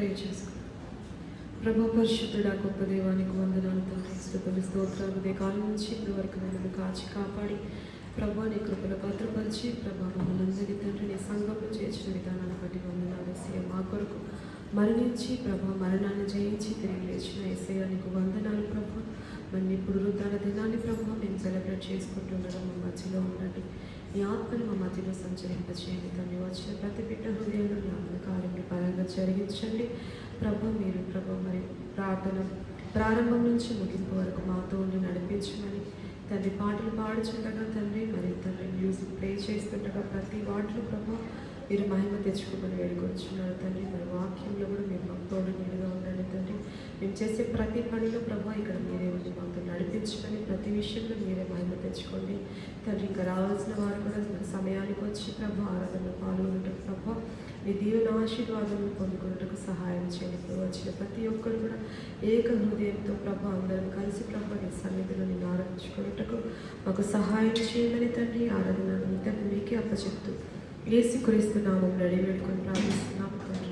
ప్రే చేసుకుందాం. ప్రభా పరిశుద్ధుడా, గొప్ప దేవానికి వందనాలు తండ్రి. స్తుతులు స్తోత్రాలు. ఉదయ కాలం నుంచి ఇప్పటి వరకు నన్ను కాచి కాపాడి ప్రభా నీ కృపలో భద్రపరిచి ప్రభా మమ్మల్ని అందరి తండ్రి నీ సంఘంలో చేర్చిన విధానాన్ని బట్టి వందనాలు. ఏసయ్య మా కొరకు మరణించి ప్రభా మరణాన్ని జయించి తిరిగి లేచిన ఏసయ్య నీకు వందనాలు ప్రభా. మరి ఇప్పుడు వృద్ధాల దినాన్ని ప్రభా మేము సెలబ్రేట్ చేసుకుంటుండడం మా మధ్యలో ఉండండి. నీ ఆత్మను మా మధ్యలో సంచరింపచేయండి తండ్రి. వచ్చిన ప్రతి బిడ్డ హృదయంలో నీ ఆత్మ కార్యం పరంగా జరిగించండి ప్రభా. మీరు ప్రభా మరి ప్రార్థన ప్రారంభం నుంచి ముగింపు వరకు మాతో ఉండి నడిపించమని తండ్రి. పాటలు పాడుచుండగా తండ్రి, మరి తండ్రి మ్యూజిక్ ప్లే చేస్తుండగా ప్రతి వాటిలో ప్రభా మీరు మహిమ తెచ్చుకోమని వేడుకొచ్చున్నారు తండ్రి. మరి వాక్యంలో కూడా మీరు మాకు తోడు నీడుగా ఉండండి తండ్రి. మేము చేసే ప్రతి పనిలో ప్రభా ఇక్కడ మీరే ఉండి మాతో నడిపించమని, ప్రతి విషయంలో మీరే మహిమ తెచ్చుకోండి తండ్రి. ఇంకా రావాల్సిన వారు కూడా సమయానికి వచ్చి ప్రభా ఆరాధనలో పాల్గొనటకు ప్రభా మీ దీవెన ఆశీర్వాదాలను పొందుకున్నట్టుకు సహాయం చేయండి. ఇప్పుడు వచ్చిన ప్రతి ఒక్కరు కూడా ఏక హృదయంతో ప్రభా అందరం కలిసి ప్రభా నీ సన్నిధిలో నేను ఆరాధించుకున్నట్టుకు మాకు సహాయం చేయమని తండ్రి. ఆరాధన అంతటి మీకే అప్పచెప్తూ యేసుక్రీస్తు నామములో అడిగి వేడుకొని ప్రార్థిస్తున్నాము తండ్రి.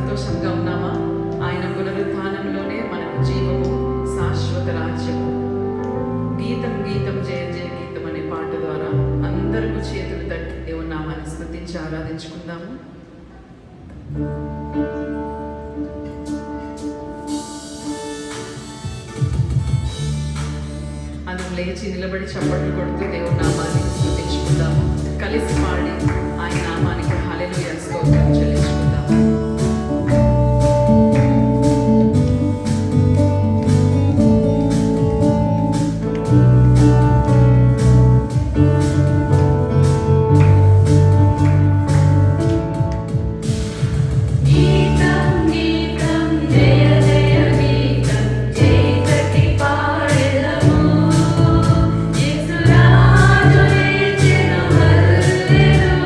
సంతోషంగా ఉన్నామా? ఆయన పునరుత్థానంలోనే మనకు జీవము, శాశ్వత రాజ్యము. గీతం గీతం జయ జయ గీతం అనే పాట ద్వారా అందరూ చేతులు తట్టి దేవుని నామాన్ని స్తుతించి ఆరాధించుకుందాము. మనం లేచి నిలబడి చప్పట్లు కొడుతూ దేవుని నామాన్ని స్తుతించుకుందాము. కలిసి పాడి ఆయన నామానికి హల్లెలూయా స్తోత్రం చెల్లించుకుందాము. Hallelujah.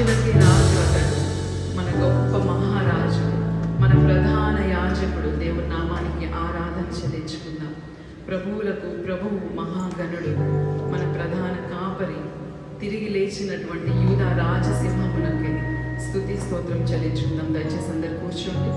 రాజులకి రాజు అతడు, మన గొప్ప మహారాజు, మన ప్రధాన యాజకుడు. దేవుని నామానికి ఆరాధన చెల్లించుకుందాం. ప్రభువులకు ప్రభువు మహాగణుడు, మన ప్రధాన కాపరి, తిరిగి లేచినటువంటి యూదా రాజసింహమునకి స్తుతి స్తోత్రం చెల్లించుకుందాం. దయచేసి అందరు కూర్చోండి.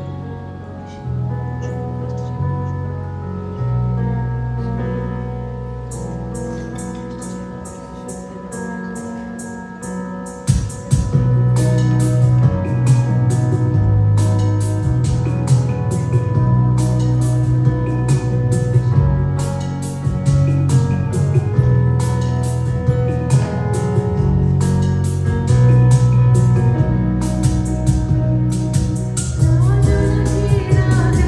రాజులకి Raju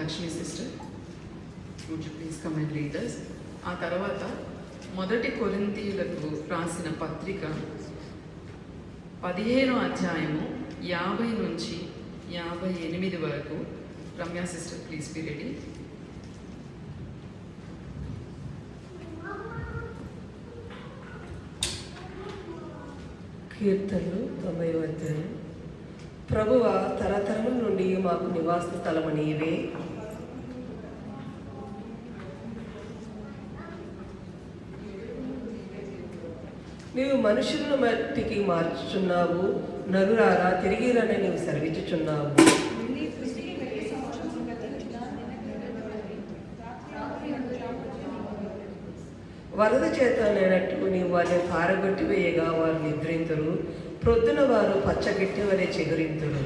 Lakshmi sister, would you please come and read us. ఆ తర్వాత మొదటి కొరింథీయులకు రాసిన పత్రిక 15వ అధ్యాయము 50 నుంచి 58 వరకు. Ramya sister please be ready. కీర్తనలు 90వ అధ్యాయం. ప్రభువ, తరతరముల నుండి మాకు నివాస స్థలము నీవే. నీవు మనుషులను మట్టికి మార్చుచున్నావు, నరులారా తిరిగిరని నీవు సెలవిచ్చుచున్నావు. వరద చేత నేనట్టు నీవు వారిని పారగొట్టి వేయగా వారు నిద్రింతురు, ప్రొద్దున వారు పచ్చగట్టి వలె చెగురింతురు.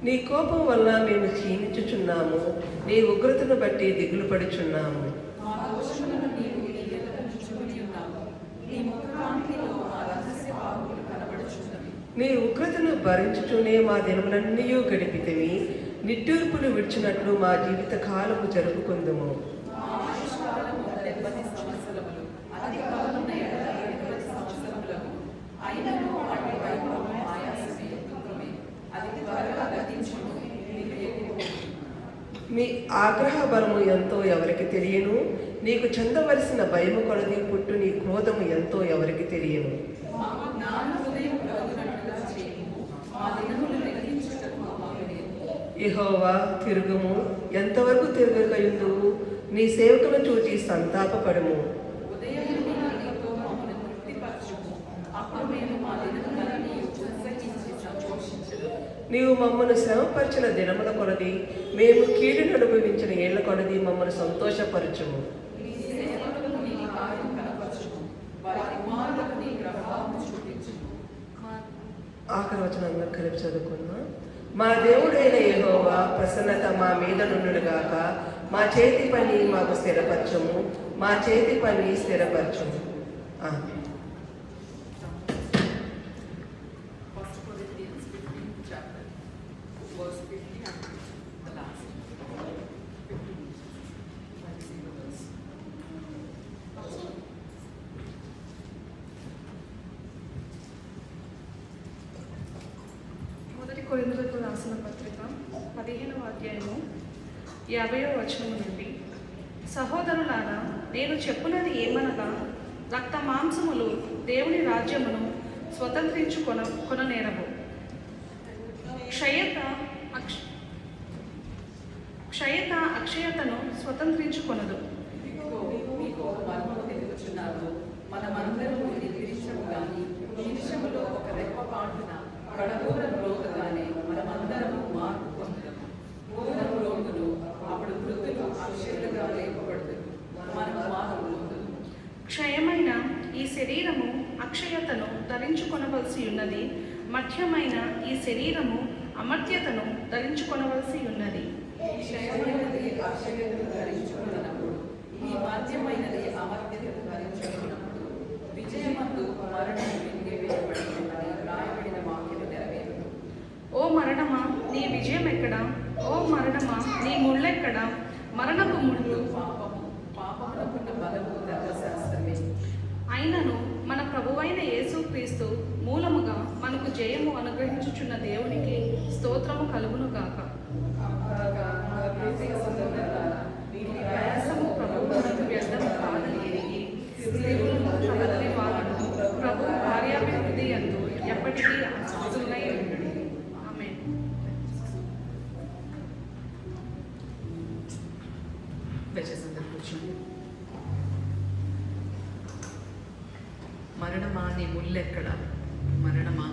నీ కోపం వల్ల మేము క్షీణించుచున్నాము, నీ ఉగ్రతను బట్టి దిగులు పడుచున్నాము. నీ ఉగ్రతను భరించుచునే మా దినములన్నీ గడిపితివి, నిట్టూర్పులు విడిచినట్లు మా జీవిత కాలము జరుపుకుందుము. మీ ఆగ్రహ బలము ఎంతో ఎవరికి తెలియను, నీకు చెందవలసిన భయము కొలది పుట్టు నీ క్రోధము ఎంతో ఎవరికి తెలియను. యెహోవా, తిరుగుము, ఎంతవరకు తిరగకయుందువు, నీ సేవకులను చూచి సంతాపపడము. నీవు మమ్మను శ్రమపరిచిన దినముల కొలది, మేము కీడును అనుభవించిన ఏళ్ల కొలది మమ్మను సంతోషపరచుము. ఆఖరి వచనం అందరూ కలిపి చదువుకున్నాం. మా దేవుడైన యెహోవా ప్రసన్నత మా మీద నుండుగాక, మా చేతి పని మాకు స్థిరపరచము, మా చేతి పని స్థిరపరచము. కొరింథీయులకు రాసిన పత్రిక 15వ అధ్యాయము 50వ వచనము నుండి, సహోదరులారా, నేను చెప్పున్నది ఏమనగా, రక్త మాంసములు దేవుని రాజ్యమును స్వతంత్రించుకొననేరవు. క్షయత అక్షయతను స్వతంత్రించుకొనదు. మనమందరము నిరీక్షము గాని నిరీక్షములో ఒక రెప్పపాటున కడగూరం రోగగానే మనమందరము మార్పు పొందుతాము. మూలం రోగులు అప్పుడు వృద్ధులు అక్షయులుగా లేపబడుతుంది, మనము మార్పు పొందుతాము. క్షయమైన ఈ శరీరము అక్షయతను ధరించుకొనవలసి ఉన్నది, మధ్యమైన ఈ శరీరము అమర్త్యతను ధరించుకొనవలసి ఉన్నది. క్షయమైనది అక్షయతను ధరించుకున్నప్పుడు, ఈ మధ్యమైనది అమర్త్యతను ధరించుకున్నప్పుడు విజయమందు మరణము మింగివేయబడింది అని రాయబడిన వాక్యము నెరవేరును. ఓ మరణమా, నీ విజయం ఎక్కడా? ఓ మరణమా, నీ ముళ్ళెక్కడా? మరణపు ముళ్ళు పాపమునకున్న బలము ధర్మశాస్త్రమే. అయినను మన ప్రభువైన యేసుక్రీస్తు మూలముగా మనకు జయము అనుగ్రహించుచున్న దేవునికి స్తోత్రము కలుగును గాక. ప్రయాసము ప్రభువునకు వ్యర్థము కాదని ఎరిగి స్త్రీలను తలదని వారును ప్రభు కార్యాభివృద్ధి యందు ఎప్పటికీ ఆస్తులై ఉండును. ఆమేన్. దయచేసి అందరూ కూర్చోండి. మరణమా, నీ ముల్లెక్కడ? మరణమా,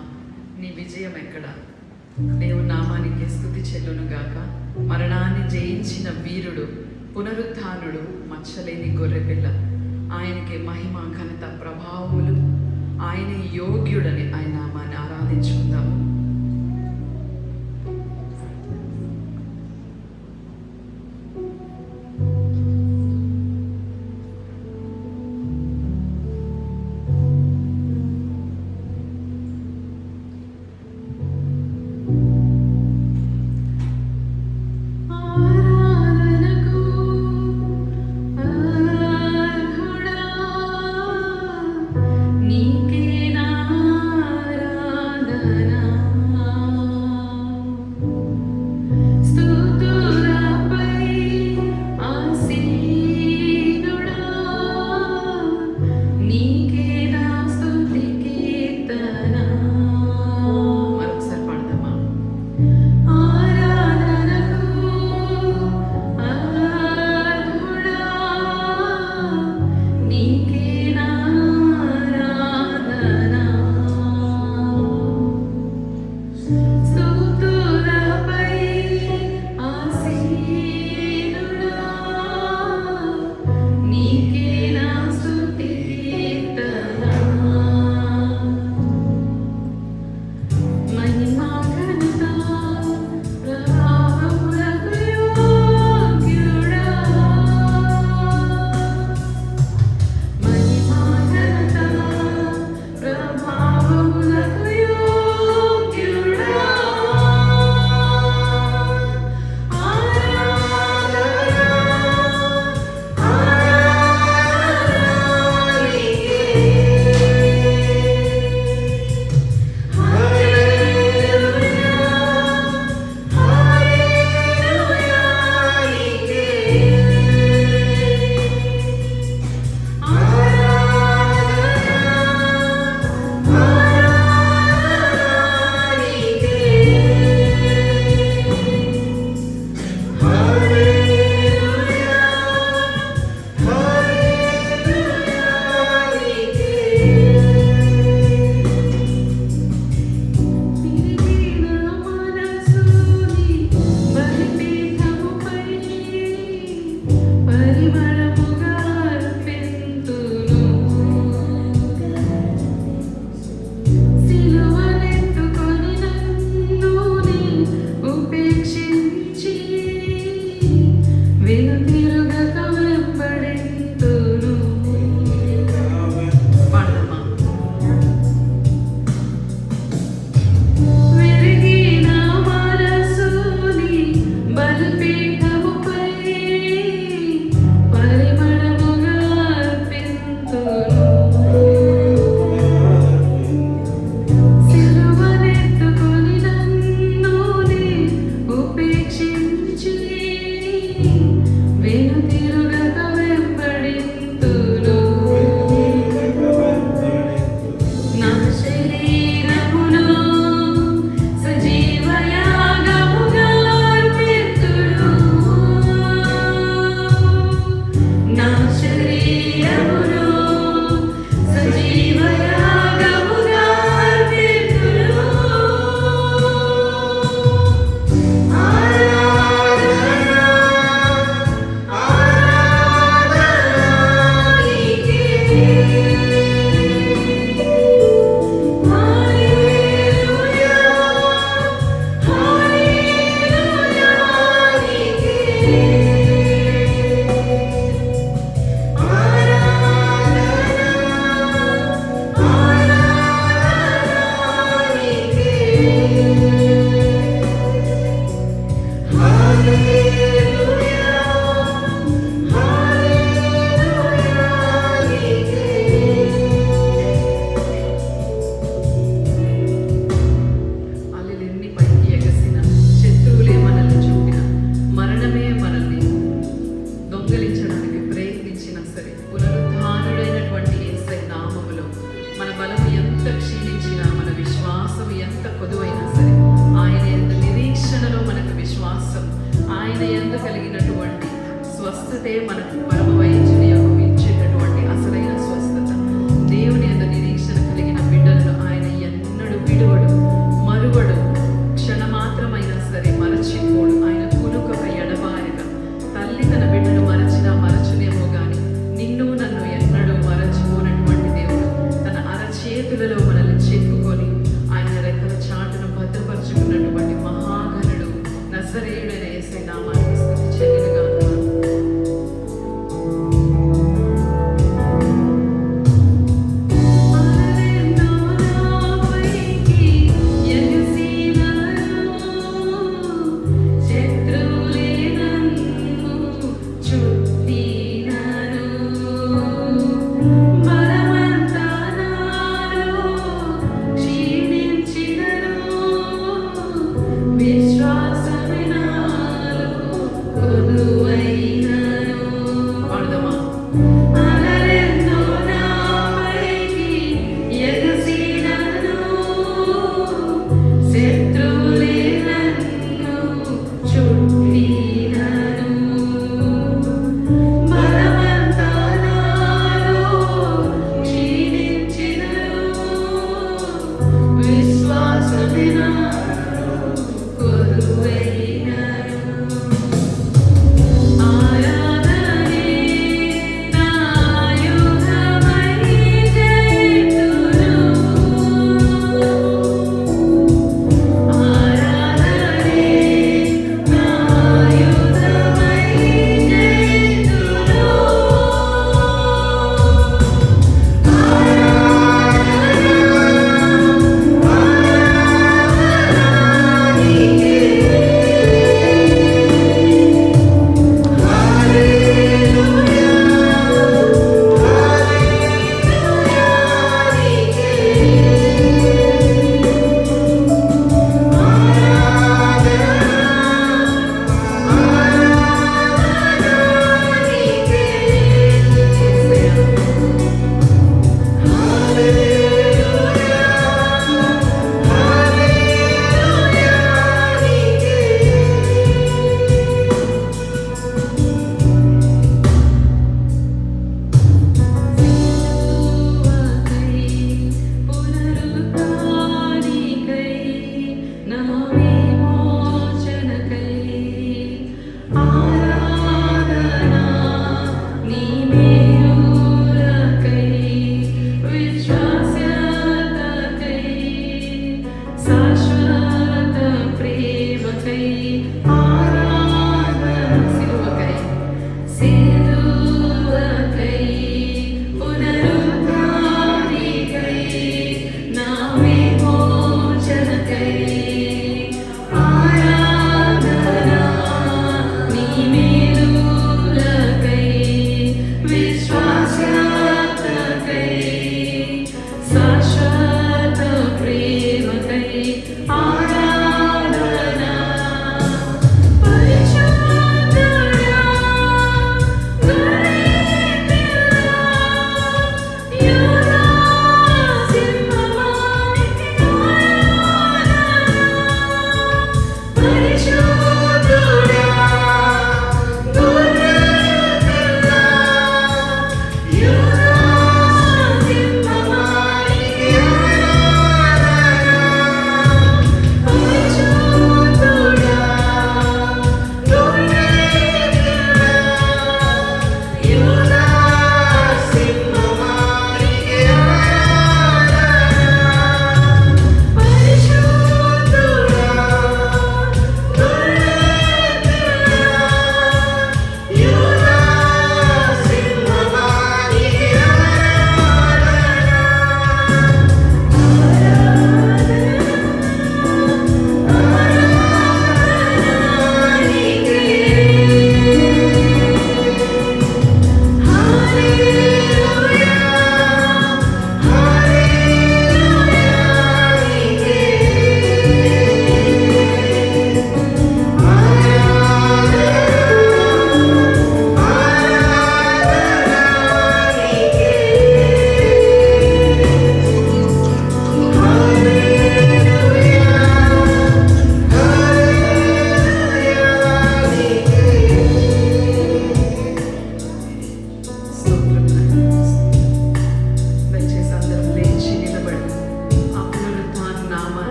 నీ విజయం ఎక్కడ? దేవుని నామానికి స్తుతి చెల్లును గాక. మరణాన్ని జయించిన వీరుడు, పునరుత్థానుడు, మచ్చలేని గొర్రెపిల్ల, ఆయనకి మహిమ, ఘనత, ప్రభావములు. ఆయన యోగ్యుడని ఆయన నామాన్ని ఆరాధించుకుందాము. దొంగలించడానికి ప్రయత్నించినా సరే పునరుద్ధానుడైనటువంటి యేసయ్య నామములో మన బలం ఎంత క్షీణించినా, మన విశ్వాసం ఎంత కొదువైనా సరే, ఆయన యందు నిరీక్షణలో మనకు విశ్వాసం, ఆయన యందు కలిగినటువంటి స్వస్థతే మనకు పరమ వైద్యుని యొక్క ఇచ్చేటటువంటి అసలైన స్వస్థత. దేవుని యందు నిరీక్షణ కలిగిన బిడ్డలను ఆయన ఎన్నడూ విడువడు, మరువడు, క్షణమాత్రమైనా సరే మరచిపోడు. ఆయన కునుకక ఎడబారిన తల్లి తన బిడ్డను మరచినా మరచునేమో కానీ నిన్ను నన్ను ఎన్నడూ మరచిపోనటువంటి దేవుడు తన అరచేతులలో మనల్ని చెక్కుకొని ఆయన రెక్కల చాటును భద్రపరుచుకున్నటువంటి మహాగణుడు నజరేయుడైన యేసయ్య నామానికి స్తుతి చెల్లునుగాక.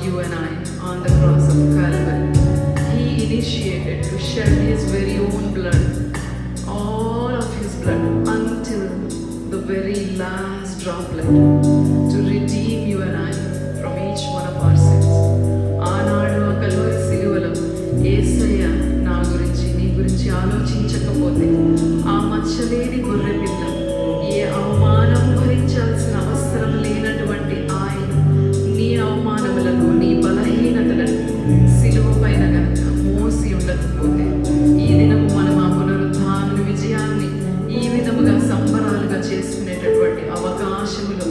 you and I on the cross of Calvary. He initiated to shed his very own blood, all of his blood, until the very last droplet, to redeem you and I from each one of our sins. ఆనాడు ఆ Calvary సిలువలో యేసయ్య నా గురించి నీ గురించి ఆలోచించకపోతే ఆ మచ్చలేని గొర్రె పిల్ల, ఏ అవమానం భరించాల్సిన అవసరం లేనటువంటి ఆయన నీ అవమానములను నీ బలహీనతలను సిలువ పైన గనక మోసి ఉండకపోతే ఈ దినము మనం ఆ పునరుద్ధాన విజయాన్ని ఈ విధముగా సంబరాలుగా చేసుకునేటటువంటి అవకాశములు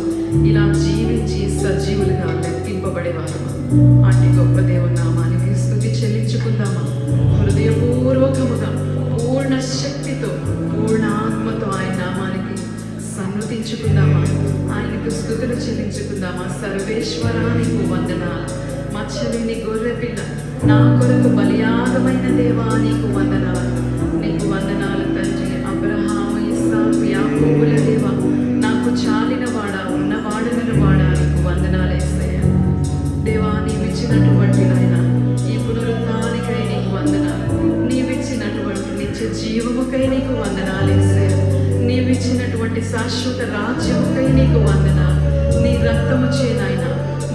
ఇలా జీవించి సజీవులుగా లెక్కింపబడేవారమా? అట్టి గొప్ప దేవుని నామానికి స్తుతి చెల్లించుకుందామా? హృదయపూర్వకముగా పూర్ణ శక్తితో పూర్ణ ఆత్మతో ఆయన నామానికి సన్నుతించుకుందామా? ఆయనకు స్తుతులు చెల్లించుకుందామా? సర్వేశ్వరానికి వందనాలు. మచ్చలేని గొర్రె పిల్ల, నా కొరకు బలియాగమైన దేవా నీకు వందనాలు. నీకు వందనాలు తండ్రి. అబ్రహాము, ఇస్సాకు, యాకోబుల దేవా, నాకు చాలిన వాడా, ఉన్నవాడనను వాడా, నీకు వందనాలు యేసయ్యా. దేవా, నీవిచ్చినటువంటి నాయన ఈ పునరుద్ధానికై నీకు వందనాలు. నీవిచ్చినటువంటి నిత్య జీవముకై నీకు వందనాలు యేసయ్యా. నీవిచ్చినటువంటి శాశ్వత రాజ్యముకై నీకు వందనాలు. నీ రక్తము చేనాయన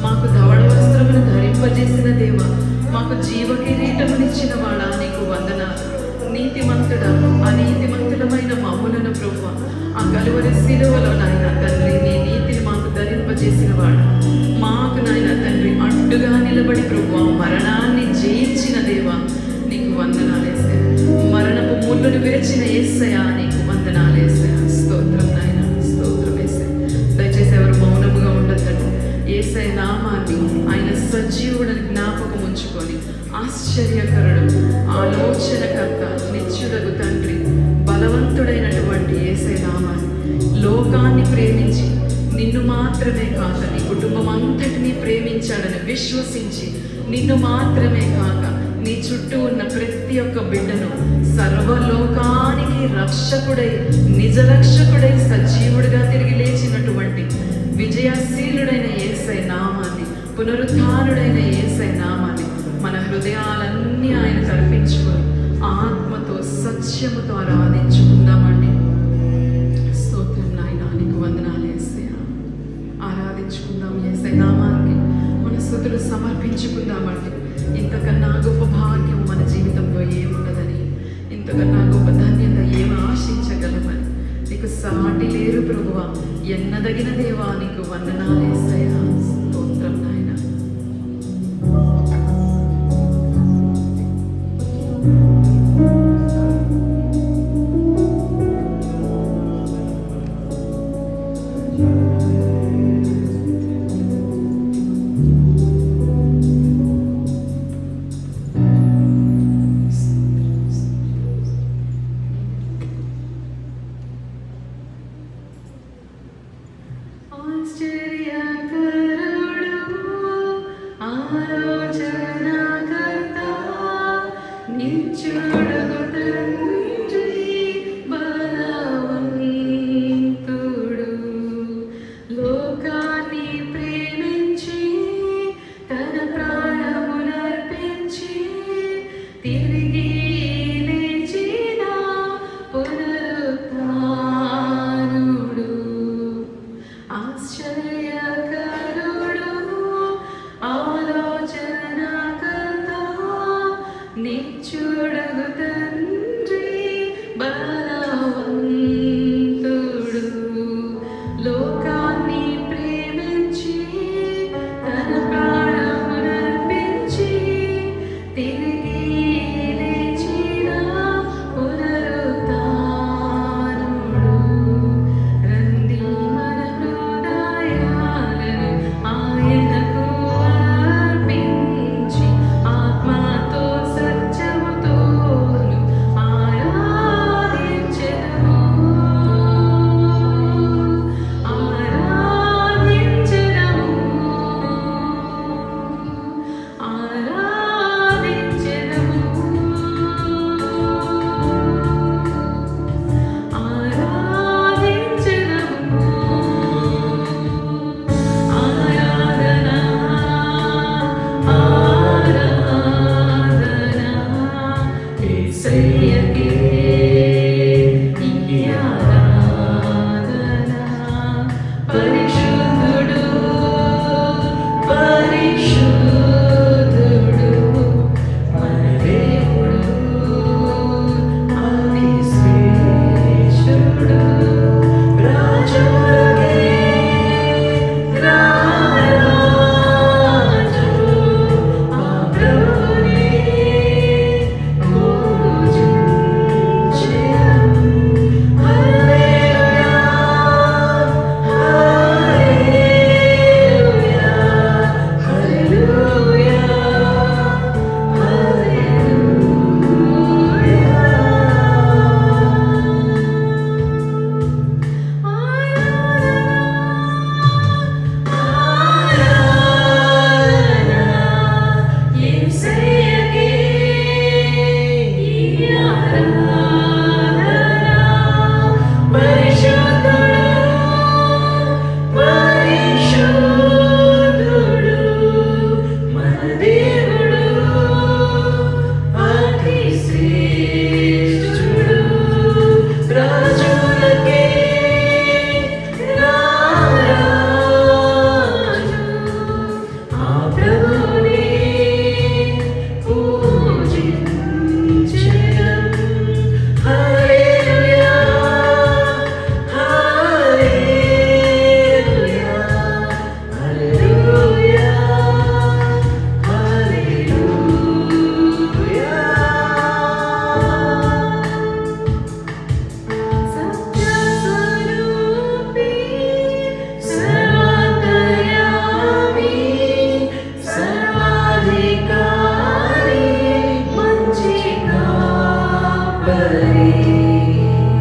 మాకు ధవళ వస్త్రమును ధరింపజేసిన దేవా, మాకు జీవ కిరీటమునిచ్చిన వాడా, నీకు వందనాలు. నీతిమంతుడా, అనీతిమంతులమైన మమ్ములను ప్రభువా, ఆ కలువరి సిలువలో నాయన తండ్రి నీ నీతిని మాకు ధరింపజేసిన వాడా, మాకు నాయన తండ్రి అడ్డుగా నిలబడి ప్రభువా మరణాన్ని జయించిన దేవా, నీకు వందనాలేసే. మరణపు ముళ్ళును విరిచిన యేసయ్యా, నీకు వందనాలేసే. స్తోత్రం నాయన, స్తోత్రం యేసే. దయచేసి ఎవరు మౌనముగా ఉండద్దండి. యేసయ్య నామాన్ని ఆయన సజీవుడని జ్ఞాపకం ఉంచుకొని, ఆశ్చర్యకరుడు, ఆలోచనకర్త, నిత్యుడగు తండ్రి, బలవంతుడైనటువంటి యేసయ్య నామాన్ని, లోకాన్ని ప్రేమించి నిన్ను మాత్రమే కాక నీ కుటుంబం అంతటినీ ప్రేమించాడని విశ్వసించి, నిన్ను మాత్రమే కాక నీ చుట్టూ ఉన్న ప్రతి ఒక్క బిడ్డను సర్వలోకానికి రక్షకుడై, నిజరక్షకుడై, సజీవుడిగా తిరిగి లేచినటువంటి విజయశీలుడైన యేసయ్య నామాన్ని, పునరుద్ధానుడైన యేసయ్య నామాన్ని మన హృదయాలన్నీ ఆయన అర్పించుకొని ఆత్మతో సత్యముతో ఆరాధించుకుందామండి. స్తోత్రం నాయన, నీకు వందనాలు యేసయ్య. ఆరాధించుకుందాం యేసయ్య నామానికి మన స్తుతులు సమర్పించుకుందామండి. ఇంతకన్నా గొప్ప భాగ్యం మన జీవితంలో ఏమున్నదని, ఇంతకన్నా గొప్ప ధన్యత ఏమి ఆశించగలమని. నీకు సాటి లేరు ప్రభువా, ఎన్నదగిన దేవా, నీకు వందనాలు యేసయ్య. స్తోత్రం నాయన. ఆశ్చర్య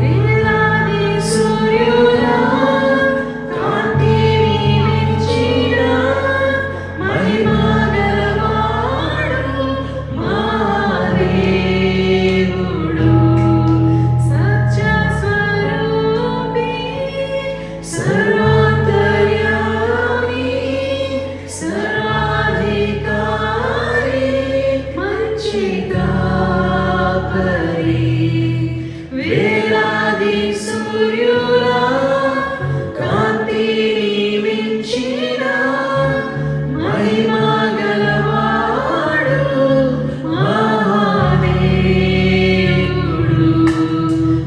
వేలాది సూర్యులా కాంతిని మించిన మహిమా గలవాడు మా దేవుడు. సత్య స్వరూపి సర్వాంతర్యామి సర్వాధికారి మంచి కాపరి. వేలాది సూర్యులా కాంతిని మించిన మహిమా గలవాడు మా దేవుడు.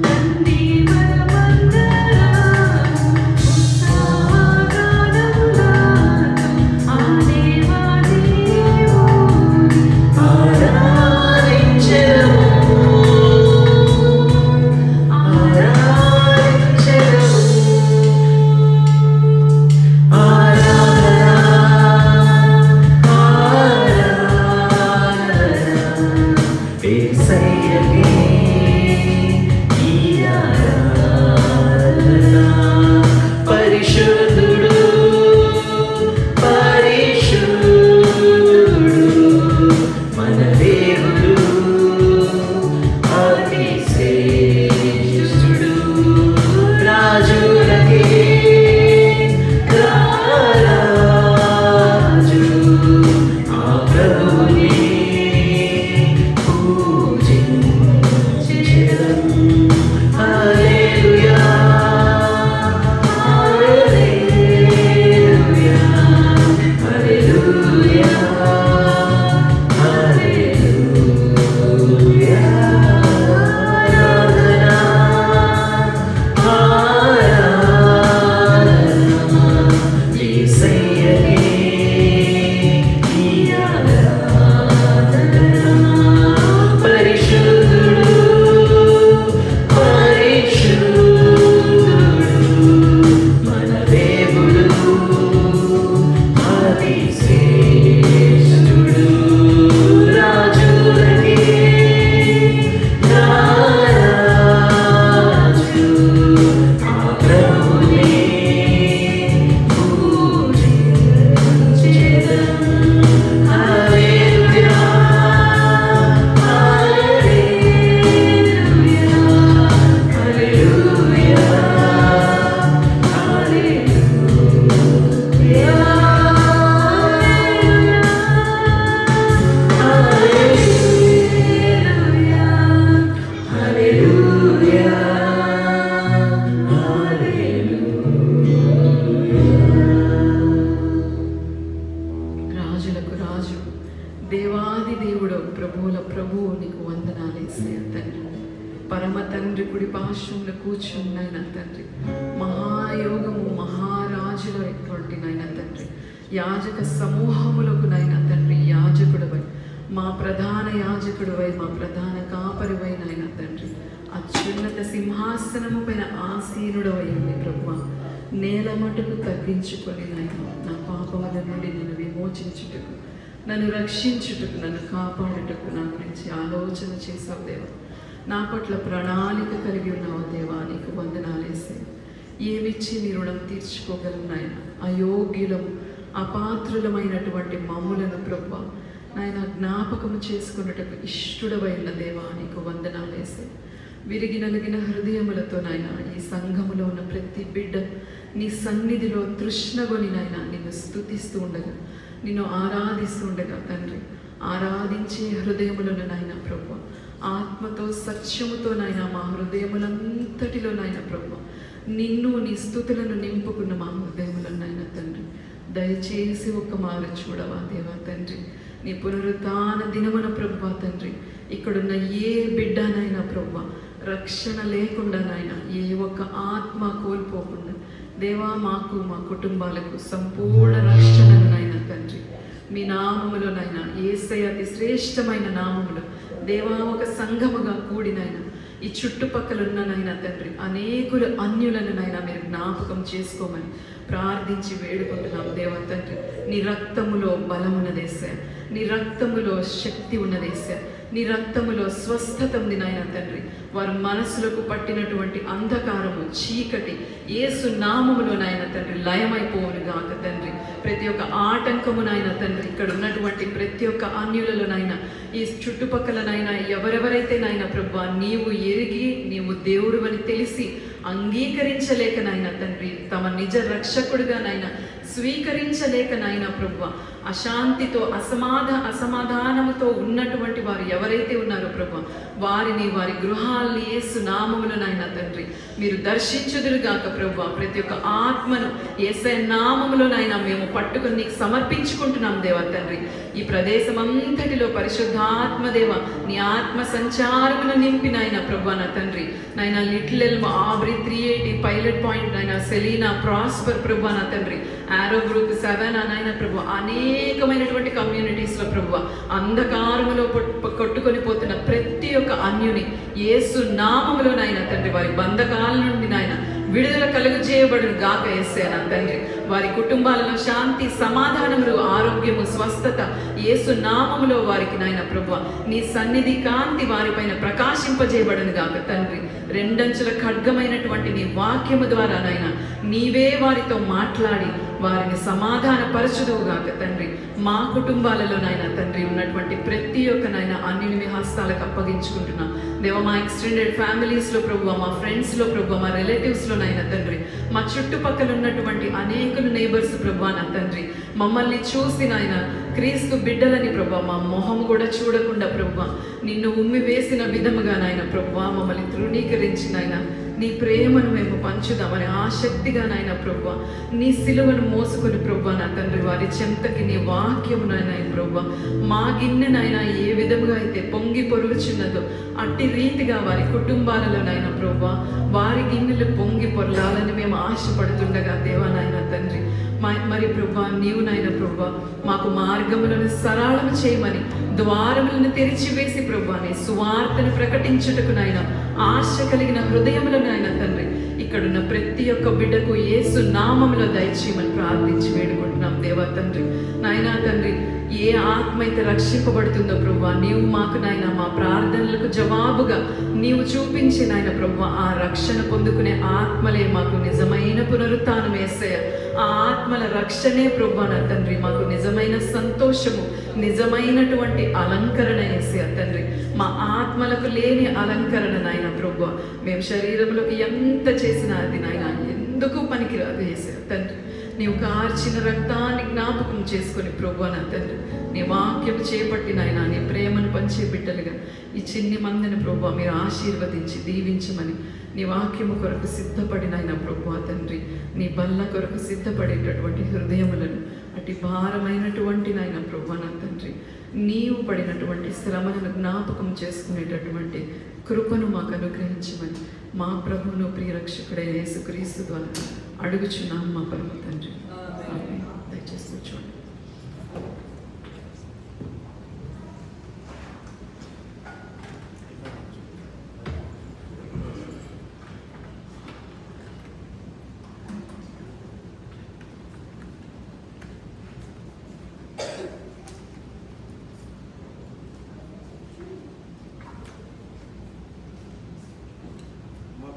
తండ్రి బలమందరము ఉత్సాహగానములతో ఆ దేవాదేవుని ఆరాధించెదము. పరిశుద్ధుడు పరిశుద్ధుడు మన దేవుడు అతి శ్రేష్ఠుడు. రాజులకే రారాజు ఆ ప్రభుని పూజించెదం. హల్లెలూయా హల్లెలూయా హల్లెలూయా హల్లెలూయా. ఆరాధన ఆరాధన యేసయ్యకే ఈ ఆరాధన. పరిశుద్ధుడు పరిశుద్ధుడు మన దేవుడు అతి శ్రేష్ఠుడు. రాజులకే రారాజు ఆ ప్రభుని పూజించెదం. హల్లెలూయా హల్లెలూయా హల్లెలూయా హల్లెలూయా హల్లెలూయా రాజులకు రాజు దేవాది దేవుడు ప్రభువుల ప్రభువు నీకు వందనాలేసయ్య తండ్రి. పరమ తండ్రి కుడి పార్శ్వంలో కూర్చున్నైన తండ్రి మహాయోగము మహారాజుల ఎటువంటి నైనా తండ్రి యాజక సమూహములకు నైనా తండ్రి యాజకుడివై మా ప్రధాన యాజకుడివై మా ప్రధాన కాపరివై నైనా తండ్రి అత్యున్నత సింహాసనము పైన ఆసీనుడవై ఉంది ప్రభువా. నేల మటుకు తగ్గించుకొని నైనా నా పాపముల నుండి నన్ను విమోచించుటకు నన్ను రక్షించుటకు నన్ను కాపాడుటకు నా గురించి ఆలోచన చేసావు దేవా. నా పట్ల ప్రణాళిక కలిగి ఉన్నావు దేవా. నీకు వందనాలేసే. ఏమిచ్చి నీ రుణం తీర్చుకోగలం నాయన. అయోగ్యులము అపాత్రులమైనటువంటి మమ్ములను ప్రభువా నాయన జ్ఞాపకము చేసుకున్నటకు ఇష్టడవైన దేవా. నీకు వందనాలేసే. విరిగి నలిగిన హృదయములతో నాయన ఈ సంఘములో ఉన్న ప్రతి బిడ్డ నీ సన్నిధిలో తృష్ణగొని నాయన నిన్ను స్తుతిస్తూ ఉండగా నిన్ను ఆరాధిస్తూ ఉండగా తండ్రి ఆరాధించే హృదయములను నాయన ప్రభువా ఆత్మతో సత్యముతో నాయన మా హృదయములంతటిలో నాయన ప్రభువా నిన్ను నీ స్తుతులను నింపుకున్న మా హృదయములను నాయన తండ్రి దయచేసి ఒక్క మారు చూడవా దేవా తండ్రి. నీ పునరుత్థాన దినమున ప్రభువా తండ్రి ఇక్కడున్న ఏ బిడ్డనైనా ప్రభువా రక్షణ లేకుండా నాయన ఏ ఒక్క ఆత్మ కోల్పోకుండా దేవా మాకు మా కుటుంబాలకు సంపూర్ణ రక్షణను నాయన తండ్రి మీ నామములో నాయన యేసయ్య అతి శ్రేష్టమైన నామములో దేవా ఒక సంఘముగా కూడినైనా ఈ చుట్టుపక్కల ఉన్ననైనా తండ్రి అనేకులు అన్యులను నైనా మీరు జ్ఞాపకం చేసుకోమని ప్రార్థించి వేడుకుంటున్నాం దేవా తండ్రి. నీ రక్తములో బలమున్నదేశ, నీ రక్తములో శక్తి ఉన్నదేశ, నీ రక్తములో స్వస్థత ఉంది నాయన తండ్రి. వారి మనసులకు పట్టినటువంటి అంధకారము, చీకటి యేసు నామములో నాయన తండ్రి లయమైపోవును గాక తండ్రి. ప్రతి ఒక్క ఆటంకము నాయన తండ్రి, ఇక్కడ ఉన్నటువంటి ప్రతి ఒక్క అన్యులలో నాయన, ఈ చుట్టుపక్కల నాయన ఎవరెవరైతే నాయన ప్రభువా నీవు ఎరిగి నీవు దేవుడు అని తెలిసి అంగీకరించలేక నాయన తండ్రి, తమ నిజ రక్షకుడిగా నాయన స్వీకరించలేక నాయన ప్రభువా అశాంతితో అసమాధానముతో ఉన్నటువంటి వారు ఎవరైతే ఉన్నారో ప్రభువా, వారిని వారి గృహాల్ని యేసు నామములో నాయన తండ్రి మీరు దర్శించుదురుగాక ప్రభువా. ప్రతి ఒక్క ఆత్మను యేసే నామములో నాయన మేము పట్టుకుని నీకు సమర్పించుకుంటున్నాం దేవా తండ్రి. ఈ ప్రదేశం అంతటిలో పరిశుద్ధాత్మ దేవ నీ ఆత్మ సంచారమును నింపి నాయన ప్రభువా నా తండ్రి, నాయన little Elm, Aubrey 380, pilot point నాయన, సెలీనా, ప్రాస్పర్ ప్రభువా నా తండ్రి, ఆరో గ్రూప్, 7 నాయన ప్రభు, అనేకమైనటువంటి కమ్యూనిటీస్లో ప్రభు అంధకారములో కొట్టుకొని పోతున్న ప్రతి ఒక్క అన్యుని యేసు నామములో నాయన తండ్రి వారి బంధకాల నుండి నాయన విడుదల కలుగు చేయబడును గాక యేసే నా తండ్రి. వారి కుటుంబాలలో శాంతి, సమాధానములు, ఆరోగ్యము, స్వస్థత యేసు నామములో వారికి నాయన ప్రభువా నీ సన్నిధి కాంతి వారిపైన ప్రకాశింపజేయబడును గాక తండ్రి. రెండంచుల ఖడ్గమైనటువంటి నీ వాక్యము ద్వారా నాయన నీవే వారితో మాట్లాడి వారిని సమాధాన పరచుదువుగాక తండ్రి. మా కుటుంబాలలో నాయన తండ్రి ఉన్నటువంటి ప్రతి ఒక్క నాయన అన్యుని మీ హస్తాలకు అప్పగించుకుంటున్నా దేవ. మా ఎక్స్టెండెడ్ ఫ్యామిలీస్లో ప్రభువా, మా ఫ్రెండ్స్లో ప్రభువా, మా రిలేటివ్స్లో నాయన తండ్రి, మా చుట్టుపక్కల ఉన్నటువంటి అనేకులు నేబర్స్ ప్రభువా నా తండ్రి, మమ్మల్ని చూసి నాయన క్రీస్తు బిడ్డలని ప్రభువా మా మొహం కూడా చూడకుండా ప్రభువా నిన్ను ఉమ్మి వేసిన విధముగా నాయన ప్రభువా మమ్మల్ని తృణీకరించి నాయన నీ ప్రేమను మేము పంచుదామని ఆసక్తిగా నాయన ప్రభువా నీ సిలువను మోసుకొని ప్రభువా నా తండ్రి వారి చెంతకి నీ వాక్యము నాయన ప్రభువా మా గిన్నె నాయన ఏ విధముగా అయితే పొంగి పొరులుచున్నదో అట్టి రీతిగా వారి కుటుంబాలలో నాయన ప్రభువా వారి గిన్నెలు పొంగి పొరలాలని మేము ఆశపడుతుండగా దేవా నాయన తండ్రి మరి ప్రభువా నీవు నాయన ప్రభువా మాకు మార్గములను సరళము చేయమని ద్వారములను తెరిచివేసి ప్రభువా నీ సువార్తను ప్రకటించుటకు నాయన ఆశ కలిగిన హృదయములను నాయన తండ్రి ఇక్కడున్న ప్రతి ఒక్క బిడ్డకు యేసు నామములో దయచేయమని ప్రార్థించి వేడుకుంటున్నాం దేవా తండ్రి. నాయనా తండ్రి ఏ ఆత్మ అయితే రక్షింపబడుతుందో ప్రభువా నీవు మాకు నాయన మా ప్రార్థనలకు జవాబుగా నీవు చూపించి నాయన ప్రభువా ఆ రక్షణ పొందుకునే ఆత్మలే మాకు నిజమైన పునరుత్థానం యేసయ్య. ఆ ఆత్మల రక్షణే ప్రభువా నా తండ్రి మాకు నిజమైన సంతోషము, నిజమైనటువంటి అలంకరణ యేసయ్య తండ్రి. మా ఆత్మలకు లేని అలంకరణ నాయన ప్రభువా మేము శరీరంలోకి ఎంత చేసినా అది నాయన ఎందుకు పనికిరాదు యేసయ్య తండ్రి. నీవు కార్చిన రక్తాన్ని జ్ఞాపకం చేసుకొని ప్రభువా నా తండ్రి నీ వాక్యం చేపట్టి నాయన నీ ప్రేమను పంచే బిడ్డలుగా ఈ చిన్ని మందిని ప్రభువా మీరు ఆశీర్వదించి దీవించమని నీ వాక్యము కొరకు సిద్ధపడిన ఆయన ప్రభువా తండ్రి నీ బల్ల కొరకు సిద్ధపడేటటువంటి హృదయములను అటు భారమైనటువంటి నాయన ప్రభువా నా తండ్రి నీవు పడినటువంటి శ్రమలను జ్ఞాపకం చేసుకునేటటువంటి కృపను మాకు అనుగ్రహించమని మా ప్రభువును ప్రియరక్షకుడైన యేసుక్రీస్తు ద్వారా అడుగుచున్నాం మా పరమ తండ్రి. ఆమేన్. దయచేసి కూర్చోండి.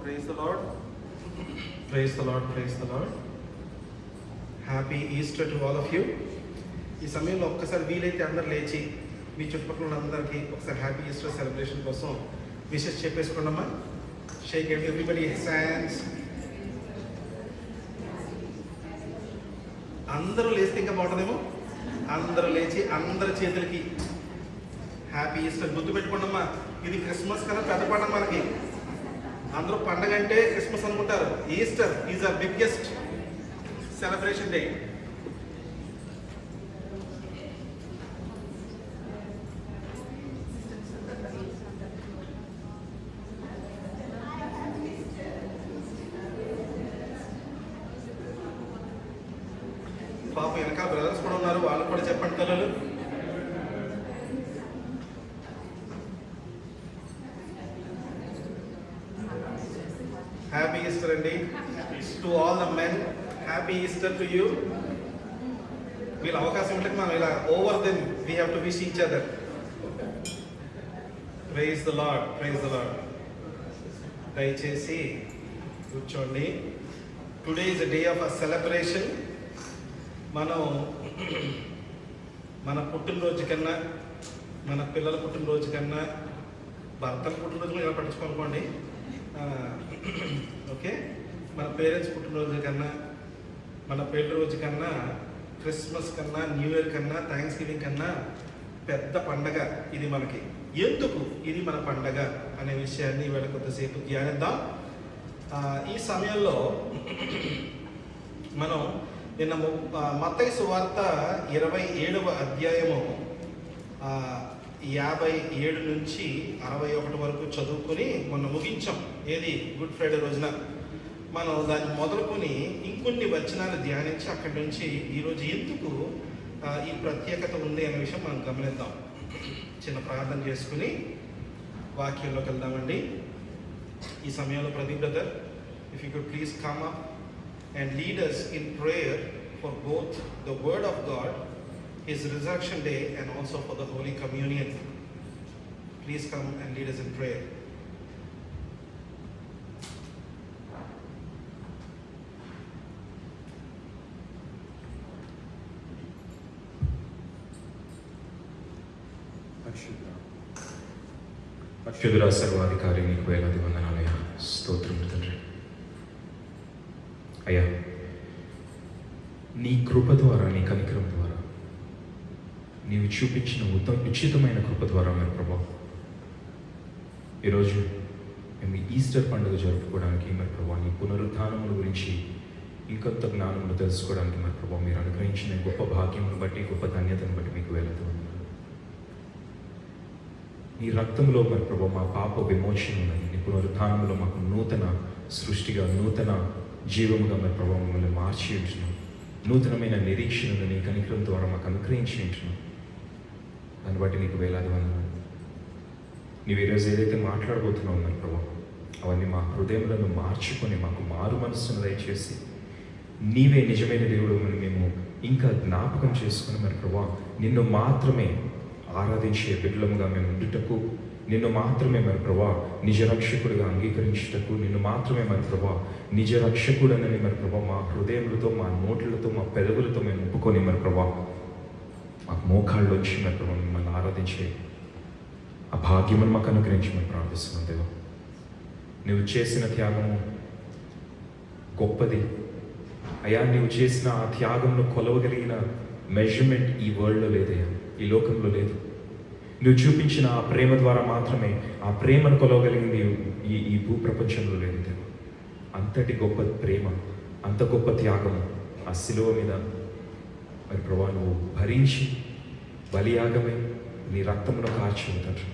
Praise the Lord. Praise the Lord. Praise the Lord. Happy Easter to all of you. ఈ సమయంలో ఒక్కసారి వీలైతే అందరు లేచి మీ చుట్టుపక్కల ఉన్న అందరికీ ఒకసారి హ్యాపీ ఈస్టర్ సెలబ్రేషన్ కోసం విషెస్ చెప్పేసుకోండమ్మా. Shake and everybody hands. అందరూ లేస్తే ఇంకా బాగుంటుందేమో. అందరూ లేచి అందరి చేతులకి హ్యాపీ ఈస్టర్ గుర్తుపెట్టుకోండమ్మా. ఇది క్రిస్మస్ కన్నా పెద్ద పండుగ మనకి. అందరూ పండగ అంటే క్రిస్మస్ అనుకుంటారు. Easter is our biggest celebration day. పాప వెనకాల బ్రదర్స్ కూడా ఉన్నారు, వాళ్ళు కూడా చెప్పండి తల్లులు. హ్యాపీ ఈస్టర్ అండి. To all the men happy Easter to you. వీళ్ళ అవకాశం ఉంటే మనం ఇలా over then we have to wish each other. Praise the lord, praise the lord. దయచేసి కూర్చోండి. Today is day of a celebration. మనం మన పుట్టినరోజు కన్నా, మన పిల్లల పుట్టినరోజు కన్నా, భర్తల పుట్టినరోజు ఇలా పట్టించుకోనుకోండి, ఓకే, మన పేరెంట్స్ పుట్టినరోజు కన్నా, మన పెళ్లి రోజు కన్నా, క్రిస్మస్ కన్నా, న్యూ ఇయర్ కన్నా, థ్యాంక్స్ గివింగ్ కన్నా పెద్ద పండగ ఇది మనకి. ఎందుకు ఇది మన పండగ అనే విషయాన్ని ఇవాళ కొద్దిసేపు ధ్యానిద్దాం. ఈ సమయంలో మనం నిన్న మత్తయి సువార్త 27వ అధ్యాయము 57 నుంచి 61 వరకు చదువుకొని మొన్న ముగించాం. ఏది గుడ్ ఫ్రైడే రోజున మనం దాన్ని మొదలుకొని ఇంకొన్ని వచనాలు ధ్యానించి అక్కడి నుంచి ఈరోజు ఎందుకు ఈ ప్రత్యేకత ఉంది అనే విషయం మనం గమనిద్దాం. చిన్న ప్రార్థన చేసుకుని వాక్యంలోకి వెళ్దామండి. ఈ సమయంలో Pradeep brother, if you could please come up and lead us in prayer for both the word of God, his resurrection day, and also for the Holy Communion. Please come and lead us in prayer. పరిశుద్ధుడా, సర్వాధికారి, నీకు వేలాది వందనాలయ్యా. స్తోత్రం తండ్రి. అయ్యా, నీ కృప ద్వారా, నీ కనికరం ద్వారా, నీవు చూపించిన ఉచితమైన కృప ద్వారా మరి ప్రభా, ఈరోజు మేము ఈస్టర్ పండుగ జరుపుకోవడానికి మరి ప్రభా, నీ పునరుత్థానముల గురించి ఇంకొంత జ్ఞానమును తెలుసుకోవడానికి మరి ప్రభా, మీరు అనుగ్రహించిన గొప్ప భాగ్యమును బట్టి, గొప్ప ధన్యతను బట్టి మీకు వేలాది వందనాలు. నీ రక్తంలో మరి ప్రభా మా పాప విమోచన ఉన్నది. నీ పునరుత్థానంలో మాకు నూతన సృష్టిగా, నూతన జీవముగా మరి ప్రభా మమ్మల్ని మార్చి ఉంటున్నాం. నూతనమైన నిరీక్షణను నీ కనికరం ద్వారా మాకు అనుగ్రహించి ఉంటున్నాం. దాన్ని బట్టి నీకు వేలాది వందనాలు. నీవు ఈరోజు ఏదైతే మాట్లాడబోతున్నావు మరి ప్రభా, అవన్నీ మా హృదయములను మార్చుకొని మాకు మారు మనస్సును దయచేసి నీవే నిజమైన దేవుడు అని మేము ఇంకా జ్ఞాపకం చేసుకుని మరి ప్రభా, నిన్ను మాత్రమే ఆరాధించే బిడ్డలముగా మేము ఉండుటకు, నిన్ను మాత్రమే మరి ప్రభా నిజ రక్షకుడిగా అంగీకరించుటకు, నిన్ను మాత్రమే మరి ప్రభా నిజ రక్షకుడనని మరి ప్రభా మా హృదయములతో, మా నోట్లతో, మా పెదవులతో మేము ఒప్పుకొని మరి ప్రభా మాకు మోకాళ్ళు వచ్చి మరి ప్రభా మిమ్మల్ని ఆరాధించే ఆ భాగ్యమును మాకు అనుగ్రహించమని ప్రార్థిస్తున్నాం. దేవా, నువ్వు చేసిన త్యాగము గొప్పది అయ్యా. నువ్వు చేసిన ఆ త్యాగంను కొలవగలిగిన మెజర్మెంట్ ఈ వరల్డ్లో లేదయ్యా, ఈ లోకంలో లేదు. నువ్వు చూపించిన ఆ ప్రేమ ద్వారా మాత్రమే ఆ ప్రేమను కొలవగలిగింది ఈ భూప్రపంచంలో లేదు దేవా. అంతటి గొప్ప ప్రేమ, అంత గొప్ప త్యాగము ఆ శిలువ మీద మరి ప్రభా నువ్వు భరించి బలియాగమై నీ రక్తమును కార్చావు తండ్రి.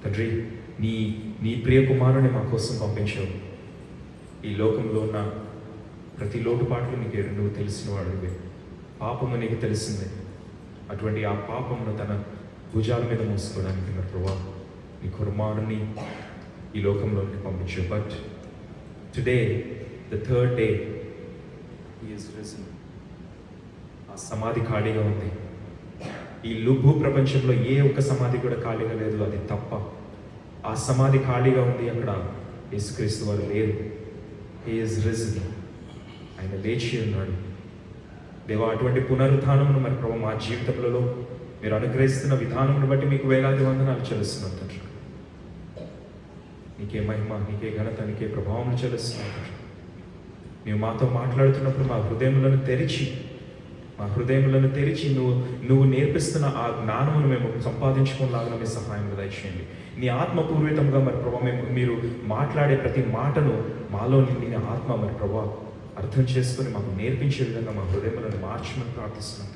తండ్రి, నీ ప్రియ కుమారుని మా కోసం పంపించావు. ఈ లోకంలో ఉన్న ప్రతి లోటుపాట్లు నీకు నువ్వు తెలిసిన వాడివే. పాపము నీకు తెలిసిందే. అటువంటి ఆ పాపమును తన భుజాల మీద మోసుకోవడానికి మరి ప్రభా నీ కుమారుని ఈ లోకంలోకి పంపించావు. But today the third day he is risen. ఆ సమాధి ఖాళీగా ఉంది. ఈ భూ ప్రపంచంలో ఏ ఒక్క సమాధి కూడా ఖాళీగా లేదు, అది తప్ప. ఆ సమాధి ఖాళీగా ఉంది, అక్కడ యేసుక్రీస్తు వారు లేరు. హి ఈస్ రిజన్. ఆయన లేచి ఉన్నాడు. దేవా, అటువంటి పునరుత్థానమును మరి ప్రభు మా జీవితంలో మీరు అనుగ్రహిస్తున్న విధానమును బట్టి మీకు వేలాది వందనాలు చెల్లిస్తున్నాను తండ్రి. నీకే మహిమ, నీకే ఘనత, నీకే ప్రభావం చెల్లిస్తున్నాను తండ్రి. నీవు మాతో మాట్లాడుతున్నప్పుడు మా హృదయములను తెరిచి నువ్వు నేర్పిస్తున్న ఆ జ్ఞానమును మేము సంపాదించుకోలాగా మీ సహాయం దయచేయండి. నీ ఆత్మపూర్వితంగా మరి ప్రభా మీరు మాట్లాడే ప్రతి మాటను మాలో నిండిన ఆత్మ మరి ప్రభా అర్థం చేసుకొని మాకు నేర్పించే విధంగా మా హృదయములను మార్చమని ప్రార్థిస్తున్నాం.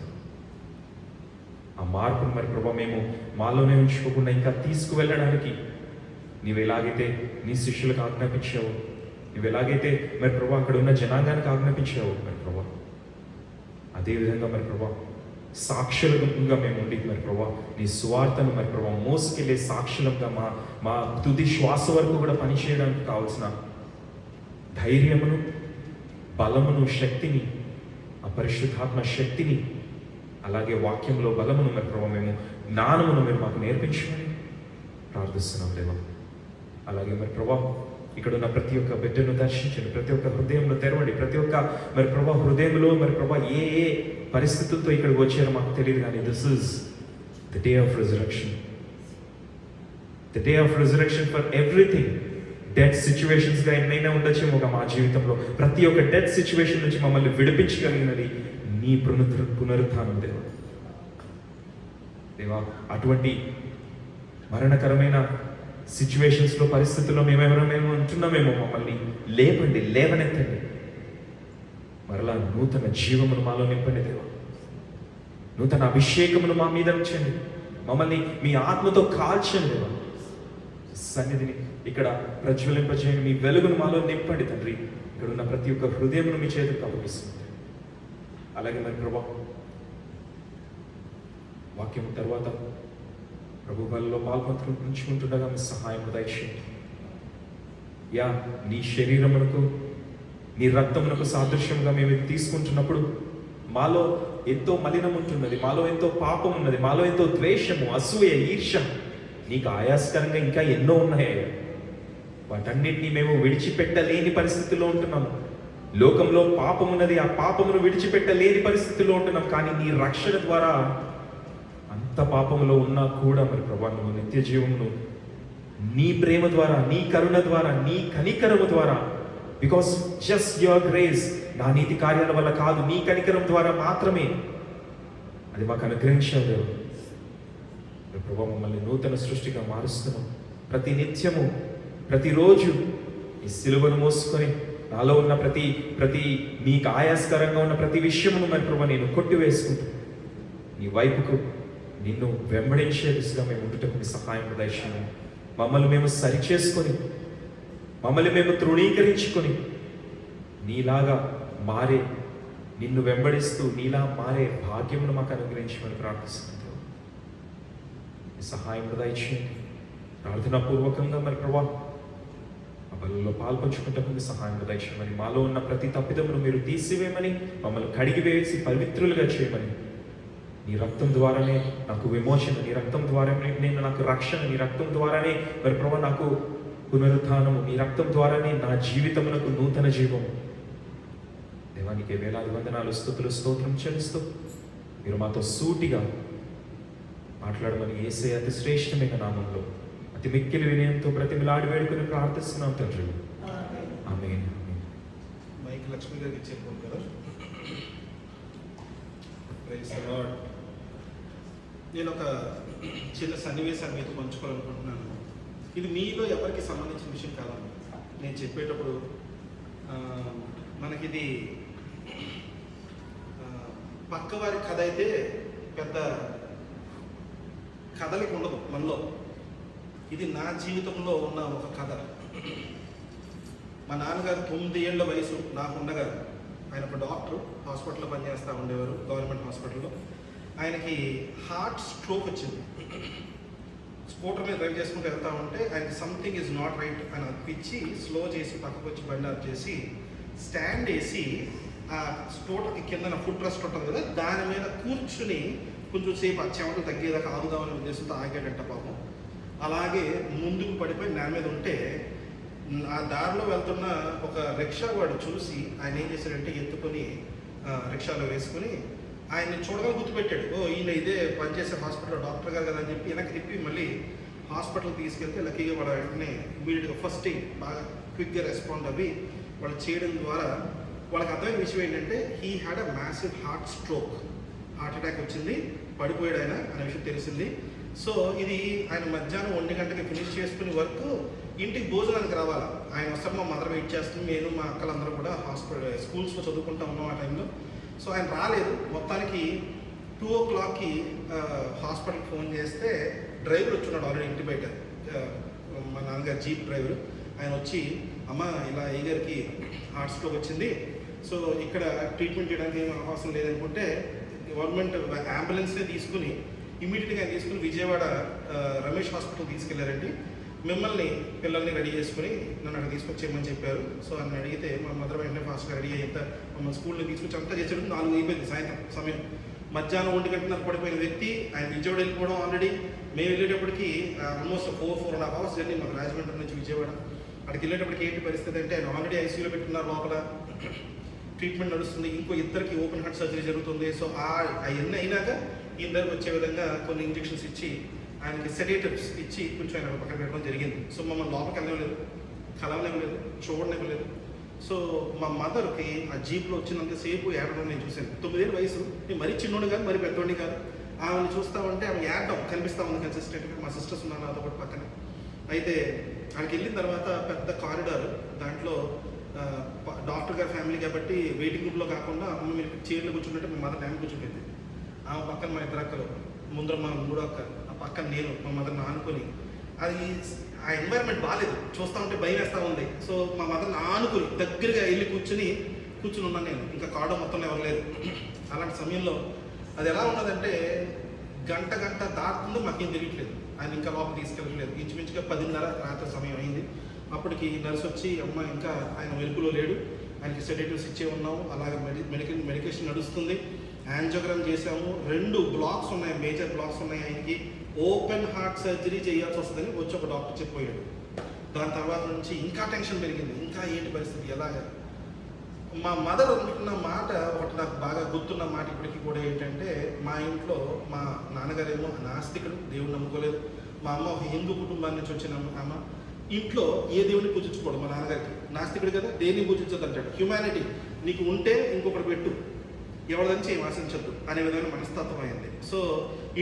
ఆ మార్పును మరి ప్రభా మేము మాలోనే ఉంచుకోకుండా ఇంకా తీసుకువెళ్ళడానికి నీవు ఎలాగైతే నీ శిష్యులకు ఆజ్ఞాపించావు, నువ్వు ఎలాగైతే మరి ప్రభా అక్కడ ఉన్న జనాంగానికి ఆజ్ఞాపించావు మరి ప్రభా, అదేవిధంగా మరి ప్రభా సాక్షులుగా మేము ఉండి మరి ప్రభా నీ సువార్తను మరి ప్రభా మోసుకెళ్ళే సాక్షులంగా మా తుది శ్వాస వరకు కూడా పనిచేయడానికి కావాల్సిన ధైర్యమును, బలమును, శక్తిని, ఆ పరిశుద్ధాత్మ శక్తిని, అలాగే వాక్యంలో బలమును మరి ప్రభా మేము జ్ఞానమును మీరు మాకు నేర్పించమని ప్రార్థిస్తున్నాం దేవా. అలాగే మరి ప్రభా ఇక్కడ ఉన్న ప్రతి ఒక్క బిడ్డను దర్శించండి, ప్రతి ఒక్క హృదయంలో తెరవండి, ప్రతి ఒక్క మరి ప్రభా హృదయంలో మరి ప్రభా ఏ ఏ పరిస్థితులతో ఇక్కడికి వచ్చారో మాకు తెలియదు, కానీ this is the day of resurrection, the day of resurrection for everything. Death సిచ్యువేషన్స్గా ఎన్నైనా ఉండొచ్చేమో మా జీవితంలో, ప్రతి ఒక్క డెత్ సిచ్యువేషన్ నుంచి మమ్మల్ని విడిపించగలిగినది నీ పునరుత్థానం దేవా. దేవా, అటువంటి మరణకరమైన సిచ్యువేషన్స్లో పరిస్థితుల్లో మేము ఉంటున్నామేమో, మమ్మల్ని లేపండి, లేవనెత్తండి, మరలా నూతన జీవమును మాలో నింపండి దేవా. నూతన అభిషేకమును మా మీద ఉంచండి, మమ్మల్ని మీ ఆత్మతో కాల్చండి దేవా. సన్నిధిని ఇక్కడ ప్రజ్వలింపజేయండి, మీ వెలుగును మాలో నింపండి తండ్రి. ఇక్కడ ఉన్న ప్రతి ఒక్క హృదయమును మీ చేతులకు అప్పగిస్తుంది. అలాగే మరి ప్రభా వాక్యం తర్వాత ప్రభు బలలో పాల్పంచుకుంటుండగా మీ సహాయం దయచేయండి. యా, నీ శరీరమునకు నీ రక్తమునకు సాదృశ్యంగా మేము ఇది తీసుకుంటున్నప్పుడు మాలో ఎంతో మలినం ఉంటున్నది, మాలో ఎంతో పాపం ఉన్నది, మాలో ఎంతో ద్వేషము, అసూయ, ఈర్ష్య, నీకు ఆయాస్కరంగా ఇంకా ఎన్నో ఉన్నాయి. వాటన్నిటినీ మేము విడిచిపెట్టలేని పరిస్థితుల్లో ఉంటున్నాము. లోకంలో పాపం ఉన్నది, ఆ పాపమును విడిచిపెట్టలేని పరిస్థితుల్లో ఉంటున్నాం. కానీ నీ రక్షణ ద్వారా అంత పాపములో ఉన్నా కూడా మరి ప్రభా నువ్వు నిత్య జీవమును నీ ప్రేమ ద్వారా, నీ కరుణ ద్వారా, నీ కనికరము ద్వారా, బికాస్ జస్ట్ యువర్ గ్రేస్, నా నీతి కార్యాల వల్ల కాదు, నీ కనికరం ద్వారా మాత్రమే అది మాకు అనుగ్రహించావు. ప్రభా మమ్మల్ని నూతన సృష్టిగా మారుస్తున్నాం. ప్రతి నిత్యము, ప్రతిరోజు ఈ సిలువను మోసుకొని నాలో ఉన్న ప్రతి నీకు ఆయాస్కరంగా ఉన్న ప్రతి విషయమును మరి ప్రభా నేను కొట్టివేసుకుంటూ నీ వైపుకు నిన్ను వెంబడించే దిశగా మేము ఉండుటకు మీ సహాయం దయచేయండి. మమ్మల్ని మేము సరిచేసుకొని, మమ్మల్ని మేము తృణీకరించుకొని నీలాగా మారే, నిన్ను వెంబడిస్తూ నీలా మారే భాగ్యమును మాకు అనుగ్రహించమని ప్రార్థిస్తున్నాం. మీ సహాయం దయచేయండి. ప్రార్థనాపూర్వకంగా మరి ప్రభా ఆ బలలో పాల్పంచుకుంటకు మీ సహాయం దయచేయమని, మాలో ఉన్న ప్రతి తప్పిదమును మీరు తీసివేయమని, మమ్మల్ని కడిగివేసి పవిత్రులుగా చేయమని, నీ రక్తం ద్వారానే నాకు విమోచన, నీ రక్తం ద్వారానే నేను నాకు రక్షణ, నీ రక్తం ద్వారానే మరి ప్రభా నాకు పునరుత్థానము, నీ రక్తం ద్వారానే నా జీవితమునకు నూతన జీవము. దేవానికి వేలాది వందనాలు, స్తుతులు, స్తోత్రం చెల్లిస్తూ మీరు మాతో సూటిగా మాట్లాడమని యేసే అతి శ్రేష్టమైన నామంలో అతి మిక్కిలి వినయంతో ప్రతిమిలాడి వేడుకొని ప్రార్థిస్తున్నాం తండ్రి. ఆమేన్. మైక్ లక్ష్మి గారికి ఇచ్చేపోను కదా. Praise the lord. నేను ఒక చిన్న సన్నివేశాన్ని మీతో పంచుకోవాలనుకుంటున్నాను. ఇది మీలో ఎవరికి సంబంధించిన విషయం కాదండి. నేను చెప్పేటప్పుడు మనకిది పక్కవారి కథ అయితే పెద్ద కథలికి ఉండదు మనలో. ఇది నా జీవితంలో ఉన్న ఒక కథ. మా నాన్నగారు 9 ఏళ్ల వయసు నాకుండగా, ఆయన ఒక డాక్టర్, హాస్పిటల్లో పనిచేస్తూ ఉండేవారు, గవర్నమెంట్ హాస్పిటల్లో. ఆయనకి హార్ట్ స్ట్రోక్ వచ్చింది. స్కూటర్ మీద డ్రైవ్ చేసుకుంటూ వెళ్తూ ఉంటే ఆయనకి సంథింగ్ ఈజ్ నాట్ రైట్ అని అనిపించి స్లో చేసి పక్కకు వచ్చి బండి ఆఫ్ చేసి స్టాండ్ వేసి ఆ స్కూటర్కి కింద ఫుట్ రెస్ట్ ఉంటుంది కదా, దాని మీద కూర్చుని కొంచెం సేపు ఆ చెమటలు తగ్గేదాకా ఆగుదామనే ఉద్దేశంతో ఆగాడంట పాపం. అలాగే ముందుకు పడిపోయి నేల మీద ఉంటే ఆ దారిలో వెళ్తున్న ఒక రిక్షా వాడు చూసి ఆయన ఏం చేశాడంటే ఎత్తుకొని రిక్షాలో వేసుకుని ఆయన్ని చూడగా గుర్తుపెట్టాడు. ఓ ఈయన ఇదే పనిచేసే హాస్పిటల్లో డాక్టర్ గారు కదా అని చెప్పి వెనక్కి తిప్పి మళ్ళీ హాస్పిటల్కి తీసుకెళ్తే లక్కీగా వాడు వెంటనే ఇమీడియట్గా ఫస్ట్ ఎయిడ్ బాగా క్విక్గా రెస్పాండ్ అవి వాళ్ళు చేయడం ద్వారా వాళ్ళకి అర్థమైన విషయం ఏంటంటే he had a massive heart stroke, heart attack వచ్చింది, పడిపోయాడు ఆయన అనే విషయం తెలిసింది. సో ఇది ఆయన మధ్యాహ్నం 1 గంటకి ఫినిష్ చేసుకుని వర్క్ ఇంటికి భోజనానికి రావాలి. ఆయన వస్తారు, మా మదర్ వెయిట్ చేస్తుంది, నేను మా అక్కలందరూ కూడా స్కూల్స్లో చదువుకుంటా ఉన్నాం ఆ టైంలో. సో ఆయన రాలేదు. మొత్తానికి 2 o'clockకి హాస్పిటల్కి ఫోన్ చేస్తే డ్రైవర్ వచ్చున్నాడు ఆల్రెడీ ఇంటి బయట, మా నాన్నగారు జీప్ డ్రైవర్. ఆయన వచ్చి అమ్మ ఇలా ఏ గారికి హార్ట్ స్ట్రోక్ వచ్చింది, సో ఇక్కడ ట్రీట్మెంట్ చేయడానికి ఏం అవసరం లేదనుకుంటే గవర్నమెంట్ అంబులెన్స్నే తీసుకుని ఇమీడియట్గా ఆయన తీసుకుని విజయవాడ రమేష్ హాస్పిటల్ తీసుకెళ్లారండి. మిమ్మల్ని పిల్లల్ని రెడీ చేసుకుని నన్ను అక్కడ తీసుకొచ్చేయమని చెప్పారు. సో అని అడిగితే మా మదర్ వెంటనే ఫాస్ట్గా రెడీ అయ్యేంత మమ్మల్ని స్కూల్లో తీసుకొచ్చి అంతా చేసేటప్పుడు 4 అయిపోయింది సాయంత్రం సమయం. మధ్యాహ్నం 1 గంటలకు పడిపోయిన వ్యక్తి ఆయన విజయవాడ వెళ్ళిపోవడం ఆల్రెడీ. మేము వెళ్ళేటప్పటికి ఆల్మోస్ట్ 4.5 అవర్స్ జర్నీ మాకు రాజమండ్రి నుంచి విజయవాడ. అక్కడికి వెళ్ళేటప్పటికి ఏంటి పరిస్థితి అంటే ఆయన ఆల్రెడీ ఐసీయూలో పెట్టుకున్నారు, లోపల ట్రీట్మెంట్ నడుస్తుంది, ఇంకో ఇద్దరికి ఓపెన్ హార్ట్ సర్జరీ జరుగుతుంది. సో అవన్నీ అయినాక ఈయన దగ్గరకు వచ్చే విధంగా కొన్ని ఇంజెక్షన్స్ ఇచ్చి ఆయనకి సెడేటివ్స్ ఇచ్చి కొంచెం ఆయన పక్కన పెట్టడం జరిగింది. సో మమ్మల్ని లోపలికి వెళ్ళలేదు, కలవలేలేదు, చూడలేలేదు. సో మా మదర్కి ఆ జీప్లో వచ్చినంతసేపు ఏడడం నేను చూశాను. 9 ఏళ్ళ వయసు, నేను మరీ చిన్నోడు కాదు, మరీ పెద్దోడిని కాదు. ఆమెను చూస్తామంటే ఆమె ఏడడం కనిపిస్తూ ఉంది కన్సిస్టెంట్గా. మా సిస్టర్స్ ఉన్నారు నాతో పాటు పక్కన. అయితే అక్కడికి వెళ్ళిన తర్వాత పెద్ద కారిడార్, దాంట్లో డాక్టర్ గారి ఫ్యామిలీ కాబట్టి వెయిటింగ్ రూమ్లో కాకుండా అమ్మ మీరు చైర్లో కూర్చుంటే మా మదర్ టైం కూర్చుంటుంది. ఆమె పక్కన మా ఇద్దరు అక్కలు, ముందర మా 3వ అక్క, ఆ పక్కన నేను మా మదర్ని ఆనుకొని. అది ఆ ఎన్వైరన్మెంట్ బాగాలేదు, చూస్తూ ఉంటే భయం వేస్తూ ఉంది. సో మా మదర్ని ఆనుకొని దగ్గరగా వెళ్ళి కూర్చుని ఉన్నాను నేను. ఇంకా కాడ మొత్తం ఎవరు లేదు. అలాంటి సమయంలో అది ఎలా ఉన్నదంటే గంట దాటుతుందో మాకేం తెలియట్లేదు. ఆయన ఇంకా లోపల తీసుకెళ్ళట్లేదు. ఇంచుమించుగా 10:30 రాత్రి సమయం అయింది. అప్పటికి నర్సు వచ్చి అమ్మ ఇంకా ఆయన వెలుపులో లేడు, ఆయనకి సెడేటివ్స్ ఇచ్చే ఉన్నాము, అలాగే మెడికేషన్ నడుస్తుంది, యాంజియోగ్రామ్ చేసాము, 2 బ్లాక్స్ ఉన్నాయి, మేజర్ బ్లాక్స్ ఉన్నాయి, ఆయనకి ఓపెన్ హార్ట్ సర్జరీ చేయాల్సి వస్తుందని వచ్చి ఒక డాక్టర్ చెప్పిపోయాడు. దాని తర్వాత నుంచి ఇంకా టెన్షన్ పెరిగింది. ఇంకా ఏంటి పరిస్థితి, ఎలాగా? మా మదర్ అనుకున్న మాట ఒకటి నాకు బాగా గుర్తున్న మాట ఇప్పటికీ కూడా ఏంటంటే, మా ఇంట్లో మా నాన్నగారేమో నాస్తికుడు, దేవుడు నమ్ముకోలేదు. మా అమ్మ ఒక హిందూ కుటుంబాన్ని నుంచి వచ్చిన అమ్మ. ఇంట్లో ఏ దేవుడిని పూజించుకోవడం, మా నాన్నగారికి నాస్తికుడు కదా, దేన్ని పూజించదు అంటాడు. హ్యుమానిటీ నీకు ఉంటే ఇంకొకటి పెట్టు, ఎవరిదని ఏం ఆశించద్దు అనే విధమైన మనస్తత్వం అయింది. సో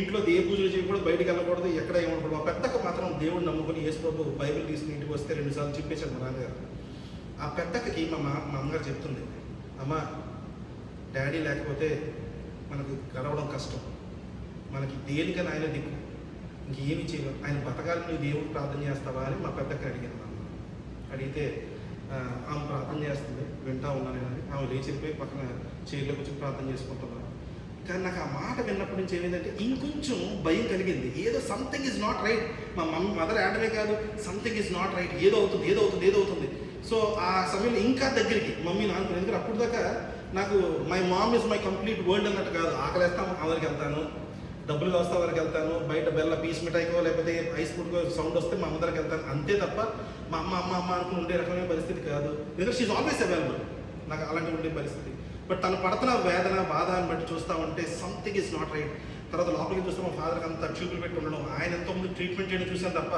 ఇంట్లో ఏ పూజలు చేయకూడదు, బయటికి వెళ్ళకూడదు, ఎక్కడ ఏమనకూడదు. మా పెద్దకు మాత్రం దేవుడిని నమ్ముకొని యేసు ప్రభు బైబిల్ తీసుకుని ఇంటికి వస్తే 2 సార్లు చెప్పేశారు మా నాన్నగారు. ఆ పెద్దకి మా అమ్మగారు చెప్తుంది, అమ్మ డాడీ లేకపోతే మనకు గడవడం కష్టం, మనకి దేనికని ఆయన దిక్కు, ఇంకేమి చేయలేం, ఆయన బతకాలి, నువ్వు దేవుడికి ప్రార్థన చేస్తావా అని మా పెద్దకి అడిగాను. మా అమ్మ అడిగితే ఆమె ప్రార్థన చేస్తుంది, వింటా ఉన్నాను నేను. ఆమె లేచిపోయి పక్కన చైర్లోకి వచ్చి ప్రార్థన చేసుకుంటున్నాను. కానీ నాకు ఆ మాట విన్నప్పటి నుంచి ఏమైందంటే ఇంకొంచెం భయం కలిగింది. ఏదో సంథింగ్ ఈజ్ నాట్ రైట్. మా మదర్ ఆడమే కాదు, సంథింగ్ ఈజ్ నాట్ రైట్, ఏదో అవుతుంది. సో ఆ సమయంలో ఇంకా దగ్గరికి మమ్మీ నాకు, ఎందుకంటే అప్పుడు దాకా నాకు my mom is my complete world అన్నట్టు కాదు. ఆకలేస్తాం అందరికి వెళ్తాను, డబ్బులు వస్తే వరకు వెళ్తాను, బయట బెల్ల పీస్ మిఠాయికో లేకపోతే ఐస్ ఫుడ్కో సౌండ్ వస్తే మా అమ్మ దగ్గరికి వెళ్తాను, అంతే తప్ప మా అమ్మ అనుకుని ఉండే రకమైన పరిస్థితి కాదు. ఎందుకంటే షీఈ్ ఆల్వేస్ అవైలబుల్. నాకు అలాంటి ఉండే పరిస్థితి. బట్ తను పడుతున్న వేదన బాధ అని బట్టి చూస్తూ ఉంటే సంథింగ్ ఈజ్ నాట్ రైట్. తర్వాత లోపలికి చూస్తే మా ఫాదర్కి అంతా ట్యూబ్లు పెట్టి ఉండడం, ఆయన ఎంతోమంది ట్రీట్మెంట్ చేయడం చూశాను తప్ప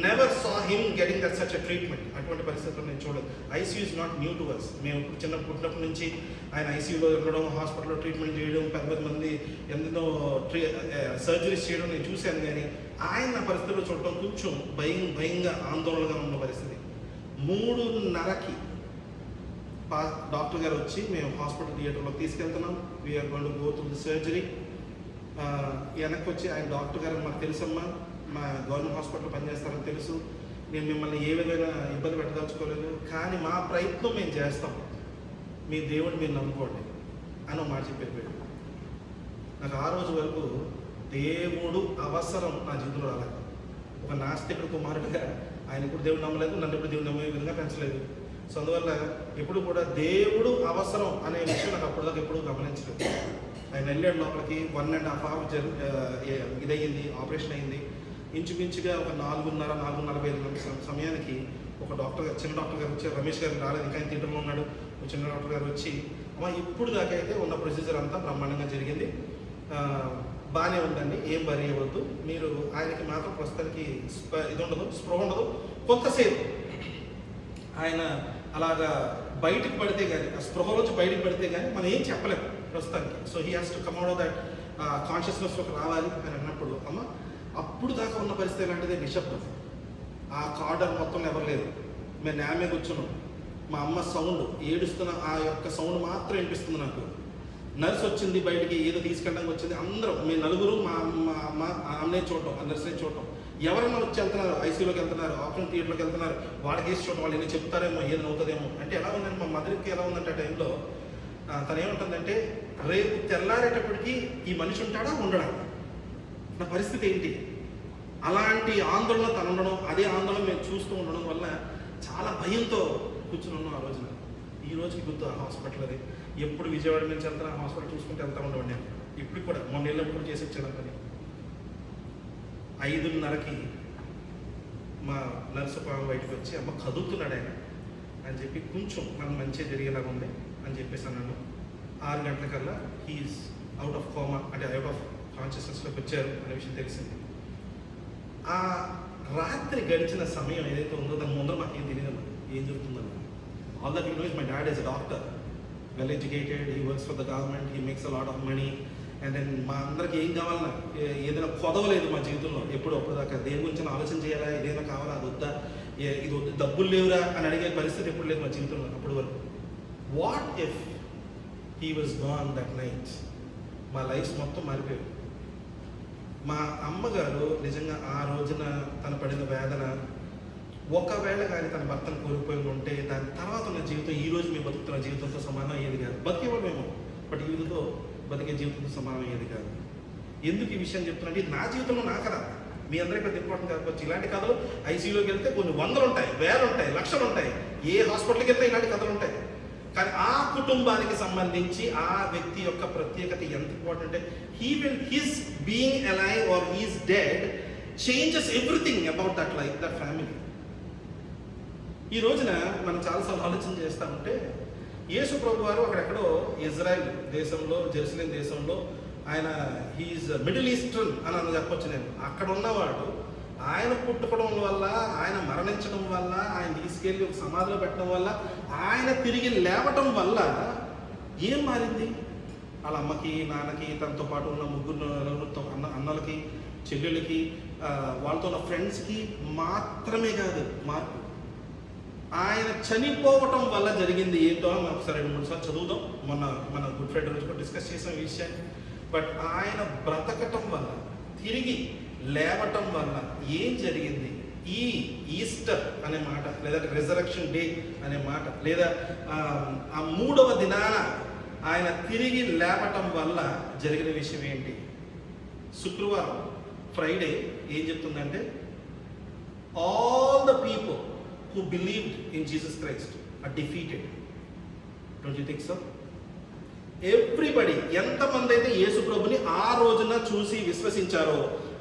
never saw him getting that such a treatment. అటువంటి పరిస్థితుల్లో నేను చూడలేదు. ICU is not new to us. మేము పుట్టినప్పటి నుంచి ఆయన ఐసీయూలో ఉండడం, హాస్పిటల్లో ట్రీట్మెంట్ చేయడం, పెద్ద మంది ఎన్నో సర్జరీస్ చేయడం నేను చూశాను. కానీ ఆయన నా పరిస్థితుల్లో చూడటం కొంచెం భయంగా ఆందోళనగా ఉన్న పరిస్థితి. 3:30కి డాక్టర్ గారు వచ్చి మేము హాస్పిటల్ థియేటర్లోకి తీసుకెళ్తున్నాం, we're going to go through the surgery. వెనక్కి వచ్చి ఆయన డాక్టర్ గారు, మాకు తెలుసమ్మా, మా గవర్నమెంట్ హాస్పిటల్ పనిచేస్తారని తెలుసు, నేను మిమ్మల్ని ఏ విధంగా ఇబ్బంది పెట్టదలుచుకోలేదు, కానీ మా ప్రయత్నం మేము చేస్తాం, మీ దేవుడిని మీరు నమ్ముకోండి అని మాట చెప్పారు. నాకు ఆ రోజు వరకు దేవుడు అవసరం నా జీవితంలో రాలేదు. ఒక నాస్తికుడు కుమారుడిగా ఆయన ఎప్పుడు దేవుడు నమ్మలేదు, నన్ను ఎప్పుడు దేవుడు నమ్మే విధంగా పెంచలేదు. సో అందువల్ల ఎప్పుడు కూడా దేవుడు అవసరం అనే విషయం నాకు అప్పటిదాకా ఎప్పుడూ గమనించలేదు. ఆయన వెళ్ళాడు లోపలికి, 1.5 hours ఇదయ్యింది, ఆపరేషన్ అయింది. ఇంచుమించుగా ఒక 4:30-4:45 సమయానికి ఒక డాక్టర్ గారు, చిన్న డాక్టర్ గారు వచ్చి, రమేష్ గారు రాలేదు, ఇంకా ఆయన థియేటర్లో ఉన్నాడు, చిన్న డాక్టర్ గారు వచ్చి, అమ్మ ఇప్పుడు దాకా అయితే ఉన్న ప్రొసీజర్ అంతా బ్రహ్మాండంగా జరిగింది, బాగానే ఉందండి, ఏం వరి అవ్వద్దు, మీరు ఆయనకి మాత్రం ప్రస్తుతానికి ఇది ఉండదు, స్పృహ ఉండదు, కొంతసేపు ఆయన అలాగా బయటకు పడితే కానీ, ఆ స్పృహలోంచి బయటకు పడితే కానీ మనం ఏం చెప్పలేము ప్రస్తుతానికి. So he has to come out of that కాన్షియస్నెస్లోకి రావాలి అని అన్నప్పుడు, అమ్మ అప్పుడు దాకా ఉన్న పరిస్థితి ఎలాంటిదే, నిశ్శబ్దం. ఆ కార్డర్ మొత్తం ఎవరు లేదు, మేము నేమే కూర్చున్నాం. మా అమ్మ సౌండ్, ఏడుస్తున్న ఆ యొక్క సౌండ్ మాత్రం వినిపిస్తుంది నాకు. నర్స్ వచ్చింది బయటికి, ఏదో తీసుకెళ్ళడానికి వచ్చింది, అందరం మేము నలుగురు, మా అమ్మ ఆమెనే చూడటం, ఆ నర్స్నే చూడటం. ఎవరైనా వచ్చి వెళ్తున్నారు, ఐసీయూలోకి వెళ్తున్నారు, ఆపరేషన్ థియేటర్లోకి వెళ్తున్నారు, వాళ్ళకి వేసి చూడటం, వాళ్ళు ఏదో చెప్తారేమో, ఏదైనా అవుతుందేమో అంటే ఎలా ఉందంటే, మా మదర్కి ఎలా ఉందంటే ఆ టైంలో తను ఏముంటుందంటే, రేపు తెల్లారేటప్పటికి ఈ మనిషి ఉంటాడా ఉండడా, నా పరిస్థితి ఏంటి, అలాంటి ఆందోళన తను ఉండడం, అదే ఆందోళన మేము చూస్తూ ఉండడం వల్ల చాలా భయంతో కూర్చుని ఉన్నాం ఆ రోజున. ఈ రోజుకి గుర్తు ఆ హాస్పిటల్, అది ఎప్పుడు విజయవాడ నుంచి వెళ్తాను, ఆ హాస్పిటల్ చూసుకుంటూ వెళ్తూ ఉండేవాడిని నేను. ఇప్పుడు కూడా మొన్న వెళ్ళినప్పుడు చేసి వచ్చాను పని. 5:30కి మా నర్సు పాము బయటకు వచ్చి అమ్మ కదులుతున్నాడు ఆయన అని చెప్పి కొంచెం మనం మంచిగా జరిగేలాగా ఉంది అని చెప్పేసి అన్నాను. 6 గంటలకల్లా హీఈస్ అవుట్ ఆఫ్ కోమా, అంటే అవుట్ ఆఫ్ కాన్షియస్నెస్లోకి వచ్చారు అనే విషయం తెలిసింది. ఆ రాత్రి గడిచిన సమయం ఏదైతే ఉందో దాని ముందర మాకేం తెలియదు ఏం జరుగుతుందన్న. All that you know is my dad is a doctor, well educated, he works for the government, he makes a lot of money. And then మా అందరికి ఏం కావాలన్నా ఏదైనా కొదవలేదు మా జీవితంలో ఎప్పుడు. అప్పుడు దాకా దేని గురించి ఆలోచన చేయాలా, ఇదేనా కావాలా, అది వద్దా, ఇది వద్దు, డబ్బులు లేవురా అని అడిగే పరిస్థితి ఎప్పుడు లేదు మా జీవితంలో అప్పటి వరకు. What if he was gone that night? మా లైఫ్ మొత్తం మారిపోయాయి. మా అమ్మగారు నిజంగా ఆ రోజున తన పడిన వేదన, ఒకవేళ కానీ తన భర్తను కోల్పోయి ఉంటే దాని తర్వాత ఉన్న జీవితం ఈ రోజు మేము బతుకుతున్న జీవితంతో సమానం అయ్యేది కాదు. బతికేవాళ్ళేమో, బట్ ఈ విధంతో బతికే జీవితంతో సమానం అయ్యేది కాదు. ఎందుకు ఈ విషయం చెప్తున్నా, ఇది నా జీవితంలో నా కథ, మీ అందరికీ పెద్ద ఇంపార్టెంట్ కాకపోవచ్చు. ఇలాంటి కథలు ఐసీయూలోకి వెళ్తే కొన్ని 100 ఉంటాయి, 1000 ఉంటాయి, 1,00,000 ఉంటాయి. ఏ హాస్పిటల్కి వెళ్తే ఇలాంటి కథలు ఉంటాయి. కానీ ఆ కుటుంబానికి సంబంధించి ఆ వ్యక్తి యొక్క ప్రత్యేకత ఎంత ఇంపార్టెంట్ అంటే his being alive or he's dead changes everything about that life, that family. ఈ రోజున మనం చాలాసార్లు ఆలోచన చేస్తూ ఉంటే యేసు ప్రభు వారు అక్కడెక్కడో ఇజ్రాయెల్ దేశంలో, జెరూసలేం దేశంలో, ఆయన హీఈస్ మిడిల్ ఈస్టర్న్ అని చెప్పొచ్చు నేను. అక్కడ ఉన్నవాడు ఆయన పుట్టుకోవడం వల్ల, ఆయన మరణించడం వల్ల, ఆయన తీసుకెళ్ళి ఒక సమాధిలో పెట్టడం వల్ల, ఆయన తిరిగి లేవటం వల్ల ఏం మారింది? వాళ్ళ అమ్మకి, నాన్నకి, తనతో పాటు ఉన్న ముగ్గురు అన్నలకి, చెల్లెలకి, వాళ్ళతో ఉన్న ఫ్రెండ్స్కి మాత్రమే కాదు మార్పు. ఆయన చనిపోవటం వల్ల జరిగింది ఏంటో మనం ఒకసారి 2-3 సార్లు చదువుదాం. మన గుడ్ ఫ్రైడే రోజు కూడా డిస్కస్ చేసిన ఈ విషయాన్ని. బట్ ఆయన బ్రతకటం వల్ల, తిరిగి లేవటం వల్ల ఏం జరిగింది? ఈ ఈస్టర్ అనే మాట, లేదా రిజరక్షన్ డే అనే మాట, లేదా ఆ 3వ దినాన ఆయన తిరిగి లేవటం వల్ల జరిగిన విషయం ఏంటి? శుక్రవారం, ఫ్రైడే ఏం చెప్తుందంటే all the people who believed in Jesus Christ are defeated. Don't you think so? Everybody, ఎంతమంది అయితే యేసు ప్రభుని ఆ రోజున చూసి విశ్వసించారో,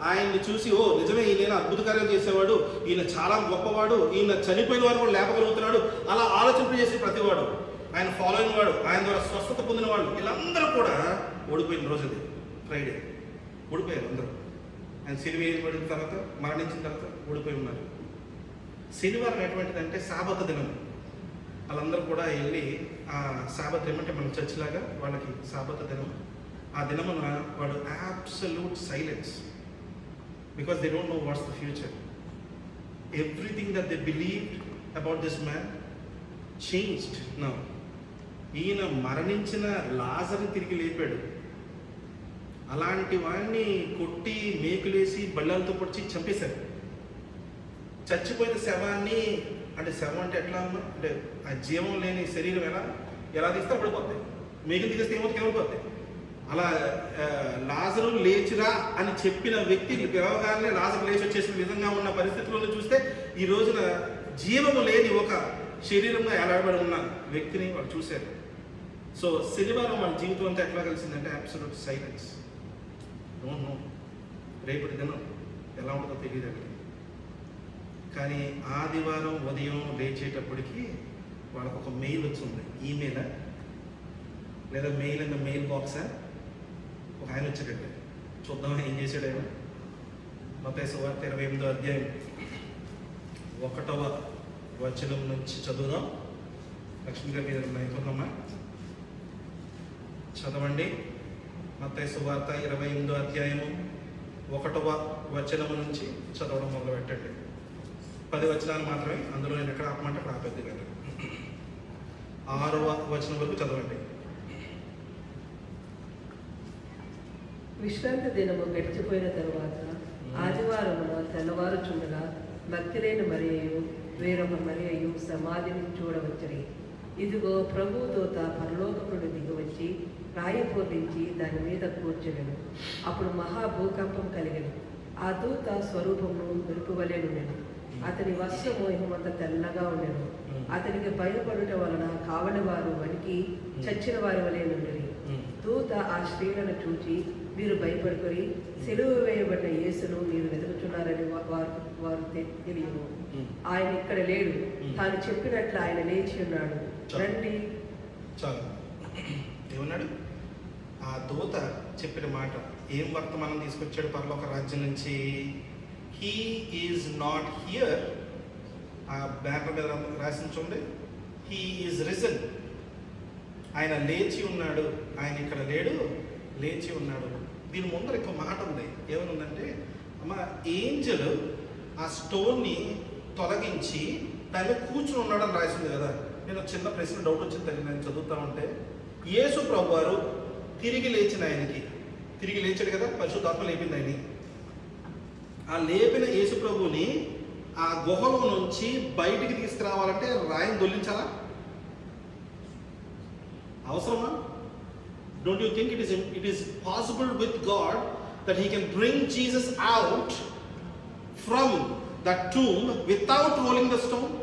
ఆయన్ని చూసి ఓ నిజమే ఈయన అద్భుత కార్యాలు చేసేవాడు, ఈయన చాలా గొప్పవాడు, ఈయన చనిపోయిన వాడు కూడా లేపగలుగుతున్నాడు, అలా ఆలోచింపజేసి ప్రతివాడు, ఆయన ఫాలో అయిన వాడు, ఆయన ద్వారా స్వస్థత పొందిన వాళ్ళు, వీళ్ళందరూ కూడా ఓడిపోయిన రోజు అది ఫ్రైడే. ఓడిపోయారు అందరూ. ఆయన సిలువ వేయబడిన తర్వాత, మరణించిన తర్వాత ఓడిపోయి ఉన్నారు. శనివారం ఎటువంటిదంటే సాబత్ దినం. వాళ్ళందరూ కూడా వెళ్ళి ఆ సాబత్ ఏమంటే మన చర్చ్ లాగా వాళ్ళకి సాబత్ దినం. ఆ దినమున వాడు absolute silence, because they don't know what's the future. Everything that they believed about this man changed now. ఈయన మరణించిన లాజర్ని తిరిగి లేపాడు. అలాంటి వాడిని కొట్టి మేకులేసి బళ్ళాలతో పొడిచి చంపేశారు. చచ్చిపోయిన శవాన్ని, అంటే శవం అంటే ఎట్లా అమ్మా, అంటే ఆ జీవం లేని శరీరం ఎలా తీస్తే పడిపోతాయి, మేకులు తీస్తే ఏమో కిందపోతాయి. అలా లాజరు లేచిరా అని చెప్పిన వ్యక్తి పిలవగానే లాజరు లేచి వచ్చేసిన విధంగా ఉన్న పరిస్థితులను చూస్తే ఈ రోజున జీవము లేని ఒక శరీరంగా ఎలాడబడి ఉన్న వ్యక్తిని వాళ్ళు చూశారు. సో శనివారం వాళ్ళ జీవితం అంతా ఎట్లా కలిసిందంటే అబ్సల్యూట్ సైలెన్స్. డోంట్ నో రేపటి దినం ఎలా ఉంటుందో తెలియదు. కానీ ఆదివారం ఉదయం లేచేటప్పటికి వాళ్ళకు ఒక మెయిల్ వచ్చింది. ఈమెయిలా లేదా మెయిల్ ఇన్ ద మెయిల్ బాక్సా? ఒక ఆయన వచ్చాడంటే చూద్దామని ఏం చేశాడు ఆయన. మత్తయి సువార్త 28వ అధ్యాయం 1వ వచనం నుంచి చదువుదాం. లక్ష్మీ గారి మీద ఉన్నాయమ్మా, చదవండి. మత్తయి సువార్త 28వ అధ్యాయము 1వ వచనం నుంచి చదవడం మొదలు పెట్టండి. 10 వచనాలు మాత్రమే, అందులో నేను ఎక్కడ ఆపమంటే అక్కడ ఆపేద్ది కదా. 6వ వచనం వరకు చదవండి. విశ్రాంతి దినము గడిచిపోయిన తరువాత ఆదివారమున తెల్లవారుచుండగా భక్తిలేని మరియయు వేరొక మరియయు సమాధిని చూడవచ్చని. ఇదిగో ప్రభు దూత పరలోకము నుండి దిగివచ్చి రాయి పొర్లించి దాని మీద కూర్చునెను. అప్పుడు మహాభూకంపం కలిగెను. ఆ దూత స్వరూపమును మెరుపు వలె ఉండెను. అతని వస్త్రము హిమంత తెల్లగా ఉండెను. అతనికి భయపడుట వలన కావలి వారు వణికి చచ్చిన వారి వలె నుండి. దూత ఆ స్త్రీలను చూచి, మీరు భయపడుకొని సెలువు వేయబడిన యేసును మీరు వెతుకుతున్నారని వారు తెలియను. ఆయన ఇక్కడ లేడు, తాను చెప్పినట్లు ఆయన లేచి ఉన్నాడు. రండి. చాలు. ఏమన్నాడు? ఆ దూత చెప్పిన మాట ఏం వర్తమానం తీసుకొచ్చాడు పరలోక రాజ్యం నుంచి? He is not here. ఆ బ్యానర్ మీద రాసిన చూడండి, హీ ఈజ్ రిజన్. ఆయన లేచి ఉన్నాడు, ఆయన ఇక్కడ లేడు, లేచి ఉన్నాడు. దీని ముందర ఇంకో మాట ఉంది. ఏమని ఉందంటే, అమ్మ ఏంజల్ ఆ స్టోన్ని తొలగించి దాని మీద కూర్చుని ఉన్నాడు అని రాసింది కదా. నేను చిన్న ప్రశ్న డౌట్ వచ్చింది తల్లి, నేను చదువుతా ఉంటే, యేసు ప్రభు వారు తిరిగి లేచిన ఆయనకి, తిరిగి లేచాడు కదా, పరిశుద్ధాత్మ లేపింది ఆయన. ఆ లేపిన యేసు ప్రభుని ఆ గుహలో నుంచి బయటికి తీసుకురావాలంటే రాయిని దొల్లించాలా? అవసరమా? Don't you think it is possible with God that He can bring Jesus out from that tomb without rolling the stone?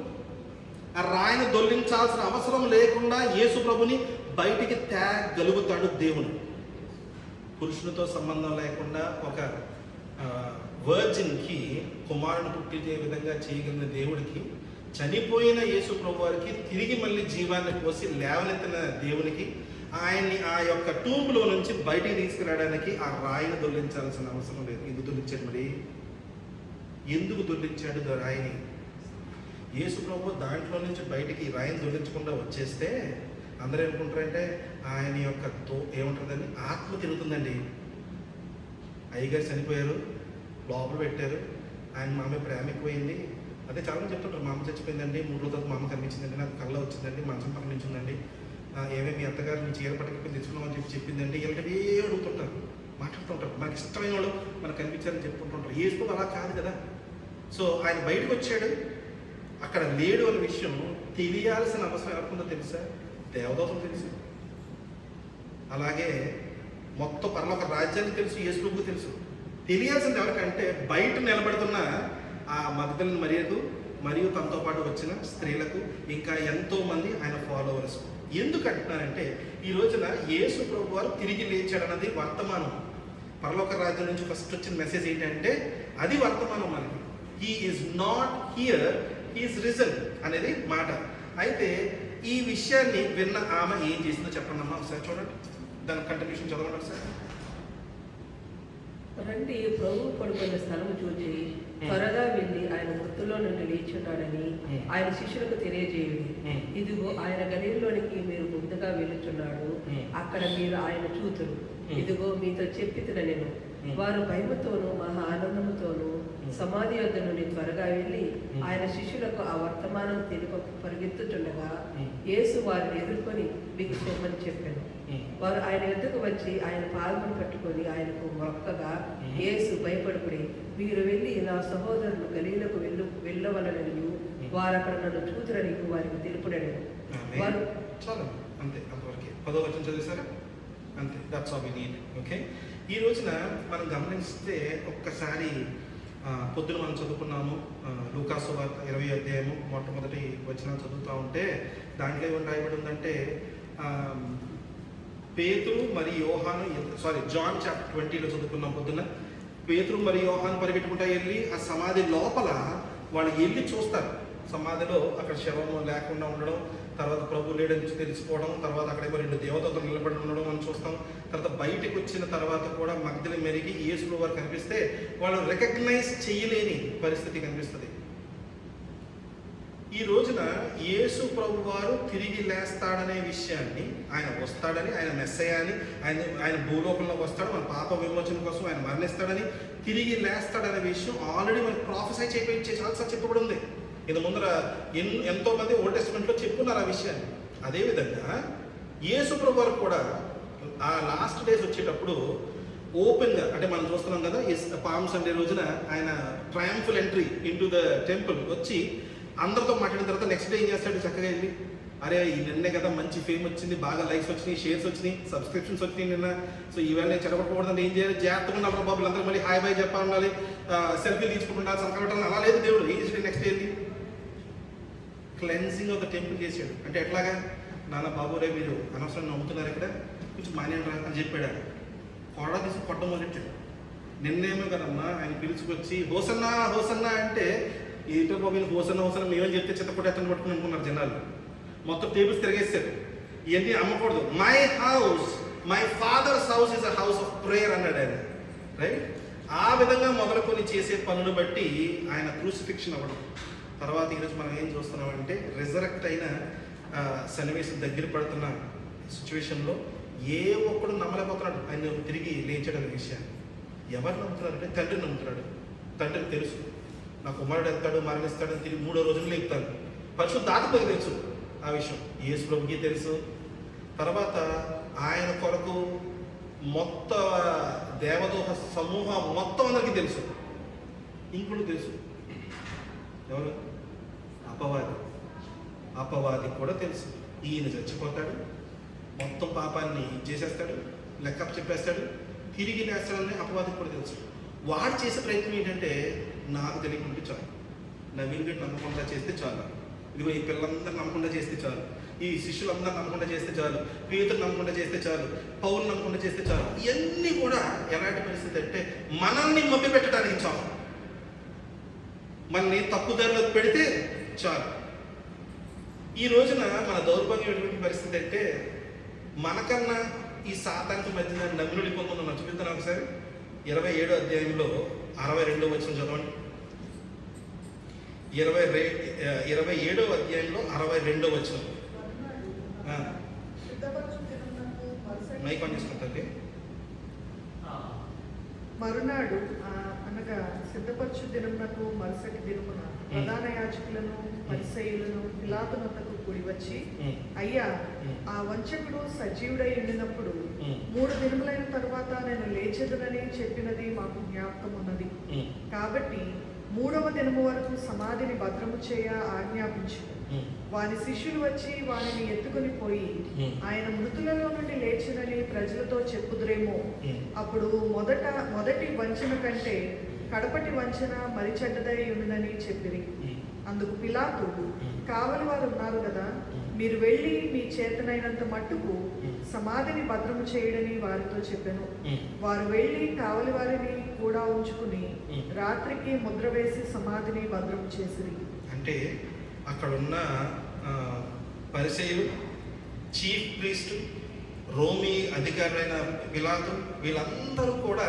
ఆ రాయిని దొల్లించాల్సిన అవసరం లేకుండా యేసు ప్రభుని బయటికి తేగలుగుతాడు దేవుడు. పురుషునితో సంబంధం లేకుండా ఒక వర్జిన్కి కుమారుని పుట్టించే విధంగా చేయగలిగిన దేవుడికి, చనిపోయిన యేసు ప్రభు వారికి తిరిగి మళ్ళీ జీవాన్ని పోసి లేవనెత్తిన దేవునికి ఆయన్ని ఆ యొక్క టూంలో నుంచి బయటికి తీసుకురావడానికి ఆ రాయిని దొల్లించాల్సిన అవసరం లేదు. ఎందుకు దొల్లించాడు మరి? ఎందుకు దొల్లించాడు రాయిని? యేసు ప్రభు దాంట్లో నుంచి బయటికి రాయిని దొల్లించకుండా వచ్చేస్తే అందరూ ఏమనుకుంటారంటే ఆయన యొక్క ఏముంటుందండి, ఆత్మ తిరుగుతుందండి. అయ్యగారు చనిపోయారు, లోపల పెట్టారు, ఆయన మా అమ్మ ప్రేమ ఎక్కువైంది. అదే చాలామంది చెప్తుంటారు, మా అమ్మ చచ్చిపోయిందండి, 3 రోజుల తర్వాత మా అమ్మ కనిపించిందండి, నాకు కళ్ళ వచ్చిందండి, మంచం పక్కన నుంచి ఉందండి, ఏమేమి మీ అత్తగారు నీ చీర పట్టుకుని తెచ్చుకున్నామని చెప్పి చెప్పిందండి. ఇలాంటివి అడుగుతుంటారు, మాట్లాడుతుంటారు. మనకి ఇష్టమైన వాళ్ళు మనకు కనిపించారని చెప్పుకుంటుంటారు. యేసు అలా కాదు కదా. సో ఆయన బయటకు వచ్చాడు, అక్కడ లేడు అనే విషయం తెలియాల్సిన అవసరం ఎవరికుందో తెలుసా? దేవదూతలు తెలుసు. అలాగే మొత్తం పరలోక రాజ్యానికి తెలుసు, యేసు ప్రభువుకు తెలుసు. తెలియాల్సింది ఎవరికంటే బయట నిలబడుతున్న ఆ మగ్దలిని మరియు తనతో పాటు వచ్చిన స్త్రీలకు, ఇంకా ఎంతో మంది ఆయన ఫాలోవర్స్. ఎందుకు అంటున్నారంటే, ఈ రోజున యేసు ప్రభు వారు తిరిగి లేచాడన్నది వర్తమానం. పరలోక రాజ్యం నుంచి ఫస్ట్ వచ్చిన మెసేజ్ ఏంటంటే అది వర్తమానం మనకి. He is not here, he is risen అనేది మాట. అయితే ఈ విషయాన్ని విన్న ఆమె ఏం చేసిందో చెప్పండి అమ్మా ఒకసారి చూడండి. దాని కంటిన్యూషన్ చదవండి ఒకసారి. రండి, ప్రభు పడుకున్న స్థలం చూచి త్వరగా వెళ్ళి ఆయన మృతుల్లో నుండి లేచున్నాడని ఆయన శిష్యులకు తెలియజేయండి. ఇదిగో ఆయన గలిలోనికి మీరు ముందుగా వెళ్ళుచున్నాడు, అక్కడ మీరు ఆయన చూతురు. ఇదిగో మీతో చెప్పితున్న నేను. వారు భయముతోనూ మహా ఆనందముతోనూ సమాధి యొద్ద నుండి త్వరగా వెళ్ళి ఆయన శిష్యులకు ఆ వర్తమానం తెలుప పరిగెత్తుచుండగా యేసు వారిని ఎదుర్కొని మీకు చెప్పమని చెప్పాను. వారు ఆయన ఎద్దుకు వచ్చి ఆయన పాదమును పట్టుకొని ఆయనకు మొక్కగా, యేసు భయపడుకుడి, మీరు వెళ్ళి నా సహోదరులు గలీలకు వెళ్ళవలనని వారు అక్కడ నన్ను చూతురని వారికి తెలుపుడని. వారు చాలా అంతే, అంతవరకే. 10వ వచనం చదివేశారా? అంతే, that's all we need. Okay, ఈ రోజున మనం గమనిస్తే ఒక్కసారి పొద్దున మనం చదువుకున్నాము లూకాసు వార్త 20వ అధ్యాయము మొట్టమొదటి వచనం చదువుతూ ఉంటే దాంట్లో ఏమని రాయబడి ఉందంటే, పేతురు మరియు యోహాను, జాన్ చాప్టర్ 20లో చదువుకున్నాం పొద్దున్న. పేతురు మరియు యోహాను పరిగెట్టుకుంటా వెళ్ళి ఆ సమాధి లోపల వాళ్ళు వెళ్ళి చూస్తారు. సమాధిలో అక్కడ శవము లేకుండా ఉండడం, తర్వాత ప్రభు లేడని తెలిసిపోవడం, తర్వాత అక్కడ 2 దేవతలు నిలబడి ఉండడం మనం చూస్తాం. తర్వాత బయటకు వచ్చిన తర్వాత కూడా మగ్దలి మెరిగి యేసు వారు కనిపిస్తే వాళ్ళు రికగ్నైజ్ చేయలేని పరిస్థితి కనిపిస్తుంది. ఈ రోజున యేసు ప్రభు వారు తిరిగి లేస్తాడనే విషయాన్ని, ఆయన వస్తాడని, ఆయన మెస్సయ్య అని, ఆయన భూలోకంలోకి వస్తాడు, మన పాప విమోచన కోసం ఆయన మరణిస్తాడని, తిరిగి లేస్తాడనే విషయం ఆల్రెడీ మనకు ప్రాఫెసై చాలాసార్లు చెప్పబడి ఉంది. ఇది ముందర ఎంతో మంది ఓల్డ్ టెస్ట్మెంట్లో చెప్పున్నారు ఆ విషయాన్ని. అదేవిధంగా యేసు ప్రభు వారు కూడా ఆ లాస్ట్ డేస్ వచ్చేటప్పుడు ఓపెన్గా, అంటే మనం చూస్తున్నాం కదా, పామ్ సండే రోజున ఆయన ట్రయంఫుల్ ఎంట్రీ ఇంటూ ద టెంపుల్ వచ్చి అందరితో మాట్లాడిన తర్వాత నెక్స్ట్ డే ఏం చేస్తాడు? చక్కగా వెళ్ళి, అరే నిన్నే కదా మంచి ఫేమ్ వచ్చింది, బాగా లైక్స్ వచ్చినాయి, షేర్స్ వచ్చినాయి, సబ్స్క్రిప్షన్స్ వచ్చినాయి నిన్న, సో ఈవేళ నేను చెడగొట్టకూడదని ఏం చేయాలి? జాగ్రత్తగా ఉండాలి బాబులు, అందరూ మళ్ళీ హాయ్ బాయ్ చెప్పాలి, ఉండాలి, సెల్ఫీ తీసుకుంటుండాలి, సంకల్పడాలి. అలా లేదు దేవుడు. ఏం చేసాడు? నెక్స్ట్ వెళ్ళి క్లెన్సింగ్ ఆఫ్ ద టెంపుల్ చేశాడు. అంటే ఎట్లాగా? నాన్న బాబు రే మీరు అనవసరం నమ్ముతున్నారు ఇక్కడ, కొంచెం మానేయండి అని చెప్పాడు. కొడ తీసి కొట్ట మొదలెట్టాడు. నిన్నేమో కదమ్మా ఆయన పిలుచుకొచ్చి హోసన్నా హోసన్నా అంటే ఏంటో బాబు హోసన్నా హోసన్నా మేమని చెప్తే చిత్తపడి ఎత్తని పట్టుకుని అనుకున్నారు జనాలు. మొత్తం టేబుల్స్ తిరిగేస్తారు. ఇవన్నీ అమ్మకూడదు. My house, my father's house is a house of prayer అన్నాడు ఆయన. రైట్? ఆ విధంగా మొదలుకొని చేసే పనులు బట్టి ఆయన క్రూసిఫిక్షన్ అవ్వడం. తర్వాత ఈరోజు మనం ఏం చూస్తున్నామంటే రిజరెక్ట్ అయిన సన్నివేశం దగ్గర పడుతున్న సిచ్యువేషన్లో ఏ ఒక్కడు నమ్మలేకపోతున్నాడు ఆయన తిరిగి లేచాడనే విషయాన్ని. ఎవరు నమ్ముతున్నాడు అంటే తండ్రిని నమ్ముతున్నాడు. తండ్రికి తెలుసు నా కుమారుడు వెళ్తాడు మరణిస్తాడని తిరిగి 3వ రోజున లేపుతాడు. పరిశుద్ధాత్మకు తెలుసు ఆ విషయం. యేసు ప్రభుకి తెలుసు. తర్వాత ఆయన కొరకు మొత్తం దేవదూత సమూహం మొత్తం అందరికీ తెలుసు. ఇంకొకటి తెలుసు. ఎవరు? అపవాది కూడా తెలుసు. ఈయన చచ్చిపోతాడు, మొత్తం పాపాన్ని చేసేస్తాడు, లెక్క చెప్పేస్తాడు, తిరిగి లేస్తాడని అపవాదికి కూడా తెలుసు. వాడు చేసే ప్రయత్నం ఏంటంటే నాకు తెలియకుండా చాలు, నవీన్ గట్టి నమ్మకుండా చేస్తే చాలు, ఇదిగో ఈ పిల్లలందరూ నమ్మకుండా చేస్తే చాలు, ఈ శిష్యులందరూ నమ్మకుండా చేస్తే చాలు, పేతురు నమ్మకుండా చేస్తే చాలు, పౌలు నమ్మకుండా చేస్తే చాలు. ఇవన్నీ కూడా ఎలాంటి పరిస్థితి అంటే మనల్ని మభ్య పెట్టడానికి చాలు, మనల్ని తప్పుదారిలో పెడితే చాలు. ఈ రోజున మన దౌర్భాగ్యం ఎటువంటి పరిస్థితి అంటే మనకన్నా ఈ సాతానికి మధ్యన నమ్మినుడి కొంతమంది నచ్చుకుంటున్నాను. ఒకసారి 27వ అధ్యాయంలో 62వ వచనం చదవండి. 27వ అధ్యాయంలో 62వ వచనం. మైక్ ఆన్ చేసుకుంటుంది. మరునాడు అనగా సిద్ధపరచు దినమునకు మరుసటి దినమున ప్రధాన యాజకులను పరిసయ్యులను పిలాతునొద్దకు కూడి వచ్చి, అయ్యా, ఆ వంచకుడు సజీవుడై ఉండినప్పుడు 3 దినములైన తరువాత నేను లేచెదనని చెప్పినది మాకు జ్ఞాపకం ఉన్నది. కాబట్టి 3వ దినము వరకు సమాధిని భద్రము చేయ ఆజ్ఞాపించు. వాని శిష్యులు వచ్చి వానిని ఎత్తుకుని పోయి ఆయన మృతులలో నుండి లేచినని ప్రజలతో చెప్పుదురేమో. అప్పుడు మొదటి వంచన కంటే కడపటి వంచన మరి చెడ్డదై ఉన్నదని చెప్పిరి. అందుకు పిలాతు, కావలి వారు ఉన్నారు కదా, మీరు వెళ్ళి మీ చేతనైనంత మట్టుకు సమాధిని భద్రము చేయడని వారితో చెప్పాను. వారు వెళ్ళి కావలి వారిని కూడా ఉంచుకుని రాత్రికి ముద్ర వేసి సమాధిని భద్రము చేసిరి. అంటే అక్కడున్న పరిసయ్యులు, చీఫ్ ప్రీస్ట్, రోమీ అధికారులైన పిలాతు, వీళ్ళందరూ కూడా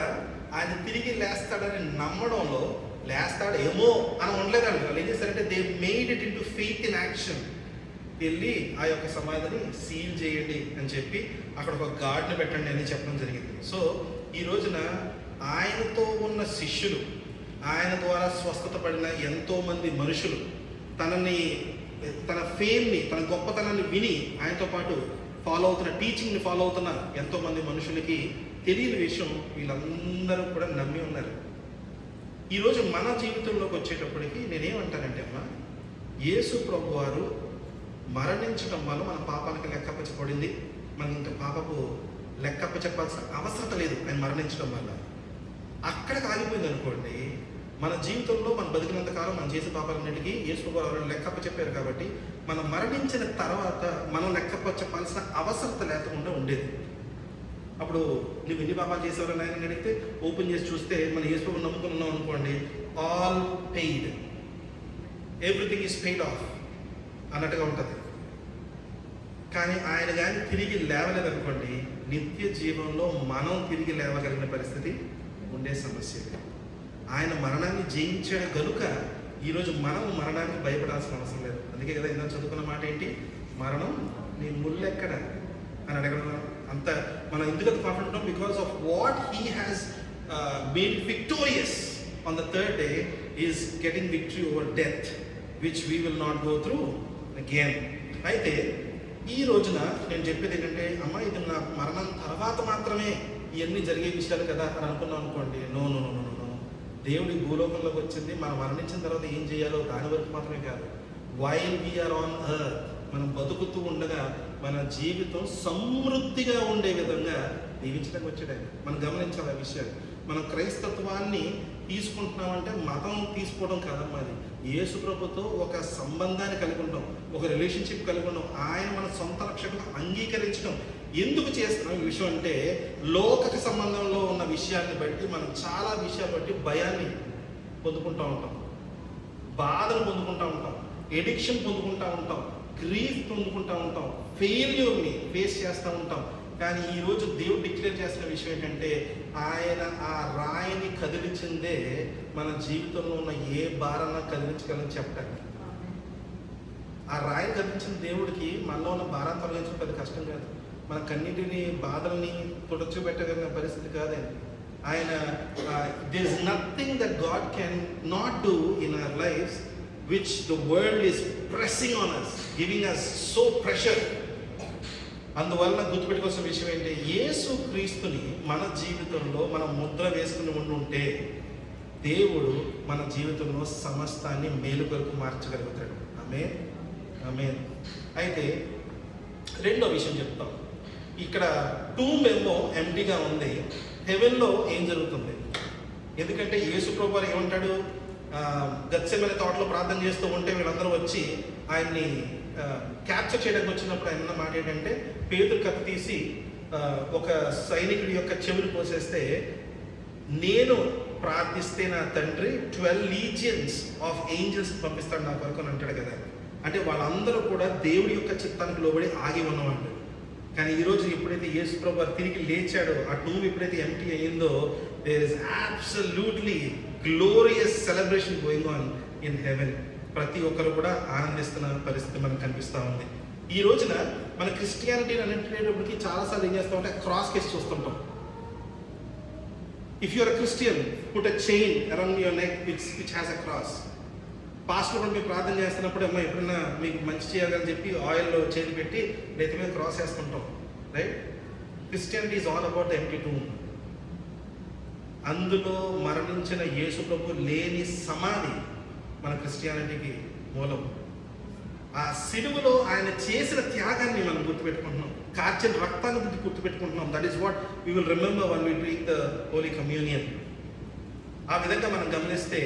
ఆయన తిరిగి లేస్తాడని నమ్మడంలో లేస్తాడేమో అని ఉండలేదండి. వాళ్ళు ఏం చేస్తారంటే they made it in to faith in action. వెళ్ళి ఆ యొక్క సమాధిని సీల్ చేయండి అని చెప్పి అక్కడ ఒక గార్డ్ని పెట్టండి అని చెప్పడం జరిగింది. సో ఈ రోజున ఆయనతో ఉన్న శిష్యులు, ఆయన ద్వారా స్వస్థత పడిన ఎంతోమంది మనుషులు, తన ఫేమ్ని, తన గొప్పతనాన్ని విని ఆయనతో పాటు ఫాలో అవుతున్న, టీచింగ్ని ఫాలో అవుతున్న ఎంతోమంది మనుషులకి తెలియని విషయం వీళ్ళందరూ కూడా నమ్మి ఉన్నారు. ఈరోజు మన జీవితంలోకి వచ్చేటప్పటికి నేనేమంటానంటే అమ్మా, యేసు ప్రభు వారు మరణించడం వల్ల మన పాపాలకు లెక్కప్పచెప్పబడింది. మనం ఇంకా పాపపు లెక్కప్ప చెప్పాల్సిన అవసరం లేదు. ఆయన మరణించడం వల్ల అక్కడికి ఆగిపోయింది అనుకోండి. మన జీవితంలో మనం బతికినంత కాలం మనం చేసే పాపాలన్నిటికీ యేసు ప్రభు వారు లెక్కప్ప చెప్పారు. కాబట్టి మనం మరణించిన తర్వాత మనం లెక్కప్ప చెప్పాల్సిన అవసరం లేకుండా ఉండేది. అప్పుడు నువ్వు ఎన్ని పాపాలు చేసేవారని ఆయన అడిగితే ఓపెన్ చేసి చూస్తే మన యేసు ప్రభు నమ్ముకుని ఉన్నాం అనుకోండి, all paid, everything is paid of అన్నట్టుగా ఉంటుంది. కానీ ఆయన కానీ తిరిగి లేవలేదనుకోండి, నిత్య జీవంలో మనం తిరిగి లేవగలిగిన పరిస్థితి ఉండే సమస్య. ఆయన మరణాన్ని జయించాడు కనుక ఈరోజు మనం మరణానికి భయపడాల్సిన అవసరం లేదు. అందుకే కదా ఇందాక చదువుకున్న మాట ఏంటి, మరణం నీ ముళ్ళెక్కడ అని అడగడం. అంత మనం ఎందుకు కాన్ఫిడెంట్ ఉంటాం? Because of what he has made victorious on the third day is getting victory over death, which we will not go through again. అయితే ఈ రోజున నేను చెప్పేది ఏంటంటే, అమ్మ ఇది నా మరణం తర్వాత మాత్రమే ఇవన్నీ జరిగే విషయాలు కదా అని అనుకున్నాం అనుకోండి. No no no no no దేవుడి భూలోకంలోకి వచ్చింది మనం మరణించిన తర్వాత ఏం చేయాలో దాని వరకు మాత్రమే కాదు. వైల్ వీఆర్ ఆన్ ఎర్త్, మనం బతుకుతూ ఉండగా మన జీవితం సమృద్ధిగా ఉండే విధంగా దీవించడానికి వచ్చాడు ఆయన. మనం గమనించాలి ఆ విషయాలు. మన క్రైస్తత్వాన్ని తీసుకుంటున్నామంటే మతం తీసుకోవడం కాదమ్మా, అది యేసు ప్రభుతో ఒక సంబంధాన్ని కలిగి ఉంటాం, ఒక రిలేషన్షిప్ కలిగి ఉంటాం, ఆయన మన సొంత రక్షకుడు అంగీకరించడం. ఎందుకు చేస్తున్నాం ఈ విషయం అంటే, లోక సంబంధంలో ఉన్న విషయాన్ని బట్టి మనం చాలా విషయాలు బట్టి భయాన్ని పొందుకుంటూ ఉంటాం, బాధను పొందుకుంటూ ఉంటాం, ఎడిక్షన్ పొందుకుంటూ ఉంటాం, గ్రీఫ్ పొందుకుంటూ ఉంటాం, ఫెయిల్యూర్ని ఫేస్ చేస్తూ ఉంటాం. కానీ ఈరోజు దేవుడు డిక్లేర్ చేస్తున్న విషయం ఏంటంటే, ఆయన ఆ రాయిని కదిలించిందే మన జీవితంలో ఉన్న ఏ భారాన్ని కదిలించగలని చెప్పడానికి. ఆ రాయిని కదిలించిన దేవుడికి మనలో ఉన్న భారాన్ని తొలగించడం పెద్ద కష్టం కాదు, మన కన్నిటిని బాధల్ని తుడచిపెట్టగలిగిన పరిస్థితి కాదండి. ఆయన there is nothing that God can not do in our lives which the world is pressing on us, giving us so pressure. అందువల్ల గుర్తుపెట్టుకోవాల్సిన విషయం ఏంటి, యేసు క్రీస్తుని మన జీవితంలో మనం ముద్ర వేసుకుని ఉండుంటే దేవుడు మన జీవితంలో సమస్తాన్ని మేలు కొరకు మార్చగలుగుతాడు. ఆమేన్, ఆమేన్. అయితే రెండో విషయం చెప్తాం. ఇక్కడ టూమ్ ఏమో ఎంటీగా ఉంది, హెవెన్లో ఏం జరుగుతుంది? ఎందుకంటే యేసు ప్రభువు వారు ఏమంటాడు, గత్సెమనే తోటలో ప్రార్థన చేస్తూ ఉంటే వీళ్ళందరూ వచ్చి ఆయన్ని క్యాప్చర్ చేయడానికి వచ్చినప్పుడు ఆయన మాట ఏంటంటే, పేతురు కత్తి తీసి ఒక సైనికుడి యొక్క చెవులు కోసేస్తే, నేను ప్రార్థిస్తే నా తండ్రి 12 లీజియన్స్ ఆఫ్ ఏంజల్స్ పంపిస్తాడు నా కొరకు అని అంటాడు కదా. అంటే వాళ్ళందరూ కూడా దేవుడి యొక్క చిత్తానికి లోబడి ఆగి ఉన్నవాళ్ళు. కానీ ఈరోజు ఎప్పుడైతే యేసు ప్రభువు తిరిగి లేచాడో, ఆ టూమ్ ఎప్పుడైతే ఎంటీ అయ్యిందో, there is absolutely glorious celebration going on in heaven. ప్రతి ఒక్కరు కూడా ఆనందిస్తున్న పరిస్థితి మనకు కనిపిస్తూ ఉంది. ఈ రోజున మన క్రిస్టియానిటీని అనేటప్పటికీ చాలాసార్లు ఏం చేస్తామంటే క్రాస్ కేసు చూస్తుంటాం. If you are a Christian, put a chain around your neck which has a cross. Pastor కూడా మీరు ప్రార్థన చేస్తున్నప్పుడు అమ్మ ఎప్పుడన్నా మీకు మంచి చేయాలని చెప్పి ఆయిల్లో చేతి పెట్టి నెత్తి మీద క్రాస్ వేస్తుంటాం, right? Christianity is all about the empty tomb. అందులో మరణించిన యేసు ప్రభు లేని సమాధి మన క్రిస్టియానిటీకి మూలం. ఆ సిలువలో ఆయన చేసిన త్యాగాన్ని మనం గుర్తుపెట్టుకుంటున్నాం, కార్చిన రక్తాన్ని గుర్తుపెట్టుకుంటున్నాం. That is what we will remember when we drink the holy communion. ఆ విధంగా మనం గమనిస్తే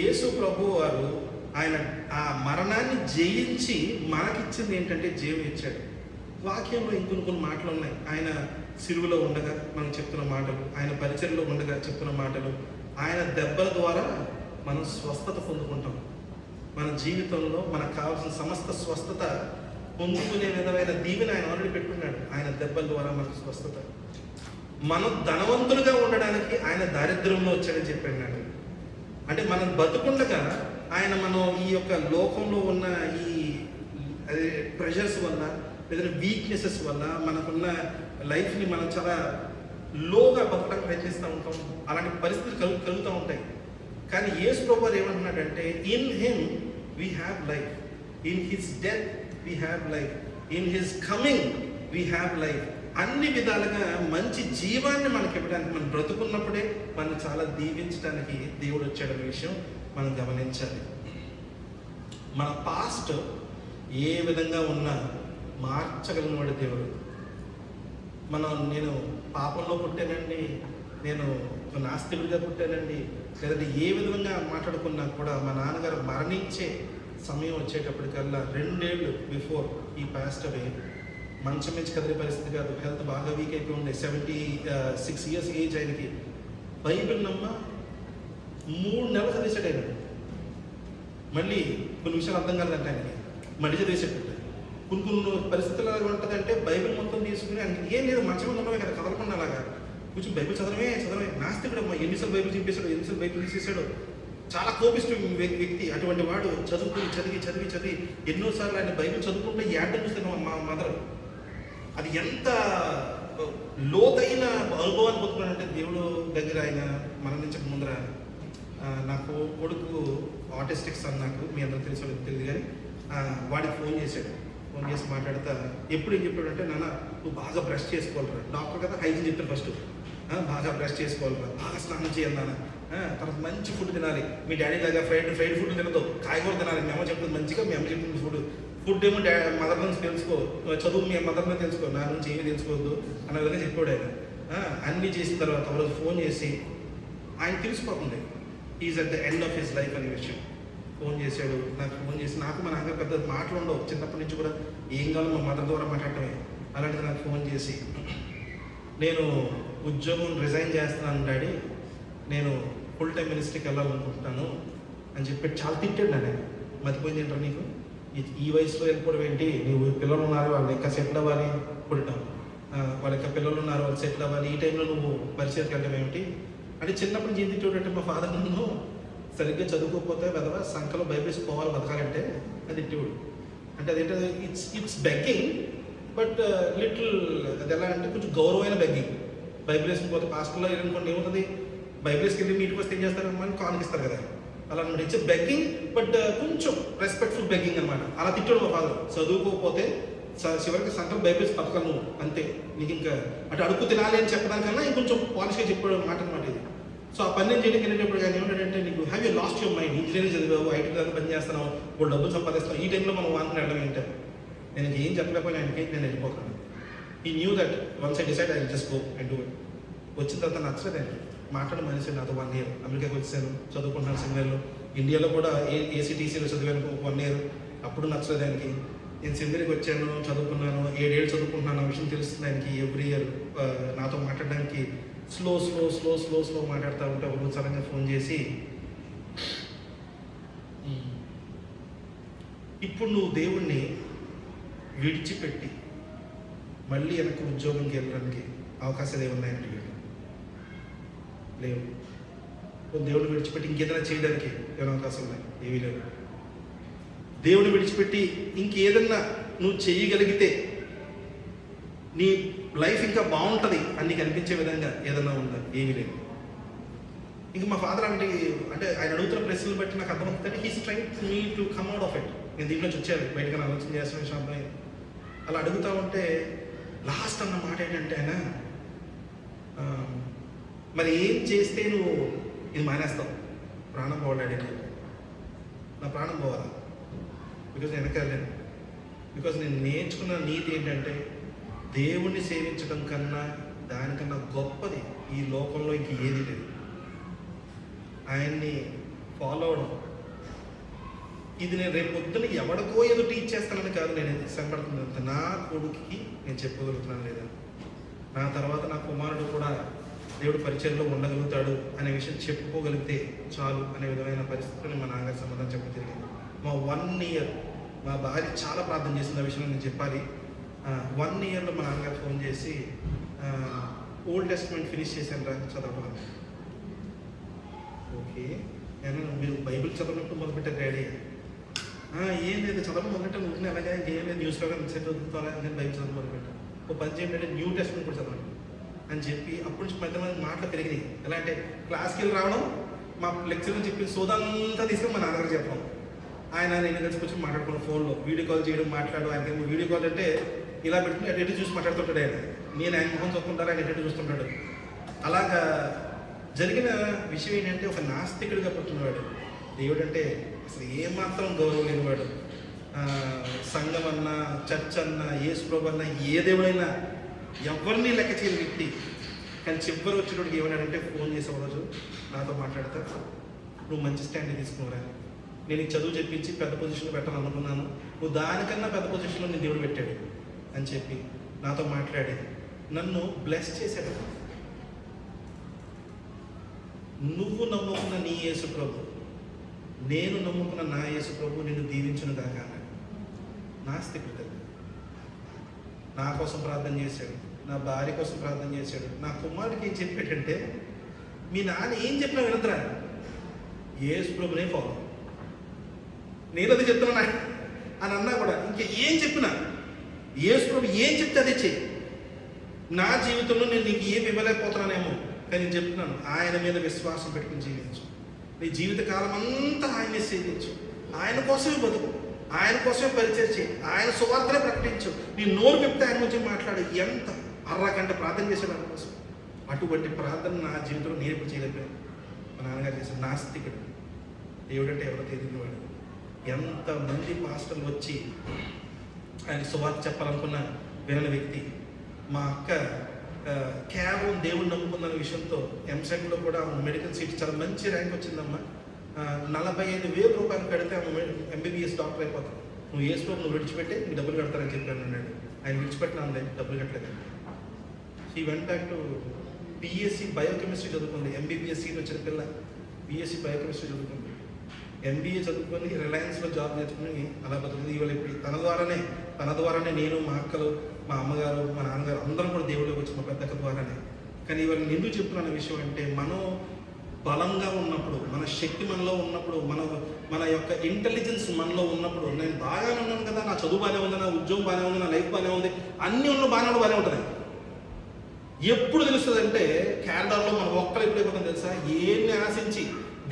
యేసు ప్రభు వారు ఆయన ఆ మరణాన్ని జయించి మనకిచ్చింది ఏంటంటే జీవం ఇచ్చాడు. వాక్యంలో ఇంకొన్ని మాటలు ఉన్నాయి. ఆయన సిలువలో ఉండగా మనం చెప్తున్న మాటలు, ఆయన పరిచర్లో ఉండగా చెప్తున్న మాటలు, ఆయన దెబ్బల ద్వారా మనం స్వస్థత పొందుకుంటాం. మన జీవితంలో మనకు కావాల్సిన సమస్త స్వస్థత పొందుకునే విధమైన దీవెన ఆయన ఆల్రెడీ పెట్టుకున్నాడు. ఆయన దెబ్బల ద్వారా మనకు స్వస్థత. మనం ధనవంతులుగా ఉండడానికి ఆయన దారిద్ర్యంలో వచ్చాడని చెప్పాడు. అంటే మనం బతుకుండగా ఆయన మనం ఈ యొక్క లోకంలో ఉన్న ఈ ప్రెషర్స్ వల్ల లేదా వీక్నెసెస్ వల్ల మనకున్న లైఫ్ని మనం చాలా లోగా బతకడానికి ప్రయత్నిస్తూ ఉంటాం. అలాంటి పరిస్థితులు కలుగుతూ ఉంటాయి. కానీ యేసు ప్రభువు ఏమంటున్నాడంటే, in him we have life, in his death we have life, in his coming we have life. అన్ని విధాలుగా మంచి జీవాన్ని మనకి ఇవ్వడానికి, మనం బ్రతుకున్నప్పుడే మనం చాలా దీవించడానికి దేవుడు వచ్చాడనే విషయం మనం గమనించాలి. మన పాస్ట్ ఏ విధంగా ఉన్నా మార్చగలిగినవాడు దేవుడు. నేను పాపంలో పుట్టానండి, నేను నాస్తికుడిగా పుట్టానండి, లేదంటే ఏ విధంగా మాట్లాడుకున్నా కూడా మా నాన్నగారు మరణించే సమయం వచ్చేటప్పటికల్లా 2 ఏళ్ళు బిఫోర్ ఈ పాస్ట్ అవే, మంచం నుంచి కదిలే పరిస్థితి కాదు, హెల్త్ బాగా వీక్ అయిపోయి ఉండే, 76 ఇయర్స్ ఏజ్ ఆయనకి. బైబిల్ నమ్మ 3 నెలలు చదివేశాడు ఆయన. మళ్ళీ కొన్ని విషయాలు అర్థం కాలేదంటే ఆయనకి మళ్ళీ చదివేసాడు. కొన్ని పరిస్థితులు ఎలా ఉంటుందంటే బైబిల్ మొత్తం తీసుకుని ఆయనకి ఏం లేదు, మంచం ఉండమే కదా, కదలకుండా అలాగా కొంచెం బైబిల్ చదవమే నాస్తికుడు అమ్మా. ఎన్నిసార్లు బైబిల్ చింపేశాడు, ఎన్నిసార్లు బైబిల్ తీసేసాడు. చాలా కోపిష్టి వ్యక్తి. అటువంటి వాడు చదివి ఎన్నోసార్లు ఆయన బైబిల్ చదువుకుంటే ఏడ్డం చూస్తాను మా మదర్. అది ఎంత లోతైన అనుభవాన్ని పొందుకున్నాడంటే దేవుడు దగ్గర ఆయన మరణించక ముందర నాకు కొడుకు ఆటిస్టిక్ సన్, నాకు మీ అందరూ తెలియదు కానీ వాడికి ఫోన్ చేసి మాట్లాడతా ఎప్పుడు ఏం చెప్పాడంటే, నాన్న నువ్వు బాగా బ్రష్ చేసుకోవాలరా, డాక్టర్ కదా హైజీన్ చెప్తాను, ఫస్ట్ బాగా బ్రష్ చేసుకోవాలరా, బాగా స్నానం చేయాలి నాన్న, తర్వాత మంచి ఫుడ్ తినాలి, మీ డాడీ లాగా ఫ్రైడ్ ఫుడ్ తినదు, కాయగూర తినాలి, మీ అమ్మ చెప్తుంది మంచిగా, మీ అమ్మ చెప్తుంది ఫుడ్ ఏమో మదర్ నుంచి తెలుసుకో, చదువు మీ మదర్ నుంచి తెలుసుకో, నా నుంచి ఏమీ తెలుసుకోవద్దు అన్న విధంగా చెప్పాడు ఆయన. అన్నీ చేసిన తర్వాత ఒకరోజు ఫోన్ చేసి ఆయన తెలిసిపోతుంది is at the end of his life అనే విషయం. ఫోన్ చేశాడు, నాకు ఫోన్ చేసి, నాకు మా నాన్నగారు పెద్ద మాటలు ఉండవు, చిన్నప్పటి నుంచి కూడా ఏం కావాలో మా మదర్ ద్వారా మాట్లాడటమే. అలాంటిది నాకు ఫోన్ చేసి, నేను ఉద్యోగం రిజైన్ చేస్తున్నాను డాడీ, నేను ఫుల్ టైం మినిస్ట్రీకి వెళ్ళాలనుకుంటున్నాను అని చెప్పి చాలా తిట్టాడు. నేను మర్చిపోయింది ఏంటో నీకు, ఈ వయసులో వెళ్ళిపోవడం ఏంటి, నీవు పిల్లలు ఉన్నారు వాళ్ళు ఇంకా సెటిల్ అవ్వాలి, పుట్టడం వాళ్ళ ఇంకా పిల్లలు ఉన్నారు వాళ్ళు సెటిల్ అవ్వాలి, ఈ టైంలో నువ్వు పరిచయకి వెళ్ళడం ఏమిటి అంటే చిన్నప్పటి నుంచి ఏం తిట్టాడంటే మా ఫాదర్ నన్ను సరిగ్గా చదువుకోకపోతే వెదవ సంఖలో బైబిల్స్ పోవాలి బతకాలంటే అది తిట్టేవాడు. అంటే అదేంటే ఇట్స్ బెగ్గింగ్, బట్ లిటిల్ అది ఎలా అంటే కొంచెం గౌరవమైన బెగ్గింగ్. బైబిల్ వేసుకుపోతే పాస్టర్లో వెళ్ళనుకోండి ఏమవుతుంది, బైబిల్ వేసుకెళ్ళి మీటికి వస్తే ఏం చేస్తారు అని కానికిస్తారు కదా, అలా అనమాట. ఇట్స్ బెగ్గింగ్ బట్ కొంచెం రెస్పెక్ట్ఫుల్ బెగ్గింగ్ అనమాట. అలా తిట్టాడు మా ఫాదర్. చదువుకోకపోతే చివరికి సంకల్ బైబిల్స్ బతకను అంతే, నీకు ఇంకా అంటే అడుగు తినాలి అని చెప్పడానికన్నా ఇంకొంచెం పాలిష్గా చెప్పాడు మాట అనమాట ఇది. సో ఆ పని నేను చేయడానికి వెళ్ళేటప్పుడు కానీ ఏమంటే నీకు have you lost your mind, engineering చదివావు, ఐటీ దాకా పని చేస్తున్నావు, ఇప్పుడు డబ్బులు సంపాదిస్తావు, ఈ టైంలో మనం వానికి వెళ్ళడం ఏంటంటే నేను ఏం చెప్పలేకపోయినా ఆయనకి నేను వెళ్ళిపోతాను. ఈ knew that once I decide I just go and do it. వచ్చిన తర్వాత నచ్చలేదు ఆయనకి, మాట్లాడడం మనిషి నాతో 1 year అమెరికాకి వచ్చాను, చదువుకుంటున్నాను సెమినార్లో, ఇండియాలో కూడా ఏసీటీసీలో చదివాను 1 year, అప్పుడు నచ్చలేదు ఆయనకి. నేను సెమినార్కి వచ్చాను, చదువుకున్నాను, 7 ఏళ్ళు చదువుకుంటున్నాను, ఆ విషయం తెలుస్తుంది ఆయనకి. ఎవ్రీ ఇయర్ నాతో మాట్లాడడానికి స్లో మాట్లాడుతూ ఉంటే ఒక సడన్గా ఫోన్ చేసి, ఇప్పుడు నువ్వు దేవుణ్ణి విడిచిపెట్టి మళ్ళీ వెనక్కి ఉద్యోగంకి వెళ్ళడానికి అవకాశాలు ఏమున్నాయంటే లేవు. దేవుడిని విడిచిపెట్టి ఇంకేదైనా చేయడానికి ఏమైనా అవకాశాలు ఉన్నాయి? ఏమీ లేవు. దేవుడిని విడిచిపెట్టి ఇంకేదన్నా నువ్వు చేయగలిగితే నీ లైఫ్ ఇంకా బాగుంటుంది అని నీకు అనిపించే విధంగా ఏదన్నా ఉందా? ఏమీ లేదు. ఇంక మా ఫాదర్ అంటే ఆయన అడుగుతున్న ప్రశ్నలు బట్టి నాకు అర్థమవుతుంది, he's trying me to come out of it. నేను దీంట్లో వచ్చాను బయటగా ఆలోచన చేస్తున్న విషయం అర్థమైంది. అలా అడుగుతూ ఉంటే లాస్ట్ అన్న మాట ఏంటంటే ఆయన, మరి ఏం చేస్తే నువ్వు ఇది మానేస్తావు? ప్రాణం పోవాలండి. నా ప్రాణం పోవాలా? బికాజ్ నేను వెనకాలేను. బికాజ్ నేను నేర్చుకున్న నీతి ఏంటంటే దేవుణ్ణి సేవించడం కన్నా దానికన్నా గొప్పది ఈ లోకంలో ఇంక ఏది లేదు. ఆయన్ని ఫాలో అవడం. ఇది నేను రేపు పొద్దున ఎవరికో ఏదో టీచ్ చేస్తానని కాదు నేను ఇష్టపడుతుంది, నా కొడుకుకి నేను చెప్పగలుగుతున్నాను లేదా, నా తర్వాత నా కుమారుడు కూడా దేవుడు పరిచయంలో ఉండగలుగుతాడు అనే విషయం చెప్పుకోగలిగితే చాలు అనే విధమైన పరిస్థితులను మా నాన్నగారి సమాధానం చెప్పడం జరిగింది. మా 1 year మా భార్య చాలా ప్రార్థన చేసింది ఆ విషయంలో నేను చెప్పాలి. 1 yearలో మా నాన్నగారు ఫోన్ చేసి, ఓల్డ్ టెస్ట్మెంట్ ఫినిష్ చేశాను రా చదవడం. ఓకే, నేను మీరు బైబిల్ చదవనప్పుడు మొదలుపెట్టారు డాడీ. ఏం లేదు చదవడం మొదలంటే నువ్వు అలాగే ఏం లేదు, న్యూస్ పేపర్ సెట్ అవుతుందా నేను బైబిల్ చదవడం మొదలుపెట్టాను. ఓ పని చేయండి, న్యూ టెస్ట్మెంట్ కూడా చదవండి అని చెప్పి అప్పటి నుంచి మధ్య మంది మాటలు పెరిగినాయి. ఎలా అంటే క్లాస్కి వెళ్ళి రావడం, మా లెక్చర్ నుంచి చెప్పి సోదంతా తీసుకొని మా నాన్నగారు చెప్పడం, ఆయన నేను కలిసి వచ్చి మాట్లాడుకున్న ఫోన్లో వీడియో కాల్ చేయడం, మాట్లాడు. ఆయన వీడియో కాల్ అంటే ఇలా పెట్టుకుని అటు ఇటు చూసి మాట్లాడుతుంటాడు ఆయన, నేను ఆయన ముఖం చూస్తుంటాను, ఆయన ఎటు చూస్తుంటాడు. అలాగా జరిగిన విషయం ఏంటంటే ఒక నాస్తికుడిగా పుట్టినవాడు. దేవుడు అంటే అసలు ఏమాత్రం గౌరవం లేనివాడు. సంఘం అన్నా, చర్చ్ అన్నా, యేసు ప్రభు అన్నా, ఏ దేవుడైనా ఎవరిని లెక్క చేయని వ్యక్తి. కానీ చివరి వచ్చినోడికి ఏమన్నాడంటే ఫోన్ చేసే రోజు నాతో మాట్లాడతా, నువ్వు మంచి స్టాండ్ తీసుకున్నారా, నేను ఈ చదువు చెప్పించి పెద్ద పొజిషన్లో పెట్టాలనుకున్నాను, నువ్వు దానికన్నా పెద్ద పొజిషన్లో నేను దేవుడు పెట్టాడు అని చెప్పి నాతో మాట్లాడి నన్ను బ్లెస్ చేశాడు. నువ్వు నమ్ముకున్న నీ యేసు ప్రభు, నేను నమ్ముకున్న నా యేసు ప్రభు నిన్ను దీవించును కాక అన్నాడు. నాస్తికుడు నా కోసం ప్రార్థన చేశాడు, నా భార్య కోసం ప్రార్థన చేశాడు. నా కుమారుడికి ఏం చెప్పాడంటే, మీ నాన్న ఏం చెప్పినా వినద్రా, యేసు ప్రభునే ఫాలో. నేను అది చెప్తున్నా అని అన్నా కూడా ఇంకా ఏం చెప్పినా యేసు ప్రభు ఏం చెప్తే అదే చెయ్యి. నా జీవితంలో నేను నీకు ఏం ఇవ్వలేకపోతున్నానేమో కానీ నేను చెప్తున్నాను, ఆయన మీద విశ్వాసం పెట్టుకుని జీవించు. నీ జీవితకాలం అంతా ఆయన్ని సేవించు, ఆయన కోసమే బతుకు, ఆయన కోసమే పరిచయం చేయి, ఆయన సువార్తనే ప్రకటించు. నీ నోరు చెప్తే ఆయన గురించి మాట్లాడు. ఎంత అరగంట ప్రార్థన చేశాడు ఆయన కోసం. అటువంటి ప్రార్థన నా జీవితంలో నేను ఎప్పుడు చేయలేకపోయాను. మా నాన్నగారు చేశాడు. నాస్తికుడు. దేవుడంటే ఎవరో తెలియనివాడు. ఎంతమంది పాస్టర్లు వచ్చి ఆయన సువార్త చెప్పాలనుకున్న వినని వ్యక్తి. మా అక్క కేవలం దేవుని నమ్ముకున్న విషయంతో ఎంసెట్లో కూడా మెడికల్ సీట్ చాలా మంచి ర్యాంక్ వచ్చిందమ్మా. 45,000 రూపాయలు కడితే ఆమె ఎంబీబీఎస్ డాక్టర్ అయిపోతాం. నువ్వు ఏ స్టోర్ నువ్వు విడిచిపెట్టి నీకు డబ్బులు కడతారని చెప్పాను అన్నాడు. ఆయన విడిచిపెట్టినా డబ్బులు కట్టలేదు. ఈ వెంట టు బీఎస్సీ బయోకెమిస్ట్రీ చదువుకుంది. ఎంబీబీఎస్ సీట్ వచ్చిన పిల్ల బీఎస్సీ బయోకెమిస్ట్రీ చదువుకుంది. ఎంబీఏ చదువుకొని రిలయన్స్లో జాబ్ చేసుకుని అలా బతుకుంది. ఇవాళ ఇప్పుడు తన ద్వారానే నేను, మా అక్కలు, మా అమ్మగారు, మా నాన్నగారు అందరం కూడా దేవుడికి వచ్చి మా పెద్దక్క ద్వారానే. కానీ ఇవాళ నేను ఎందుకు చెప్తున్నాను విషయం అంటే, మనం బలంగా ఉన్నప్పుడు, మన శక్తి మనలో ఉన్నప్పుడు, మన యొక్క ఇంటెలిజెన్స్ మనలో ఉన్నప్పుడు, నేను బాగానే ఉన్నాను కదా, నా చదువు బాగానే ఉంది, నా ఉద్యోగం బాగానే ఉంది, నా లైఫ్ బాగానే ఉంది, అన్నీ ఉన్న బాగానే ఉంటుంది. ఎప్పుడు తెలుస్తుంది అంటే క్యాలెండర్లో మనం ఒక్కరు ఎప్పుడైపోతాం తెలుసా? ఏన్ని ఆశించి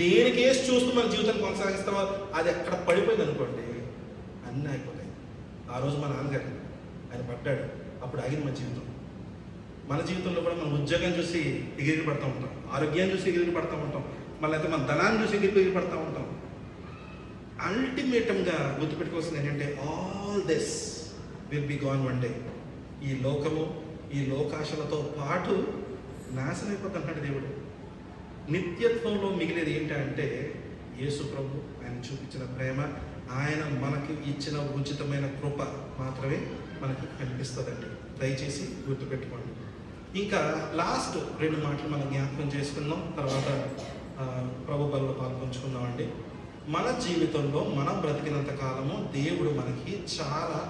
దేనికేసి చూస్తూ మన జీవితాన్ని కొనసాగిస్తామో అది ఎక్కడ పడిపోయింది అనుకోండి, అన్నీ అయిపోతాయి. ఆ రోజు మా నాన్నగారు ఆయన పడ్డాడు, అప్పుడు ఆగింది మన జీవితం. మన జీవితంలో కూడా మనం ఉద్యోగం చూసి ఎగిరి పడుతూ ఉంటాం, ఆరోగ్యాన్ని చూసి ఎగిరి పడుతూ ఉంటాం, మళ్ళీ అయితే మన ధనాన్ని చూసి ఎగిరి పడుతూ ఉంటాం. అల్టిమేటంగా గుర్తుపెట్టుకోవాల్సింది ఏంటంటే, all this will be gone one day. ఈ లోకము, ఈ లోకాశలతో పాటు నాశనం అయిపోతుంటాడు దేవుడు. నిత్యత్వంలో మిగిలేది ఏంటంటే యేసు ప్రభు, ఆయన చూపించిన ప్రేమ, ఆయన మనకి ఇచ్చిన ఉచితమైన కృప మాత్రమే మనకు కనిపిస్తుందండి. దయచేసి గుర్తుపెట్టుకోండి. ఇంకా లాస్ట్ 2 మాటలు మనం జ్ఞాపకం చేసుకుందాం, తర్వాత ప్రభు బలలో పాల్పంచుకుందామండి. మన జీవితంలో మనం బ్రతికినంత కాలము దేవుడు మనకి చాలా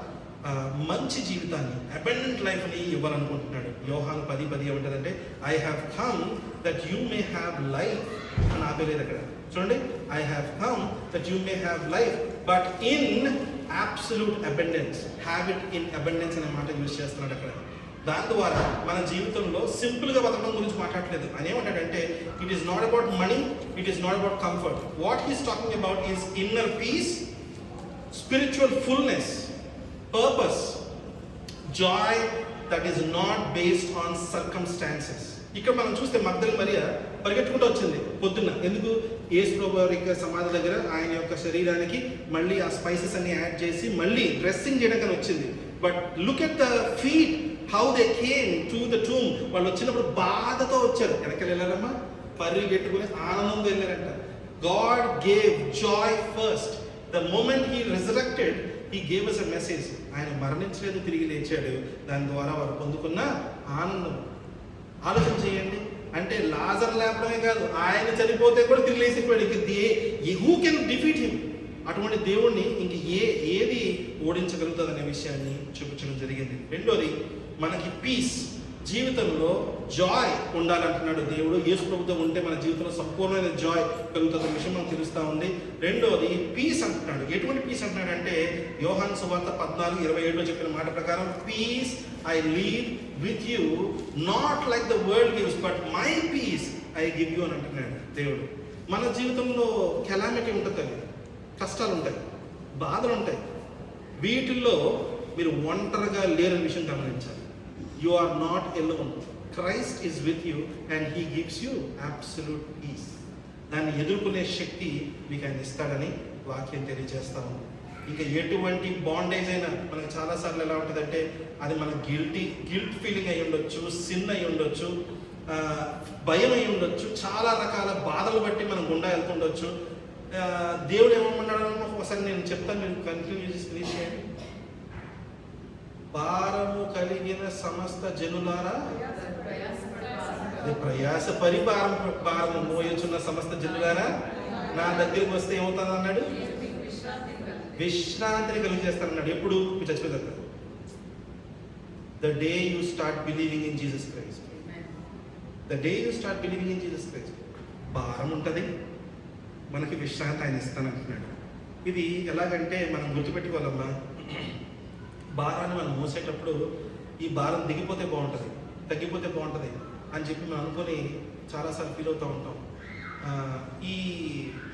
మంచి జీవితాన్ని, అబెండెంట్ లైఫ్ని ఇవ్వాలనుకుంటున్నాడు. యోహాను 10:10 ఏమంటుందంటే, I have come that you may have life అని ఆపేలేదు అక్కడ. చూడండి, I have come that you may have life but in absolute abundance. Have it in abundance అనే మాట యూజ్ చేస్తున్నాడు అక్కడ. దాని ద్వారా మన జీవితంలో సింపుల్గా బతకడం గురించి మాట్లాడలేదు. ఆయన ఏమంటాడంటే, it is not about money, it is not about comfort. What he's talking about is inner peace, spiritual fullness, purpose, joy that is not based on circumstances. ఇక్కడ మనం చూస్తే మగ్దలేనే మరియా పరిగెట్టుకుంటూ వచ్చింది పొద్దున్న. ఎందుకు? యేసు ప్రభు యొక్క సమాధి దగ్గర ఆయన యొక్క శరీరానికి మళ్ళీ ఆ స్పైసెస్ అన్ని యాడ్ చేసి మళ్ళీ డ్రెస్సింగ్ చేయడానికి వచ్చింది. But look at the feet, how they came to the tomb. వాళ్ళు వచ్చినప్పుడు బాధతో వచ్చారు. వెనకాల వెళ్ళారమ్మా, పరిగెట్టుకుని ఆనందంతో వెళ్ళారంట. God gave joy first. The moment he resurrected, he gave us a message. ఆయన మరణించలేదు, తిరిగి లేచాడు. దాని ద్వారా వారు పొందుకున్న ఆనందం ఆలోచన చేయండి. అంటే లాజర్ లేపడమే కాదు, ఆయన చనిపోతే కూడా తిరిగి లేచిపోయాడు. ఇంక హూ కెన్ డిఫీట్ హిమ్? అటువంటి దేవుణ్ణి ఇంక ఏది ఓడించగలుగుతుంది అనే విషయాన్ని చూపించడం జరిగింది. రెండోది, మనకి పీస్, జీవితంలో జాయ్ ఉండాలంటున్నాడు దేవుడు. యేసు ప్రభుతో ఉంటే మన జీవితంలో సంపూర్ణమైన జాయ్ కలుగుతున్న విషయం మనకు తెలుస్తూ ఉంది. రెండోది పీస్ అంటున్నాడు. ఎటువంటి పీస్ అంటున్నాడు అంటే, యోహాను సువార్త 14:27 చెప్పిన మాట ప్రకారం, peace I leave with you, not like the world gives but my peace I give you అని అంటున్నాడు దేవుడు. మన జీవితంలో కెలామిటీ ఉంటుంది, కష్టాలు ఉంటాయి, బాధలు ఉంటాయి. వీటిల్లో మీరు ఒంటరిగా లేరని విషయం గమనించాలి. You are not alone. Christ is with you and he gives you absolute peace. దాన్ని ఎదుర్కొనే శక్తి మీకు ఆయన ఇస్తాడని వాక్యం తెలియజేస్తా ఉంది. ఇంకా ఎటువంటి బాండేజ్ అయినా మనకు చాలాసార్లు ఎలా ఉంటుందంటే, అది మన గిల్ట్ ఫీలింగ్ అయి ఉండొచ్చు, సిన్ అయి ఉండొచ్చు, భయం అయి ఉండొచ్చు, చాలా రకాల బాధలు బట్టి మనం గుండా వెళ్తుండొచ్చు. దేవుడు ఏమన్నాడు ఒకసారి నేను చెప్తాను, మీరు కన్ఫ్యూజ్ చేయండి. భారము కలిగిన సమస్త జనులారా, ప్రయాసపరి భారము మోయచున్న సమస్త జనులారా నా దగ్గరికి వస్తే ఏమవుతుంది అన్నాడు? విశ్రాంతిని కలిగి చేస్తానన్నాడు. ఎప్పుడు? మీరు చచ్చిపోతారు. The day you start believing in Jesus Christ. The day you start believing in Jesus Christ. భారం ఉంటుంది, మనకి విశ్రాంతి ఆయన ఇస్తానంటున్నాడు. ఇది ఎలాగంటే మనం గుర్తుపెట్టుకోవాలమ్మా, భారాన్ని మనం మోసేటప్పుడు ఈ భారం దిగిపోతే బాగుంటుంది, తగ్గిపోతే బాగుంటుంది అని చెప్పి మనం అనుకొని చాలాసార్లు ఫీల్ అవుతూ ఉంటాం. ఈ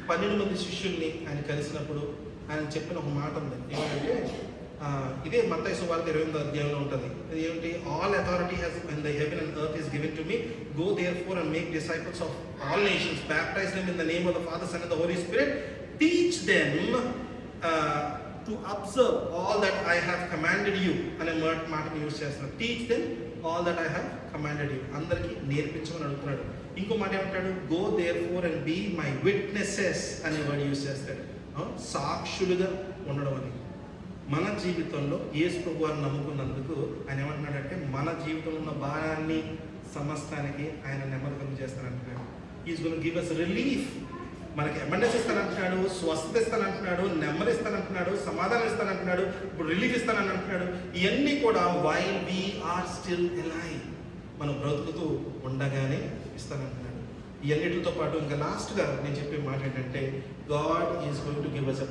12 మంది శిష్యుల్ని ఆయన కలిసినప్పుడు ఆయన చెప్పిన ఒక మాట ఉంది. ఏమంటే, ఇదే మత్తయి సువార్త 28వ అధ్యాయంలో ఉంటుంది. ఇది ఏమిటి? All authority has in the heaven and earth is given to me, go therefore and make disciples of all nations, baptize them in the name of the father, son and the holy spirit, teach them to observe all that I have commanded you అనే మాటను use చేస్తున్నాడు. Teach them all that I have commanded you, అందరికీ నేర్పించమని అడుగుతున్నాడు. ఇంకో మాట ఏమంటాడు, go therefore and be my witnesses అనే వర్డ్ యూజ్ చేస్తాడు. సాక్షులుగా ఉండడం అని. మన జీవితంలో యేసు ప్రభువుని నమ్ముకున్నందుకు ఆయన ఏమంటున్నాడంటే మన జీవితంలో ఉన్న భారాన్ని సమస్తానికి ఆయన నెమ్మది చేస్తానంటున్నాడు. Is gonna give us relief. మనకి అమెండెన్స్ ఇస్తానంటున్నాడు, స్వస్థత ఇస్తానంటున్నాడు, నెమ్మది ఇస్తానంటున్నాడు, సమాధానం ఇస్తానంటున్నాడు, ఇప్పుడు రిలీఫ్ ఇస్తానని అంటున్నాడు. ఇవన్నీ కూడా while we are still alive, మనం బ్రతుకుతూ ఉండగానే ఇస్తానంటున్నాడు. ఇవన్నిటితో పాటు ఇంకా లాస్ట్గా నేను చెప్పే మాట ఏంటంటే, God is going to give us a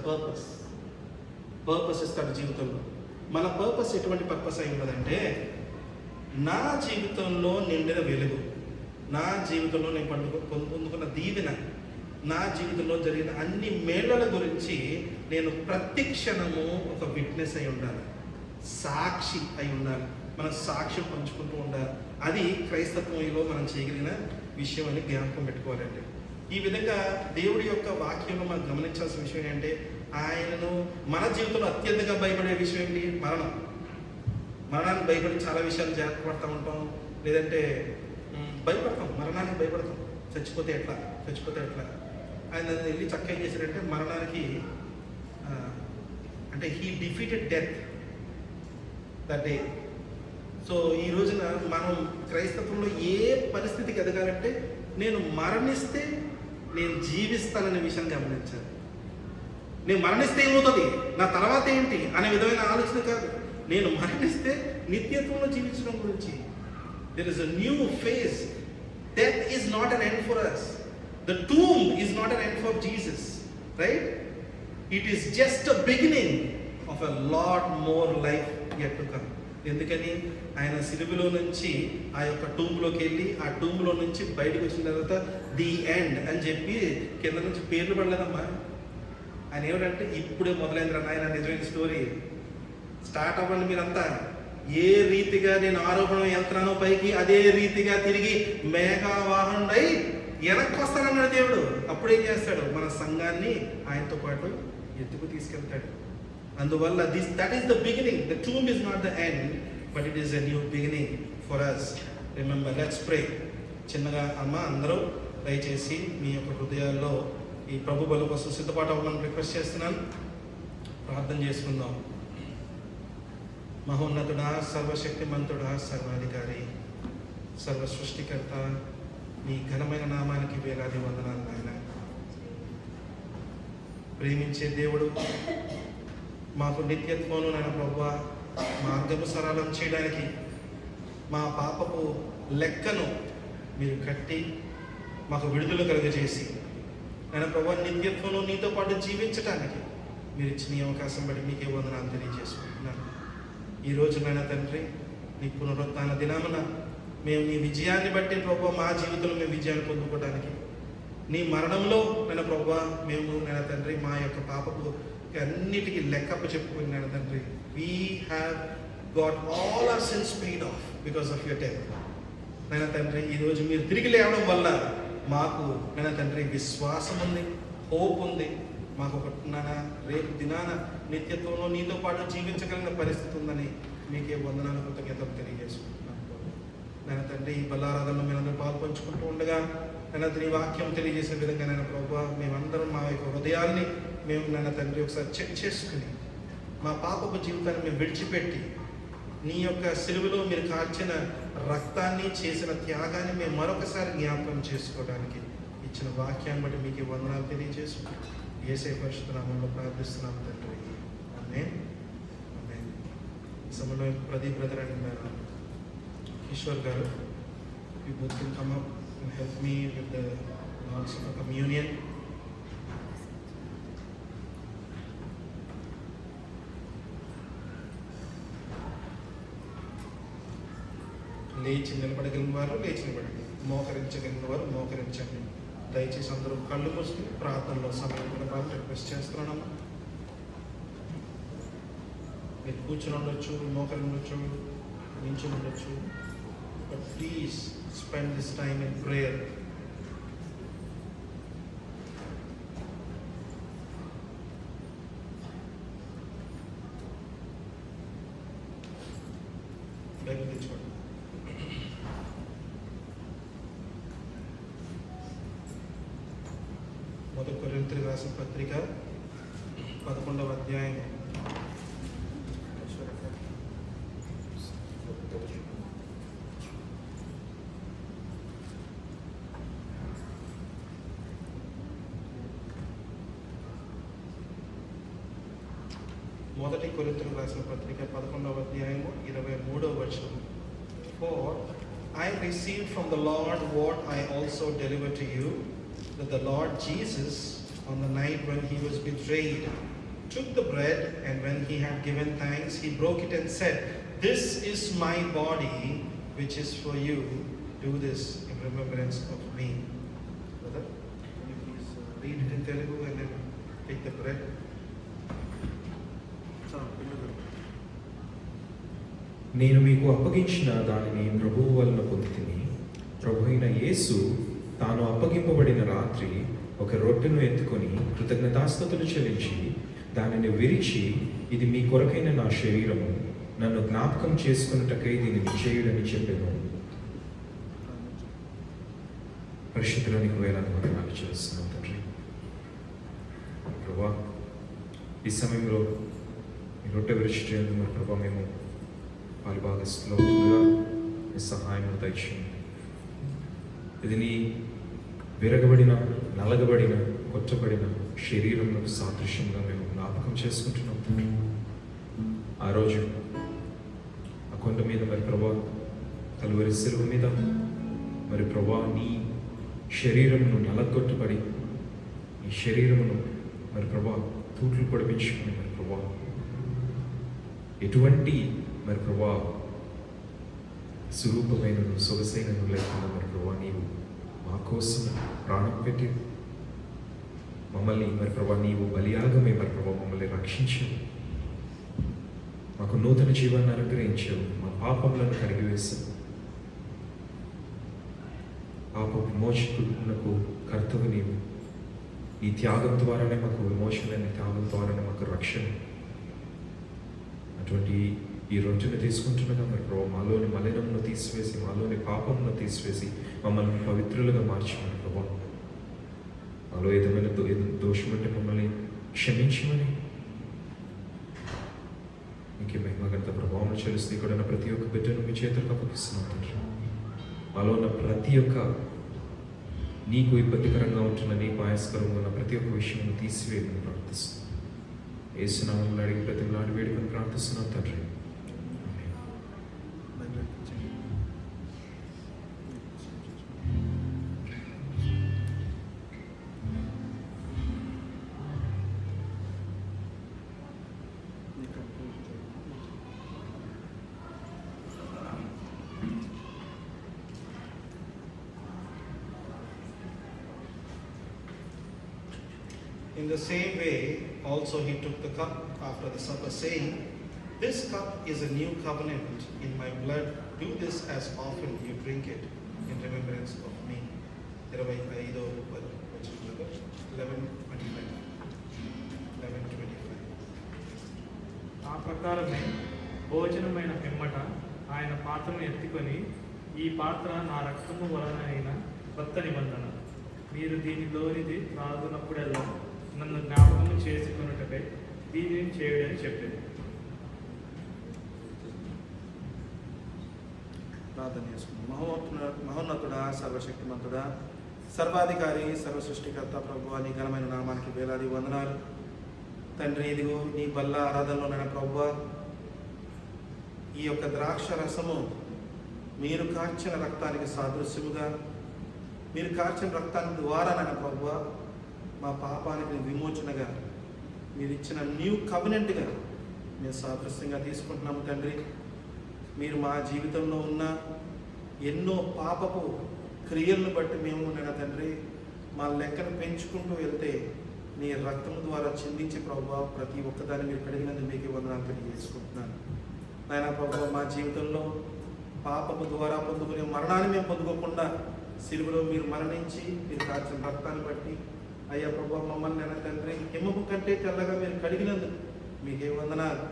purpose ఇస్తాడు జీవితంలో. మన పర్పస్ ఎటువంటి పర్పస్ అయి ఉన్నదంటే, నా జీవితంలో నిండిన వెలుగు, నా జీవితంలో నేను పొందుకున్న దీవెన, నా జీవితంలో జరిగిన అన్ని మేళ్ల గురించి నేను ప్రతి క్షణము ఒక విట్నెస్ అయి ఉండాలి, సాక్షి అయి ఉండాలి, మనం సాక్ష్యం పంచుకుంటూ ఉండాలి. అది క్రైస్తత్వంలో మనం చేయగలిగిన విషయం అని జ్ఞాపకం పెట్టుకోవాలండి. ఈ విధంగా దేవుడి యొక్క వాక్యంలో మనం గమనించాల్సిన విషయం ఏంటంటే, ఆయనను మన జీవితంలో అత్యంతగా భయపడే విషయం ఏంటి? మరణానికి భయపడి చాలా విషయాలు జాగ్రత్త పడుతూ ఉంటాం, లేదంటే భయపడతాం, మరణానికి భయపడతాం. చచ్చిపోతే ఎట్లా ఆయన వెళ్ళి చక్కగా ఏం చేశాడంటే మరణానికి అంటే he defeated death that day. So ఈ రోజున మనం క్రైస్తత్వంలో ఏ పరిస్థితికి ఎదగాలంటే, నేను మరణిస్తే నేను జీవిస్తాననే విషయాన్ని గమనించాలి. నేను మరణిస్తే ఏమవుతుంది, నా తర్వాత ఏంటి అనే విధమైన ఆలోచన కాదు. నేను మరణిస్తే నిత్యత్వంలో జీవించడం గురించి. There is a new phase. Death is not an end for us. The tomb is not an end for Jesus, right? It is just a beginning of a lot more life yet to come. ఎందుకని ఆయన సిలువలో నుంచి ఆ యొక్క టూంలోకి వెళ్ళి ఆ టూంలో నుంచి బయటకు వచ్చిన తర్వాత ది ఎండ్ అని చెప్పి కింద నుంచి పేర్లు పడలేదమ్మా. ఆయన ఏమిటంటే ఇప్పుడే మొదలైందిరా నాయన నిజమైన స్టోరీ. స్టార్ట్ అవ్వండి మీరంతా. ఏ రీతిగా నేను ఆరోపణ యంత్రాను పైకి, అదే రీతిగా తిరిగి మేఘవాహనుడై వెనక్కి వస్తానన్నాడు దేవుడు. అప్పుడేం చేస్తాడు, మన సంఘాన్ని ఆయనతో పాటు ఎత్తుకు తీసుకెళ్తాడు. అందువల్ల that is the beginning. The tomb is not the end, but it is a new beginning for us. Remember, let's pray. చిన్నగా అమ్మ అందరూ దయచేసి మీ యొక్క హృదయాల్లో ఈ ప్రభు బల కోసం సిద్ధపాటు అవ్వమని రిక్వెస్ట్ చేస్తున్నాను. ప్రార్థన చేసుకుందాం. మహోన్నతుడా, సర్వశక్తిమంతుడా, సర్వాధికారి, సర్వ సృష్టికర్త, నీ ఘనమైన నామానికి వేలాది వందనాలు నాయన. ప్రేమించే దేవుడు, మాకు నిత్యత్వంలో నాయన ప్రభువా మార్గము సరళం చేయడానికి మా పాపపు లెక్కను మీరు కట్టి మాకు విడుదల కలుగజేసి నాయన ప్రభువా నిత్యత్వంలో నీతో పాటు జీవించడానికి మీరు ఇచ్చిన ఈ అవకాశం బట్టి మీకే వందనాలు తెలియజేసుకుంటున్నాను. ఈరోజు నాయన తండ్రి, నీ పునరుత్థాన దినమున మేము నీ విజయాన్ని బట్టి ప్రభువా మా జీవితంలో మేము విజయాన్ని పొందుకోవడానికి, నీ మరణంలో నాయన ప్రభువా మేము నాయన తండ్రి మా యొక్క పాపపు అన్నిటికీ లెక్కప్ప చెప్పుకుని నాయన తండ్రి, we have got all our sins paid of because of your death. నాయన తండ్రి, ఈరోజు మీరు తిరిగి లేవడం వల్ల మాకు నాయన తండ్రి విశ్వాసం ఉంది, హోప్ ఉంది. మాకు ఒక రేపు దినాన నిత్యత్వంలో నీతో పాటు జీవించగలిగిన పరిస్థితి ఉందని మీకే వందనాలు కృతజ్ఞతలు తెలియజేసుకుంటున్నాను. నాయన తండ్రి, ఈ బలారాధనలో మీరందరూ పాల్పంచుకుంటూ ఉండగా నాయన నీ వాక్యం తెలియజేసే విధంగా నాయన ప్రభువా మేమందరం మా యొక్క హృదయాల్ని మేము నాయన తండ్రి ఒకసారి చెక్ చేసుకుని మా పాపపు జీవితాన్ని మేము విడిచిపెట్టి నీ యొక్క సిలువలో మీరు కార్చిన రక్తాన్ని, చేసిన త్యాగాన్ని మేము మరొకసారి జ్ఞాపకం చేసుకోవడానికి ఇచ్చిన వాక్యాన్ని బట్టి మీకు వందనాలు తెలియజేసుకుంటాం. యేసయ్య పరిశుద్ధ నామములో ప్రార్థిస్తున్నాము తండ్రి, ఆమేన్. ఆమేన్. ఈ సమయంలో ప్రదీప్ బ్రదర్ అండ్ కిషోర్ గారు, you both can come up and help me with the Lord's Supper communion. లేచి నిలబడగలిగిన వారు లేచి నిలబడండి, మోకరించగలిగిన వారు మోకరించండి. దయచేసి అందరూ కళ్ళు మూసుకుని ప్రార్థనలో సమయం గడపాలని రిక్వెస్ట్ చేస్తున్నాను. మీరు కూర్చుని ఉండొచ్చు, మోకరి ఉండొచ్చు, నించుని ఉండొచ్చు, but please spend this time in prayer. Bible తెచ్చుకోండి. మొదటి కొరింథీయులకు రాసిన పత్రిక 11వ అధ్యాయం. మొదటి కొరింథీయులకు రాసిన పత్రిక 11వ అధ్యాయము 23వ వచనం. For I received from the Lord what I also delivered to you, that the Lord Jesus, on the night when he was betrayed, took the bread, and when he had given thanks, he broke it and said, "This is my body, which is for you. Do this in remembrance of me." Brother, can you please read it in Telugu and then take the bread? నేను మీకు అప్పగించిన దానిని ప్రభువు వలన పొందితిని. ప్రభు అయిన యేసు తాను అప్పగింపబడిన రాత్రి ఒక రొట్టెను ఎత్తుకొని కృతజ్ఞతాస్తుతులు చెల్లించి దానిని విరిచి, ఇది మీ కొరకైన నా శరీరము, నన్ను జ్ఞాపకం చేసుకున్నటకై దీనిని చేయుడని చెప్పాను. పరిశుద్ధులకు వేలాది వందనాలు చేస్తున్నాం తండ్రి. ప్రభా, ఈ సమయంలో ఈ రొట్టె విరిచి చేయాలని ప్రభా మేము పాలుభాగస్తులో ఉంటుందిగా మీ సహాయం దయచేయండి. ఇది నీ విరగబడిన, నలగబడిన, కొట్టబడిన శరీరంలో సాదృశ్యంగా మేము జ్ఞాపకం చేసుకుంటున్నాం. ఆ రోజు ఆ కొండ మీద మరి ప్రభా, కలువరి శిలువ మీద మరి ప్రభా నీ శరీరమును నలగొట్టబడి నీ శరీరమును మరి ప్రభా తూట్లు పొడిపించుకుని మరి ప్రభా ఎటువంటి మరి ప్రభా స్వరూపమైన సొగసైన లేకుండా మరి ప్రభా నీవు మా కోసం ప్రాణం పెట్టి మమ్మల్ని మరి ప్రభా నీవు బలియాగమే మరి ప్రభా మమ్మల్ని రక్షించావు, మాకు నూతన జీవాన్ని అనుగ్రహించావు, మా పాపములను కడిగివేశావు. పాప విమోచకులకు కర్తవు నీవు. ఈ త్యాగం ద్వారానే మాకు విమోచన, నీ త్యాగం ద్వారానే మాకు రక్షణ. అటువంటి ఈ రోజును తీసుకుంటున్నగా మరి ప్రభు మాలోని మలినమును తీసివేసి, మాలోని పాపమును తీసివేసి మమ్మల్ని పవిత్రులుగా మార్చమని ప్రభు, మాలో ఏదైనా దోషం అంటే మమ్మల్ని క్షమించమని నీకే మహిమగంత ప్రభావం చెల్లిస్తే ఇక్కడ ఉన్న ప్రతి ఒక్క బిడ్డను మీ చేతులకు అప్పగిస్తున్నాం తండ్రి. మాలో ఉన్న ప్రతి ఒక్క నీకు ఇబ్బందికరంగా ఉంటున్న, నీకు ఆయాస్కరంగా ఉన్న ప్రతి ఒక్క విషయం తీసివేయమని ప్రార్థిస్తున్నాం. యేసునామములో అడిగి ప్రతిమలాడి వేడుకొని ప్రార్థిస్తున్నాం తండ్రి. In the same way, also he took the cup after the supper, saying, "This cup is a new covenant in my blood. Do this as often you drink it in remembrance of me." 11:25. ఆ ప్రకారమే భోజనమైన పిమ్మట ఆయన పాత్రను ఎత్తుకొని, "ఈ పాత్ర నా రక్తము వలన అయిన కొత్త నిబంధన. మీరు దీనిలోనిది త్రాగునప్పుడల్లా నన్ను జ్ఞాపకము చేసుకున్నట్టుకై దీనిని చేయుడని చెప్పారు. ప్రార్థన చేసుకుందాం. మహోన్నతుడా, సర్వశక్తిమంతుడా, సర్వాధికారి, సర్వసృష్టికర్త ప్రభువా, నీ ఘనమైన నామానికి వేలాది వందనాలు తండ్రి. ఇదిగో నీ బల్ల ఆరాధనలో నైనా ప్రభువా, ఈ యొక్క ద్రాక్ష రసము మీరు కార్చిన రక్తానికి సాదృశ్యముగా, మీరు కార్చిన రక్తానికి ద్వారా నైనా ప్రభువా మా పాపానికి విమోచనగా మీరు ఇచ్చిన న్యూ కవెనెంట్గా మేము సాదృశ్యంగా తీసుకుంటున్నాము తండ్రి. మీరు మా జీవితంలో ఉన్న ఎన్నో పాపపు క్రియలను బట్టి మేము నైనా తండ్రి మా లెక్కను పెంచుకుంటూ వెళ్తే నీ రక్తము ద్వారా చిందించి ప్రభువా ప్రతి ఒక్కదాన్ని మీరు కడిగినందుకు మీకు వందనాలు తెలియజేసుకుంటున్నాను నాయనా. ప్రభువా, మా జీవితంలో పాపము ద్వారా పొందుకునే మరణాన్ని మేము పొందుకోకుండా సిలువలో మీరు మరణించి మీరు కార్చిన రక్తాన్ని బట్టి అయ్యా ప్రభువా మమ్మల్ని నైనా తండ్రి హిమము కంటే తెల్లగా మీరు కడిగినందుకు మీకే వందనాలు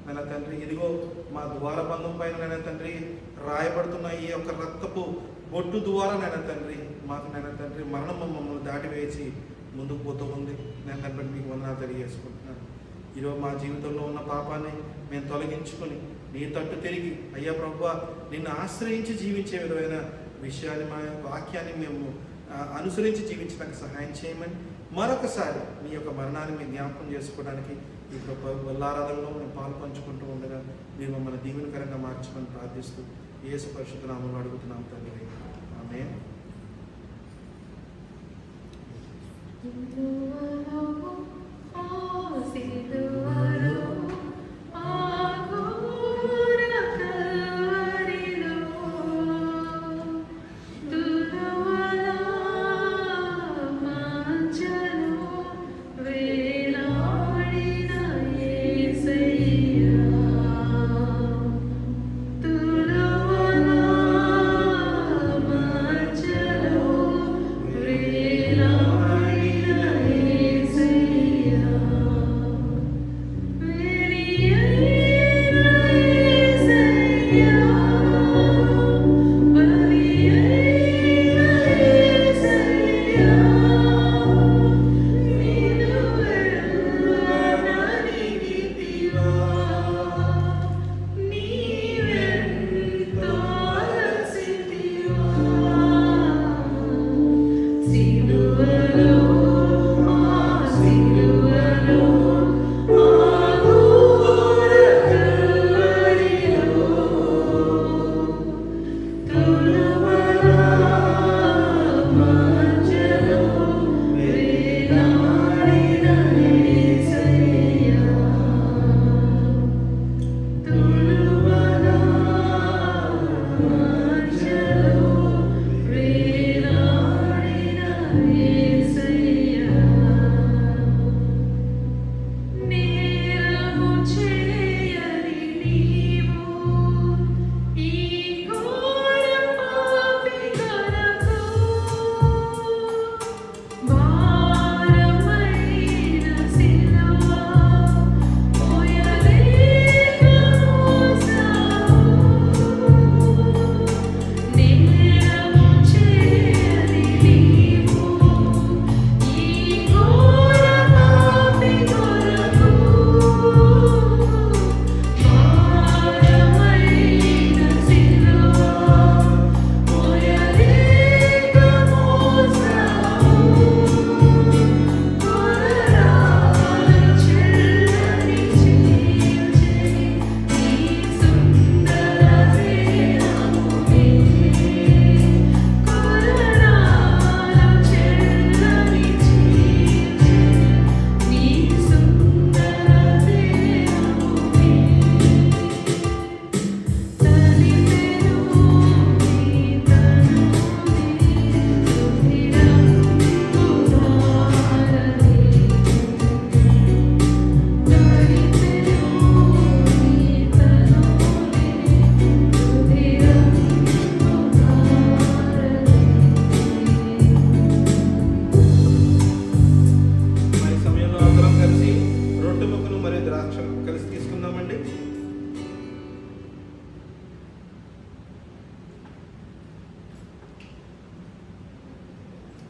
నాయన తండ్రి, ఇదిగో మా ద్వారబంధం పైన నాయన తండ్రి రాయబడుతున్న ఈ యొక్క రక్తపు బొట్టు ద్వారా నాయన తండ్రి మాకు నాయన తండ్రి మరణం మమ్మల్ని దాటివేసి ముందుకు పోతూ ఉంది. నేను తండ్రి మీకు వందనాలు తెలియజేసుకుంటున్నాను. ఈరోజు మా జీవితంలో ఉన్న పాపాన్ని మేము తొలగించుకొని నీ తట్టు తిరిగి అయ్యా ప్రభువా నిన్ను ఆశ్రయించి జీవించే విధమైన విషయాన్ని మా వాక్యాన్ని మేము అనుసరించి జీవించడానికి సహాయం చేయమని మరొకసారి మీ యొక్క మరణాన్ని మేము జ్ఞాపకం చేసుకోవడానికి ఈ బల్లారాధనలో మేము పాలు పంచుకుంటూ ఉండగా మీరు మమ్మల్ని దీవెనకరంగా మార్చమని ప్రార్థిస్తూ యేసు పరిశుద్ధ నామములో అడుగుతున్నాం తండ్రి. ఆమేన్.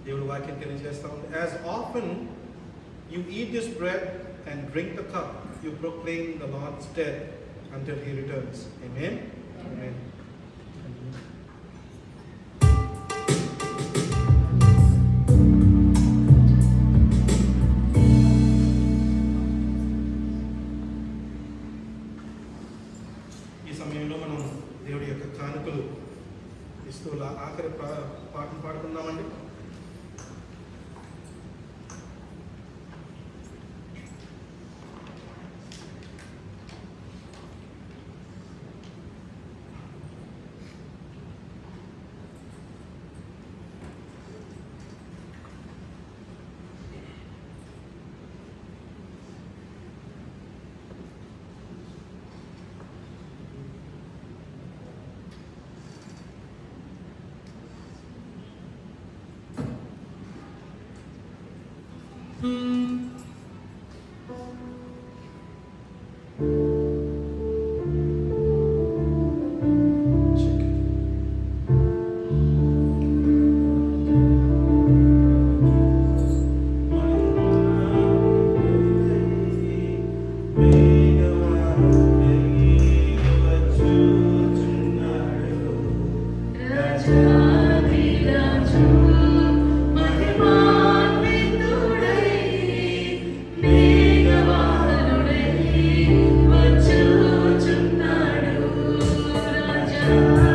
దేవుడు వాక్యం తెలియజేస్తా ఉంది. As often you eat this bread and drink the cup, you proclaim the Lord's death until he returns. Amen. Amen. ఈ సమయంలో మనం దేవుడి యొక్క కానుకలు ఇస్తూ ఆఖరి పాటను పాడుకుందామండి. Thank you.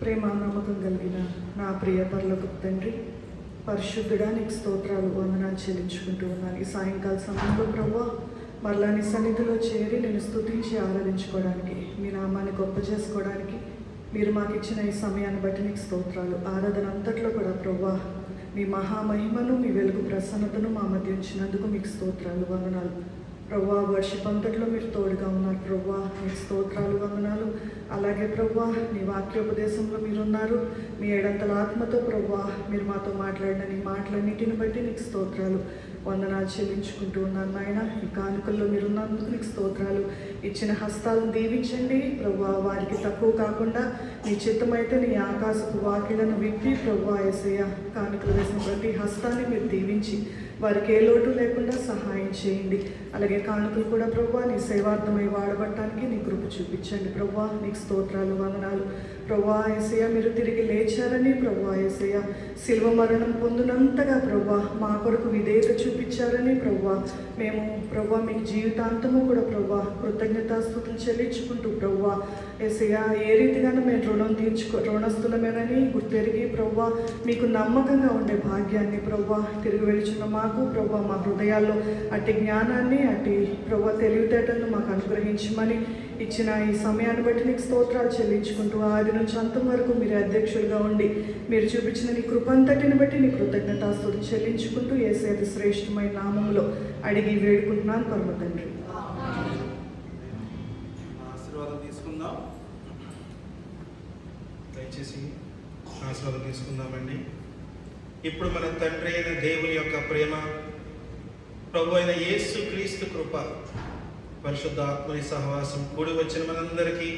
ప్రేమ నమ్మకం కలిగిన నా ప్రియ పరలోకపు తండ్రి, పరిశుద్ధుడా నీకు స్తోత్రాలు వందనాలు చెల్లించుకుంటూ ఉన్నాను. ఈ సాయంకాల సమయంలో ప్రభువా మరలా నీ సన్నిధిలో చేరి నేను స్తుతించి ఆరాధించుకోవడానికి, మీ నామాన్ని గొప్ప చేసుకోవడానికి మీరు మాకు ఇచ్చిన ఈ సమయాన్ని బట్టి నీకు స్తోత్రాలు. ఆరాధన అంతట్లో కూడా ప్రభువా మీ మహామహిమను, మీ వెలుగు ప్రసన్నతను మా మధ్య ఉంచినందుకు మీకు స్తోత్రాలు వందనాలు. ప్రభువా వర్షిప్ అంతట్లో మీరు తోడుగా ఉన్నారు ప్రభువా, మీకు స్తోత్రాలు వందనాలు. అలాగే ప్రభువా నీ వాక్యోపదేశంలో మీరున్నారు, మీ ఏడంతల ఆత్మతో ప్రభువా మీరు మాతో మాట్లాడిన నీ మాటలన్నిటిని బట్టి నీకు స్తోత్రాలు వందనాలు చెల్లించుకుంటూ ఉన్నాను నాయన. ఈ కానుకల్లో మీరున్నందుకు నీకు స్తోత్రాలు. ఇచ్చిన హస్తాలను దీవించండి ప్రభువా, వారికి తక్కువ కాకుండా నీ చిత్తమైతే నీ ఆకాశపు వాకిలను విప్పి ప్రభువా యేసయ్య కానుకలు వేసిన ప్రతి హస్తాన్ని మీరు దీవించి వారికి ఏ లోటు లేకుండా సహాయం చేయండి. అలాగే కానుకలు కూడా ప్రభువా నీ సేవార్థమై వాడబట్టడానికి నీ కృప చూపించండి ప్రభువా, నీకు స్తోత్రాలు వందనాలు. ప్రభువా యేసయ్య మీరు తిరిగి లేచారని ప్రభువా యేసయ్య శిల్వ మరణం పొందినంతగా ప్రభువా మా కొరకు విధేయత చూపించారని ప్రభువా మేము ప్రభువా మీకు జీవితాంతము కూడా ప్రభువా కృతజ్ఞతాస్తుతులు చెల్లించుకుంటూ ప్రభువా యేసయ్య ఏ రీతిగానూ మేము రుణస్థులమేనని గుర్తెరిగి ప్రభువా మీకు నమ్మకంగా ఉండే భాగ్యాన్ని ప్రభువా తిరిగి వెళుచున్న మాకు ప్రభువా మా హృదయాల్లో అట్టి జ్ఞానాన్ని అట్టి ప్రభువా తెలివితేటలను మాకు అనుగ్రహించమని ఇచ్చిన ఈ సమయాన్ని బట్టి నీకు స్తోత్రాలు చెల్లించుకుంటూ ఆది నుంచి అంతం వరకు మీరు అధ్యక్షులుగా ఉండి మీరు చూపించిన నీ కృపంతటిని బట్టి నీ కృతజ్ఞతాస్తుతులు చెల్లించుకుంటూ యేసయ్య అతి శ్రేష్టమైన నామములో అడిగి వేడుకుంటున్నాను పరమ తండ్రి. ఆశీర్వాదం తీసుకుందాం. దయచేసి ఆశీర్వాదం తీసుకుందామండి. ఇప్పుడు మన తండ్రి అయిన దేవుని యొక్క ప్రేమ, ప్రభు అయిన యేసు క్రీస్తు కృప, పరిశుద్ధ ఆత్మని సహవాసం కూడి వచ్చిన మనందరికీ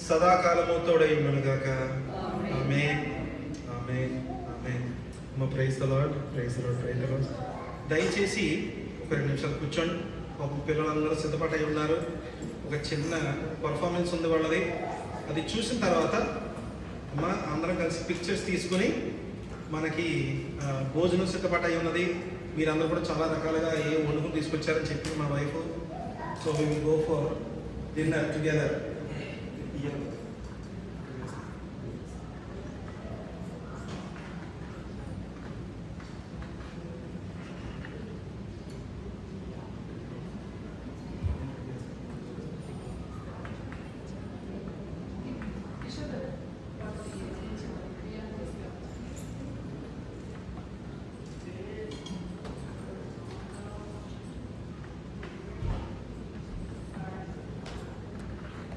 సదాకాలము తోడై ఉండునుగాక. Amen, amen, amen. Praise the lord, praise the lord, praise the lord. దయచేసి ఒక 2 నిమిషాలు కూర్చోండి. పాపం పిల్లలందరూ సిద్ధపడై ఉన్నారు. ఒక చిన్న పర్ఫార్మెన్స్ ఉంది వాళ్ళది. అది చూసిన తర్వాత అందరం కలిసి పిక్చర్స్ తీసుకుని మనకి భోజనం సిద్ధపడై ఉన్నది. మీరందరూ కూడా చాలా రకాలుగా ఏ వండుకుని తీసుకొచ్చారని చెప్పి మా wife. So we will go for dinner together.